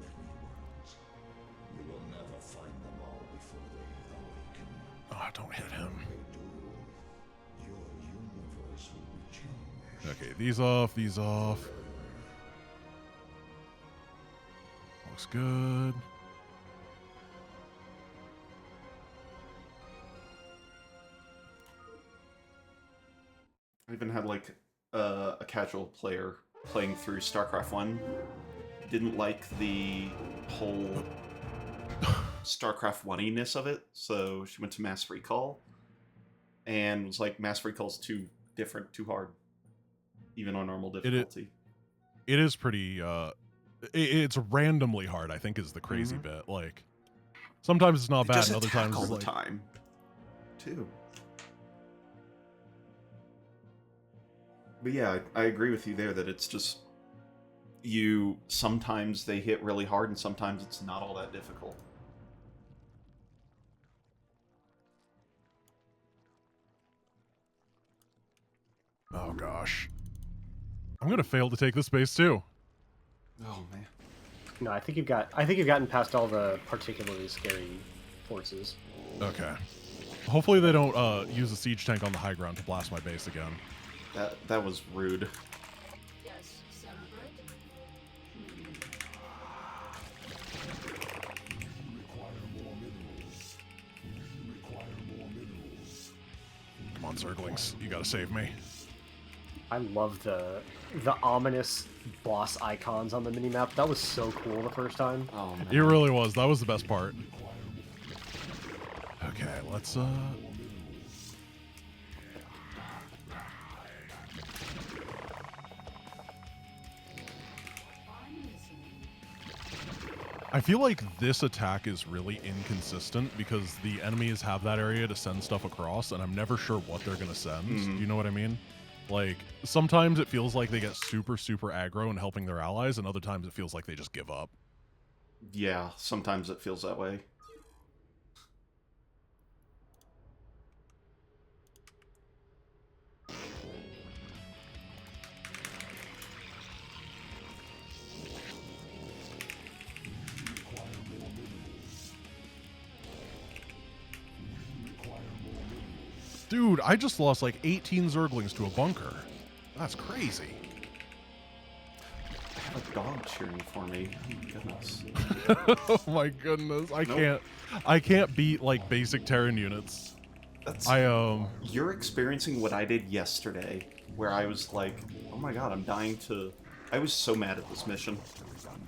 S5: many worlds. You will never find them all before they awaken.
S1: Oh, don't hit him.
S5: They do. Your universe will be changed.
S1: Okay, these off, these off. Looks good.
S2: I even had like a casual player playing through StarCraft 1. Didn't like the whole StarCraft 1-iness of it, so she went to Mass Recall and was like, Mass Recall's too different, too hard, even on normal difficulty.
S1: It is pretty it's randomly hard, I think, is the crazy bit. Like sometimes it's not
S2: They
S1: bad
S2: just
S1: and other
S2: attack
S1: times
S2: all
S1: it's
S2: the
S1: like
S2: time too. But yeah, I agree with you there that it's just sometimes they hit really hard and sometimes it's not all that difficult.
S1: oh gosh. I'm going to fail to take this space too.
S2: Oh man.
S3: No, I think you've gotten past all the particularly scary forces.
S1: Okay. Hopefully they don't use a siege tank on the high ground to blast my base again.
S2: That was rude.
S4: Yes, celebrate.
S1: Come on, Zerglings. You gotta save me.
S3: I love the ominous boss icons on the minimap. That was so cool the first time.
S2: Oh man.
S1: It really was. That was the best part. Okay, let's I feel like this attack is really inconsistent because the enemies have that area to send stuff across, and I'm never sure what they're gonna send.
S2: Mhm.
S1: You know what I mean? Like, sometimes it feels like they get super, super aggro and helping their allies, and other times it feels like they just give up.
S2: Yeah, sometimes it feels that way.
S1: Dude, I just lost like 18 Zerglings to a bunker. That's crazy.
S2: I have a dog cheering for me. Oh my goodness.
S1: Oh my goodness. I can't beat like basic Terran units.
S2: That's
S1: I
S2: You're experiencing what I did yesterday, where I was like, oh my god, I'm dying to... I was so mad at this mission.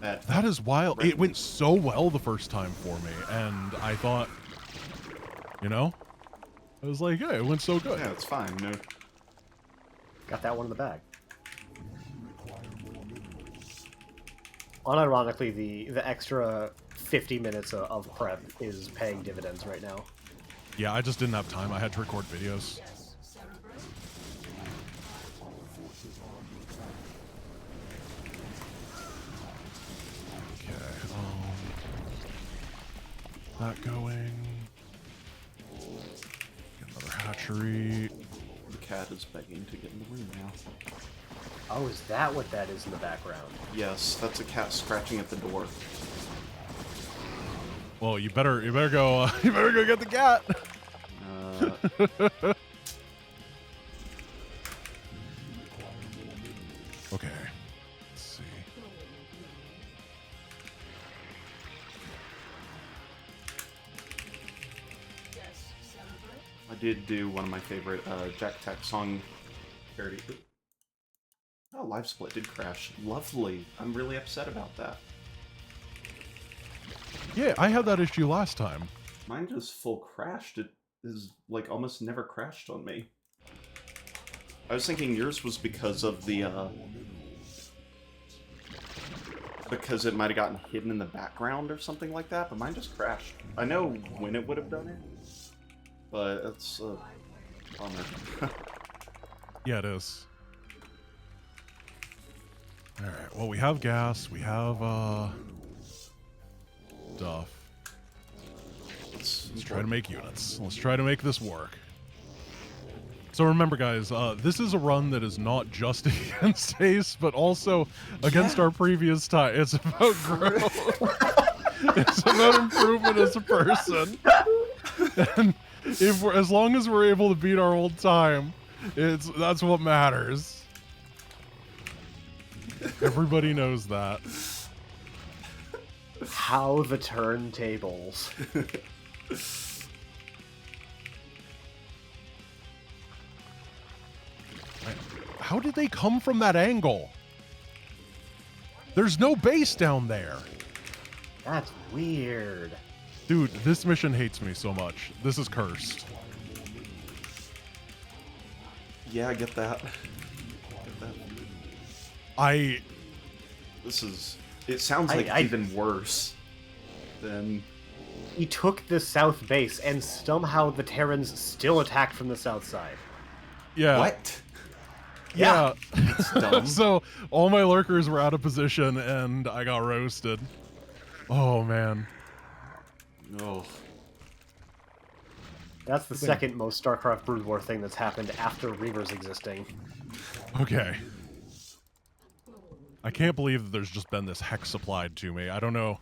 S1: That is wild. It went so well the first time for me, and I thought, you know, I was like, yeah, it went so good.
S2: Yeah, it's fine. No,
S3: Got that one in the bag. Unironically, the extra 50 minutes of prep is paying dividends right now.
S1: Yeah, I just didn't have time. I had to record videos. Okay, that going. Get another hatchery.
S2: the cat is begging to get in the room now.
S3: Oh, is that what that is in the background?
S2: Yes, that's a cat scratching at the door.
S1: Well, you better go you better go get the cat. Okay. Let's see.
S2: I did do one of my favorite Jack Tack song parody. Oh, Live Split did crash. Lovely. I'm really upset about that.
S1: Yeah, I had that issue last time.
S2: Mine just full crashed. It is like almost never crashed on me. I was thinking yours was because of the because it might have gotten hidden in the background or something like that, but mine just crashed. I know when it would have done it, but it's a bummer.
S1: Yeah, it is. Alright, well, we have gas, we have, stuff. Let's try to make units. Let's try to make this work. So remember, guys, this is a run that is not just against Ace, but also against our previous tie. It's about growth. It's about improvement as a person. And if we're, as long as we're able to beat our old time, that's what matters. Everybody knows that.
S3: How the turntables.
S1: How did they come from that angle? There's no base down there.
S3: That's weird.
S1: Dude, this mission hates me so much. This is cursed.
S2: Yeah, I get that. This is... It sounds like it's even worse than...
S3: He took the south base, and somehow the Terrans still attacked from the south side.
S1: Yeah.
S2: What?
S1: Yeah.
S2: It's dumb.
S1: So all my lurkers were out of position, and I got roasted. Oh, man.
S2: Oh.
S3: That's the second most StarCraft Brood War thing that's happened after Reavers existing.
S1: Okay. I can't believe that there's just been this hex supplied to me. I don't know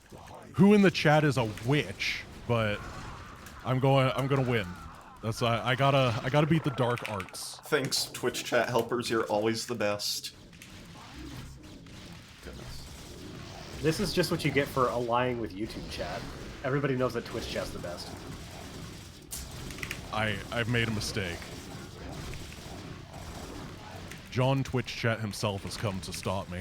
S1: who in the chat is a witch, but I'm gonna win. That's I gotta beat the dark arts.
S2: Thanks, Twitch chat helpers. You're always the best. Goodness.
S3: This is just what you get for allying with YouTube chat. Everybody knows that Twitch chat's the best.
S1: I've made a mistake. John Twitch chat himself has come to stop me.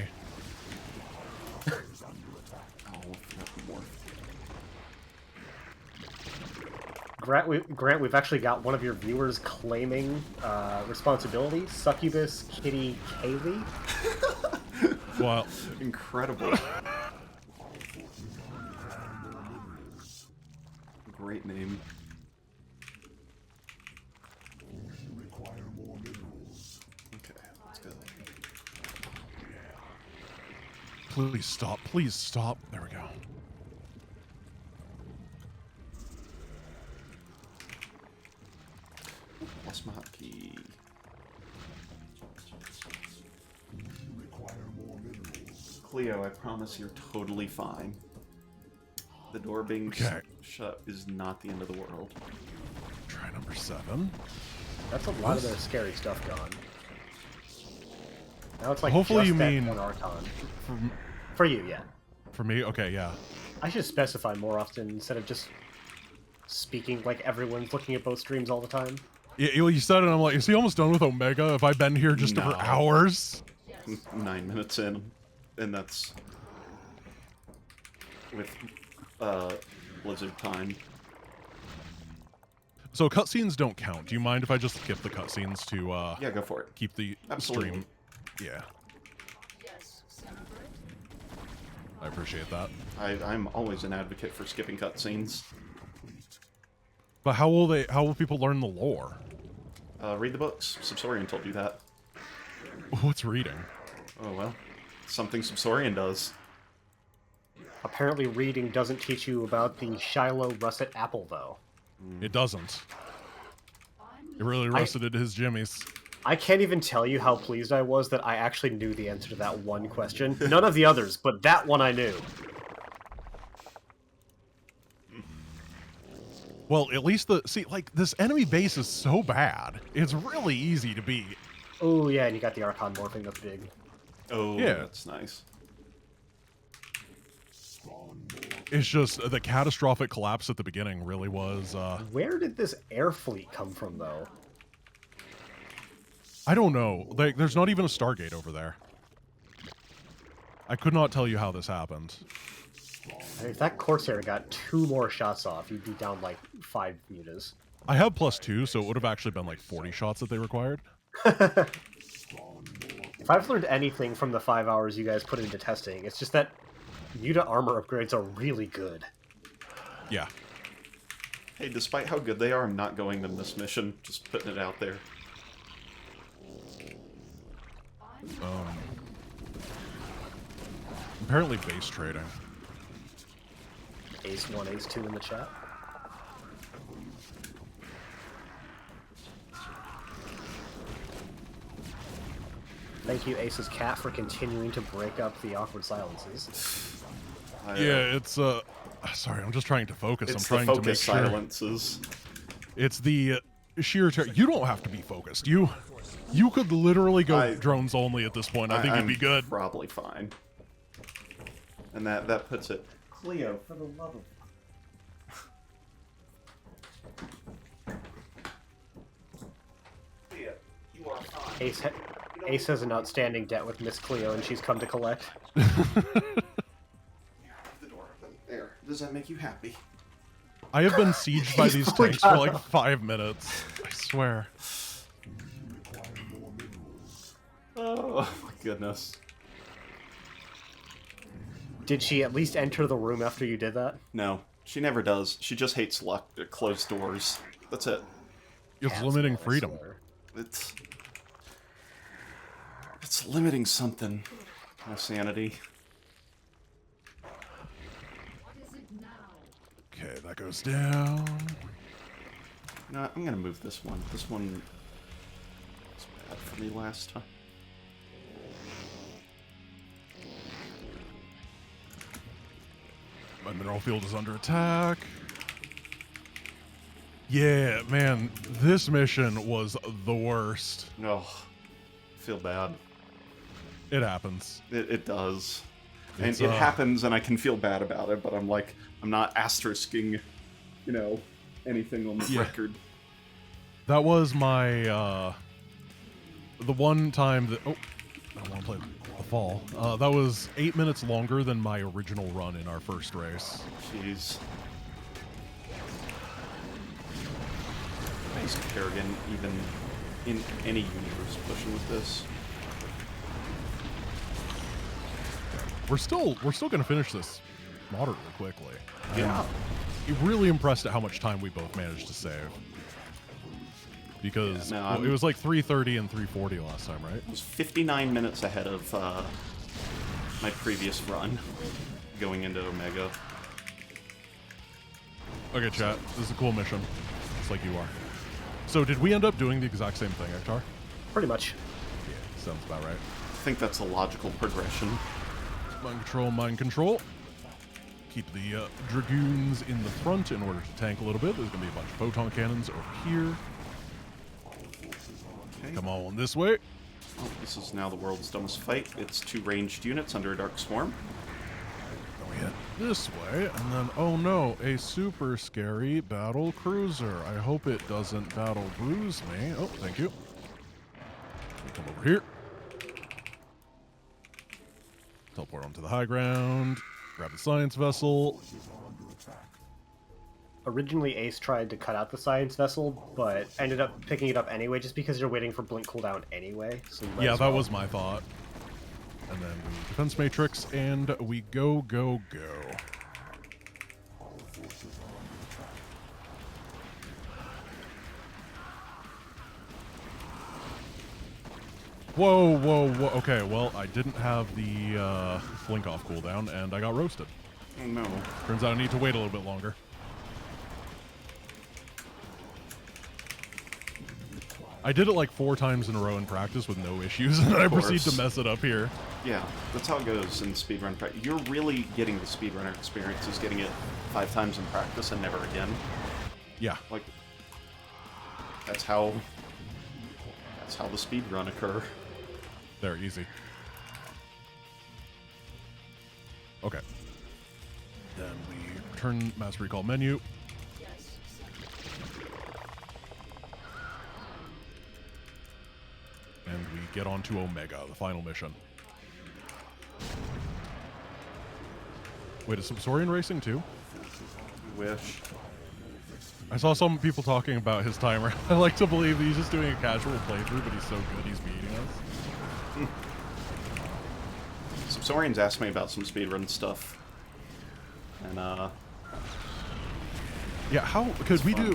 S3: Grant, we've actually got one of your viewers claiming responsibility. Succubus Kitty Kaylee.
S1: Well,
S2: incredible. Great name. Okay, let's go.
S1: Please stop. Please stop. There we go.
S2: Lost my hotkey. Cleo, I promise you're totally fine. The door being shut is not the end of the world.
S1: Try number 7.
S3: That's a lot of their scary stuff gone. Now it's like
S1: hopefully
S3: just
S1: you
S3: that
S1: mean
S3: one Archon. For you, yeah.
S1: For me? Okay, yeah.
S3: I should specify more often instead of just speaking like everyone's looking at both streams all the time.
S1: You said it, and I'm like, is he almost done with Omega? Have I been here just for hours?
S2: 9 minutes in, and that's with Blizzard time.
S1: So cutscenes don't count. Do you mind if I just skip the cutscenes to
S2: yeah, go for it.
S1: Keep the stream? Yeah. I appreciate that.
S2: I'm always an advocate for skipping cutscenes.
S1: But how will people learn the lore?
S2: Read the books. Subsorian told you that.
S1: What's reading?
S2: Oh well, something Subsorian does.
S3: Apparently reading doesn't teach you about the Shiloh russet apple, though.
S1: It doesn't. It really rusted his jimmies.
S3: I can't even tell you how pleased I was that I actually knew the answer to that one question. None of the others, but that one I knew.
S1: Well, at least this enemy base is so bad. It's really easy to beat.
S3: Oh yeah, and you got the Archon morphing, that's big.
S2: Oh, yeah, that's nice.
S1: It's just the catastrophic collapse at the beginning really was...
S3: Where did this air fleet come from, though?
S1: I don't know. Like, there's not even a Stargate over there. I could not tell you how this happened.
S3: If that Corsair got 2 more shots off, you'd be down like 5 mutas.
S1: I have +2, so it would have actually been like 40 shots that they required.
S3: If I've learned anything from the 5 hours you guys put into testing, it's just that muta armor upgrades are really good.
S1: Yeah.
S2: Hey, despite how good they are, I'm not going them this mission. Just putting it out there.
S1: Apparently base trading.
S3: Ace 1, Ace 2 in the chat. Thank you, Ace's cat, for continuing to break up the awkward silences.
S1: Yeah, it's sorry, I'm just trying to focus.
S2: It's
S1: I'm trying
S2: the
S1: to make
S2: focus
S1: sure.
S2: silences.
S1: It's the sheer you don't have to be focused. You could literally go drones only at this point. I think you'd be good.
S2: Probably fine. And that puts it. Cleo, for the love of. Cleo, you are fine.
S3: Ace has an outstanding debt with Miss Cleo, and she's come to collect.
S2: The door open. There. Does that make you happy?
S1: I have been sieged by these tanks for like 5 minutes. I swear.
S2: Oh my goodness.
S3: Did she at least enter the room after you did that?
S2: No, she never does. She just hates closed doors. That's it.
S1: It's limiting freedom.
S2: It's limiting something. My sanity.
S1: Okay, that goes down.
S2: No, I'm gonna move this one. This one was bad for me last time.
S1: My mineral field is under attack. Yeah, man, this mission was the worst.
S2: Oh, I feel bad.
S1: It happens.
S2: It does.
S1: It's,
S2: And it happens, and I can feel bad about it, but I'm like, I'm not asterisking, anything on the record.
S1: That was my, the one time that, I don't want to play the fall. That was 8 minutes longer than my original run in our first race.
S2: Jeez. Nice Kerrigan, even in any universe, pushing with this.
S1: We're still gonna finish this moderately quickly.
S2: Yeah.
S1: I'm really impressed at how much time we both managed to save. Because it was like 3:30 and 3:40 last time, right?
S2: It was 59 minutes ahead of my previous run going into Omega.
S1: Okay, chat. This is a cool mission. It's like you are. So did we end up doing the exact same thing, Ektar?
S3: Pretty much.
S1: Yeah, sounds about right.
S2: I think that's a logical progression.
S1: Mind control, mind control. Keep the Dragoons in the front in order to tank a little bit. There's going to be a bunch of photon cannons over here.
S2: Okay.
S1: Come on this way.
S2: Oh, this is now the world's dumbest fight. It's 2 ranged units under a Dark Swarm.
S1: Then we head this way, and then, oh no, a super scary battle cruiser. I hope it doesn't battle bruise me. Oh, thank you. Come over here. Teleport onto the high ground. Grab the science vessel.
S3: Originally, Ace tried to cut out the science vessel, but ended up picking it up anyway, just because you're waiting for blink cooldown anyway. So
S1: Yeah, that was my thought. And then we defense matrix, and we go, go, go. Whoa, whoa, whoa. Okay, well, I didn't have the blink off cooldown, and I got roasted.
S2: Oh no.
S1: Turns out I need to wait a little bit longer. I did it like 4 times in a row in practice with no issues, and I proceed to mess it up here.
S2: Yeah, that's how it goes in speedrun practice. You're really getting the speedrunner experience, is getting it 5 times in practice and never again.
S1: Yeah.
S2: Like, that's how the speedrun occur.
S1: There, easy. Okay. Then we return mass recall menu. And we get on to Omega, the final mission. Wait, is Subsorian racing too?
S2: Wish.
S1: I saw some people talking about his timer. I like to believe that he's just doing a casual playthrough, but he's so good he's beating us.
S2: Subsorian's asked me about some speedrun stuff. And,
S1: Yeah, how could we do...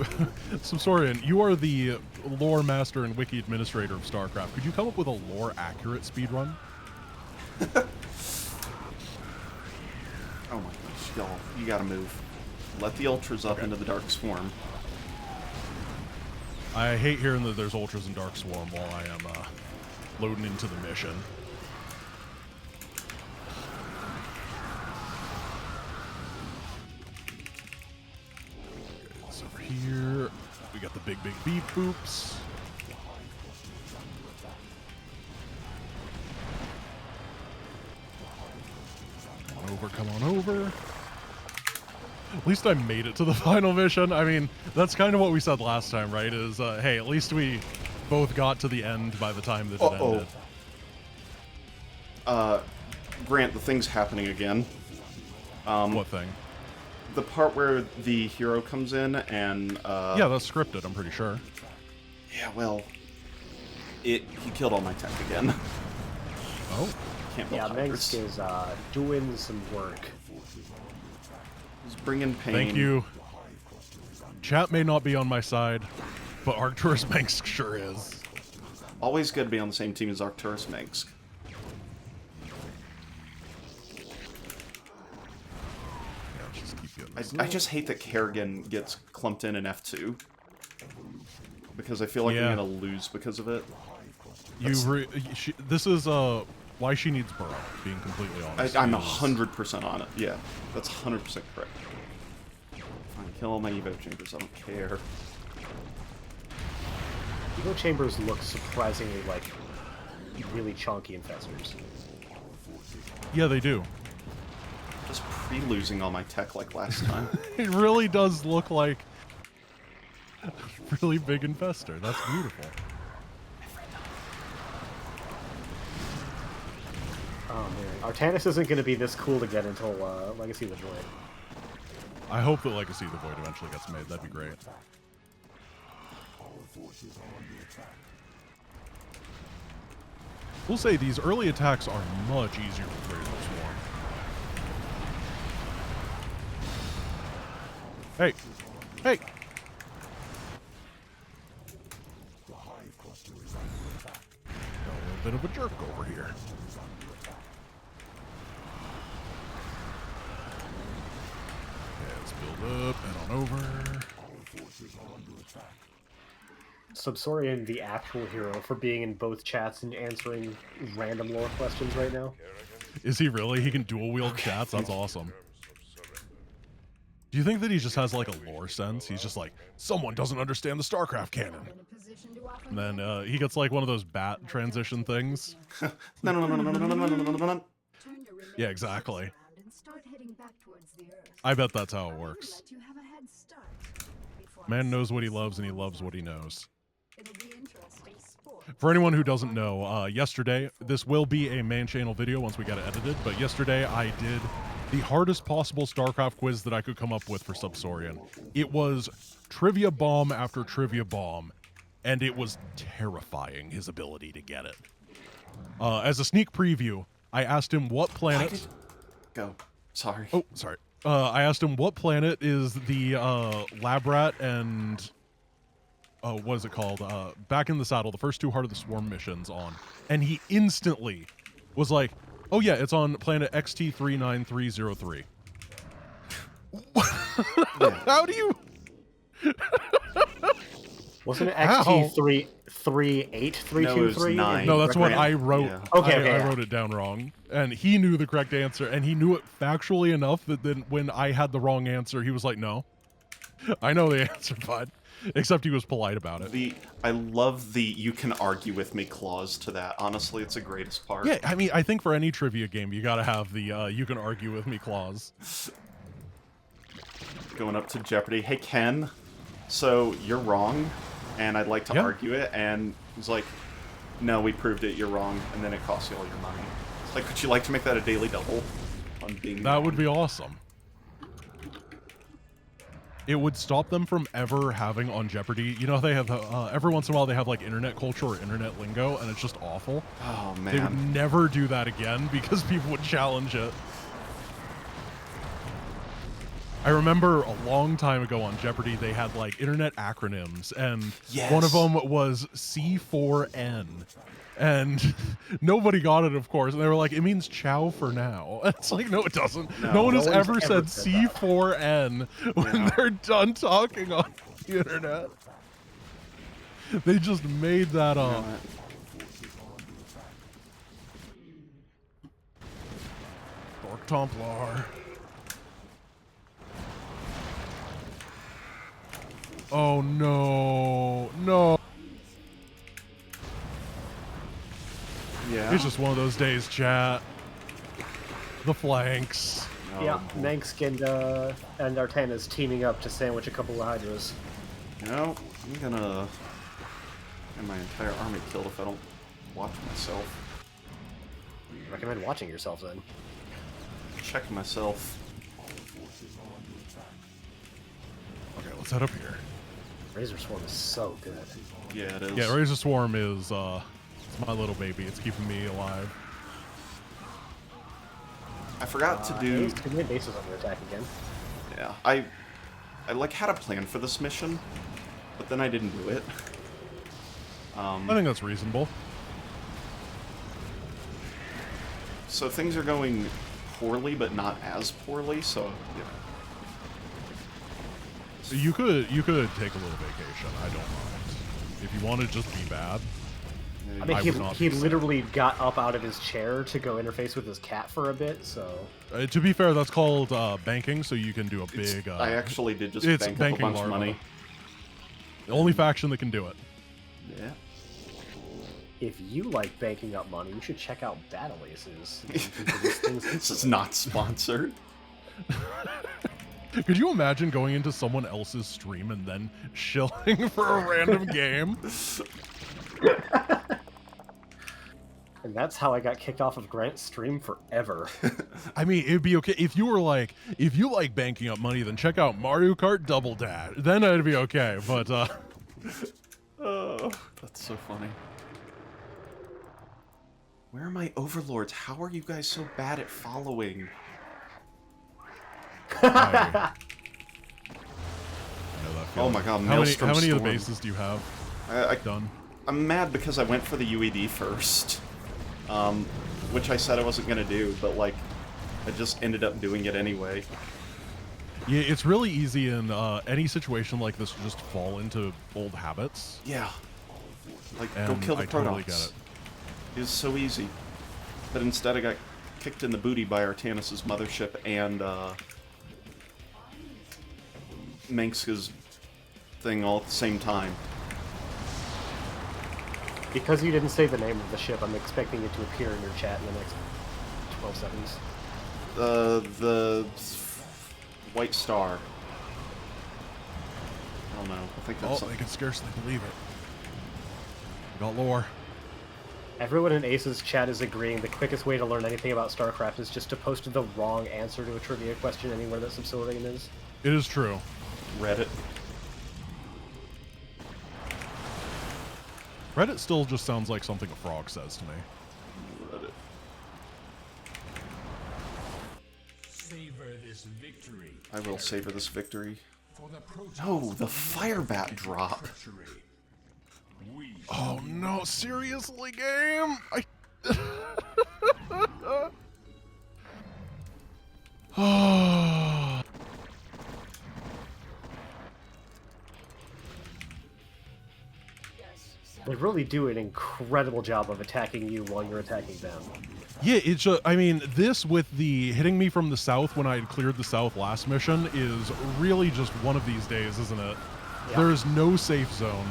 S1: Subsorian, you are the lore master and wiki administrator of StarCraft. Could you come up with a lore-accurate speedrun?
S2: oh my gosh, y'all, you gotta move. Let the Ultras up into the Dark Swarm.
S1: I hate hearing that there's Ultras and Dark Swarm while I am loading into the mission. Okay, it's over here. We got the big beep boops. Come on over, come on over. At least I made it to the final mission. I mean, that's kind of what we said last time, right? Is, hey, at least we both got to the end by the time that it ended.
S2: Grant, the thing's happening again.
S1: What thing?
S2: The part where the hero comes in and,
S1: Yeah, that's scripted, I'm pretty sure.
S2: Yeah, well, he killed all my tech again.
S1: Oh.
S2: Can't build
S3: Yeah,
S2: towers.
S3: Mengsk is doing some work.
S2: He's bringing pain.
S1: Thank you. Chat may not be on my side, but Arcturus Mengsk sure is.
S2: Always good to be on the same team as Arcturus Mengsk.
S1: Yeah, just keep getting
S2: I just hate that Kerrigan gets clumped in F2. Because I feel like
S1: Yeah.
S2: I'm going to lose because of it.
S1: This is why she needs Burrow, being completely honest.
S2: I'm
S1: is-
S2: 100% on it. Yeah, that's 100% correct. Fine, kill all my Evo chambers. I don't care.
S3: Evo chambers look surprisingly like really chunky infestors.
S1: Yeah, they do.
S2: Just pre-losing all my tech like last time.
S1: It really does look like a really big infestor. That's beautiful.
S3: Oh man, Artanis isn't going to be this cool to get until Legacy of the Void.
S1: I hope that Legacy of the Void eventually gets made. That'd be great. We'll say these early attacks are much easier with Razor Swarm. Hey! Hey! Got a little bit of a jerk over here. Okay, let's build up and on over.
S3: Subsorian, the actual hero, for being in both chats and answering random lore questions right now.
S1: Is he really? He can dual wield chats? That's awesome. Do you think that he just has like a lore sense? He's just like, someone doesn't understand the StarCraft canon. And then he gets like one of those bat transition things.
S2: No.
S1: Yeah, exactly. I bet that's how it works. Man knows what he loves and he loves what he knows. For anyone who doesn't know, yesterday, this will be a main channel video once we get it edited, but yesterday I did the hardest possible StarCraft quiz that I could come up with for Subsorian. It was trivia bomb after trivia bomb, and it was terrifying, his ability to get it. As a sneak preview, I asked him what planet...
S2: Go. Sorry.
S1: Oh, sorry. I asked him what planet is the lab rat and... what is it called? Back in the Saddle, the first two Heart of the Swarm missions on. And he instantly was like, oh yeah, it's on planet XT39303. How do you...
S3: Wasn't it
S1: How?
S3: XT38323?
S2: No, it was 9.
S1: No, that's what
S2: Grant.
S1: I wrote.
S2: Yeah.
S3: Okay,
S1: I
S3: yeah.
S1: wrote it down wrong. And he knew the correct answer, and he knew it factually enough that then when I had the wrong answer, he was like, no. I know the answer, bud. Except he was polite about it.
S2: I love the "you can argue with me" clause to that. Honestly, it's the greatest part.
S1: Yeah, I mean, I think for any trivia game, you gotta have the you can argue with me clause.
S2: Going up to Jeopardy. Hey, Ken, so you're wrong, and I'd like to argue it. And he's like, no, we proved it, you're wrong, and then it costs you all your money. It's like, would you like to make that a daily double? On being
S1: That
S2: wrong?
S1: would be awesome. it would stop them from ever having on Jeopardy. You know, they have every once in a while they have like internet culture or internet lingo, and it's just awful.
S2: Oh
S1: They would
S2: man.
S1: never do that again because people would challenge it. I remember a long time ago on Jeopardy, they had like internet acronyms, and one of
S2: Yes.
S1: them was C4N. And nobody got it, of course. And they were like, it means ciao for now. And it's like, no, it doesn't. No one
S3: No
S1: has
S3: one's
S1: ever
S3: ever
S1: said
S3: said that.
S1: C4N when
S2: Yeah.
S1: they're done talking on the internet. They just made that up. Dork Templar. Oh no, no.
S2: Yeah.
S1: It's just one of those days, chat. The flanks.
S2: Oh,
S3: Yeah,
S2: boy.
S3: Mansk and Artana's teaming up to sandwich a couple of Hydras.
S2: You know, I'm gonna get my entire army killed if I don't watch myself.
S3: Recommend watching yourself then.
S2: Check myself.
S1: Okay, let's head up here.
S3: Razor Swarm is so good.
S2: Yeah, it is.
S1: Yeah, Razor Swarm is it's my little baby. It's keeping me alive.
S2: I forgot to do.
S3: Ace, can you hit bases on your attack again?
S2: Yeah, I like had a plan for this mission, but then I didn't do it.
S1: I think that's reasonable.
S2: So things are going poorly, but not as poorly. So yeah.
S1: You could take a little vacation. I don't mind. If you want to just be bad.
S3: I mean,
S1: I would not
S3: he
S1: be sad.
S3: literally got up out of his chair to go interface with his cat for a bit, so...
S1: To be fair, that's called banking, so you can do a
S2: It's-
S1: big...
S2: I actually did just
S1: it's
S2: bank up a
S1: banking
S2: bunch of
S1: larva.
S2: money.
S1: The only faction that can do it.
S2: Yeah.
S3: If you like banking up money, you should check out Battle Aces. You can produce things
S2: This is
S3: instantly.
S2: not sponsored.
S1: Could you imagine going into someone else's stream and then shilling for a random game?
S3: And that's how I got kicked off of Grant's stream forever.
S1: I mean, it'd be okay if you were like, if you like banking up money, then check out Mario Kart Double Dash. Then it'd be okay. But
S2: Oh, that's so funny. Where are my overlords? How are you guys so bad at following?
S1: I know that
S2: Oh
S1: feeling.
S2: my god,
S1: how many
S2: Maelstrom
S1: of the
S2: Storm.
S1: bases do you have done?
S2: I'm mad because I went for the UED first, which I said I wasn't gonna do, but like, I just ended up doing it anyway.
S1: Yeah, it's really easy in any situation like this to just fall into old habits.
S2: Yeah, like
S1: And
S2: go kill the
S1: I
S2: Protoss.
S1: totally get it.
S2: It was so easy, but instead I got kicked in the booty by Artanis' mothership and Mansk's thing all at the same time.
S3: Because you didn't say the name of the ship, I'm expecting it to appear in your chat in the next 12 seconds.
S2: The White Star. I don't know. I think that's
S1: Oh,
S2: something.
S1: they can scarcely believe it. We got lore.
S3: Everyone in Ace's chat is agreeing the quickest way to learn anything about StarCraft is just to post the wrong answer to a trivia question anywhere that Subsilian is.
S1: It is true.
S2: Reddit.
S1: Reddit still just sounds like something a frog says to me.
S2: Reddit.
S5: Savor this victory.
S2: I will savor this victory.
S5: For the Protoss
S2: No, the Firebat drop.
S5: treachery. We
S1: Oh no, seriously, game? Oh.
S3: They really do an incredible job of attacking you while you're attacking them.
S1: Yeah, it's I mean, this with the hitting me from the south when I had cleared the south last mission is really just one of these days, isn't it?
S3: Yeah.
S1: There is no safe zone.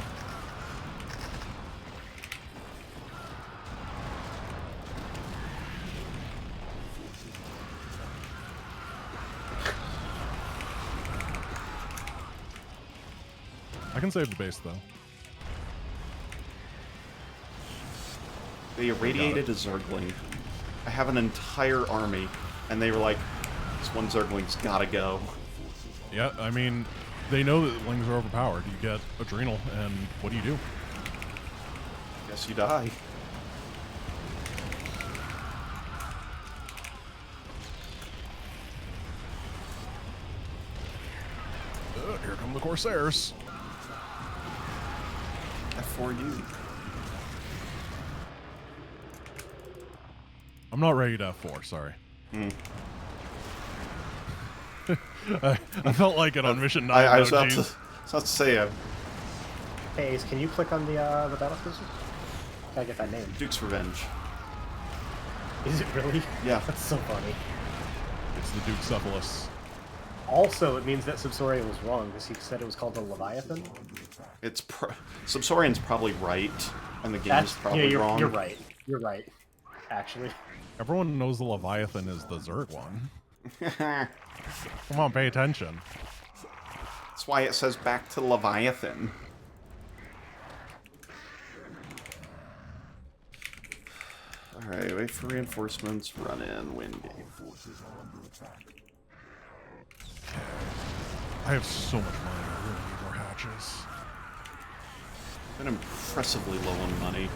S1: I can save the base though.
S2: They irradiated a Zergling. I have an entire army, and they were like, this one Zergling's gotta go.
S1: Yeah, I mean, they know that Lings are overpowered. You get Adrenal, and what do?
S2: Guess you die.
S1: Here come the Corsairs.
S2: F4U.
S1: I'm not ready to F4, sorry.
S2: Mm.
S1: I felt like it on Mission 9.
S2: I was about to say,
S3: Hey, Ace, can you click on the battle cruiser? Gotta get that name.
S2: Duke's Revenge.
S3: Is it really?
S2: Yeah.
S3: That's so funny.
S1: It's the Dukecephalus.
S3: Also, it means that Subsorian was wrong because he said it was called the Leviathan.
S2: It's Subsorian's probably right, and the game is probably wrong.
S3: You're right. You're right. Actually.
S1: Everyone knows the Leviathan is the Zerg one. Come on, pay attention.
S2: That's why it says back to Leviathan. Alright, wait for reinforcements, run in, win game.
S1: I have so much money. I really need more hatches.
S2: Been impressively low on money.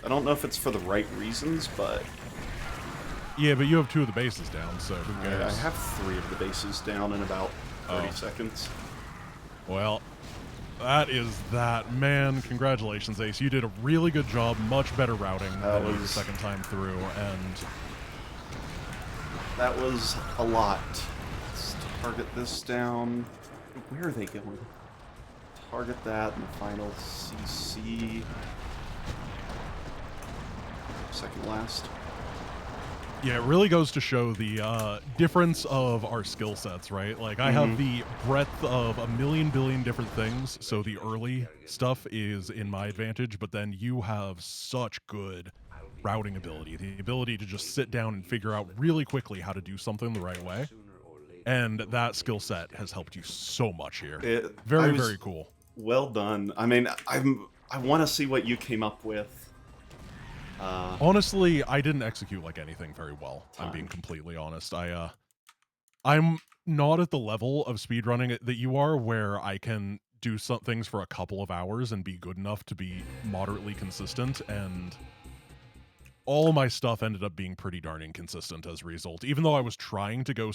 S2: I don't know if it's for the right reasons, but...
S1: Yeah, but you have 2 of the bases down, so who cares?
S2: I have 3 of the bases down in about 30 seconds.
S1: Well, that is that. Man, congratulations, Ace. You did a really good job. Much better routing than you the second time through, and...
S2: That was a lot. Let's target this down. Where are they going? Target that in the final CC. Second last.
S1: Yeah, it really goes to show the difference of our skill sets, right? Like, I have the breadth of a million billion different things, so the early stuff is in my advantage, but then you have such good routing ability, the ability to just sit down and figure out really quickly how to do something the right way. And that skill set has helped you so much here. Very, very cool.
S2: Well done. I mean, I want to see what you came up with.
S1: Honestly, I didn't execute like anything very well. I'm being completely honest. I'm not at the level of speedrunning that you are, where I can do some things for a couple of hours and be good enough to be moderately consistent, and all my stuff ended up being pretty darn inconsistent as a result. Even though I was trying to go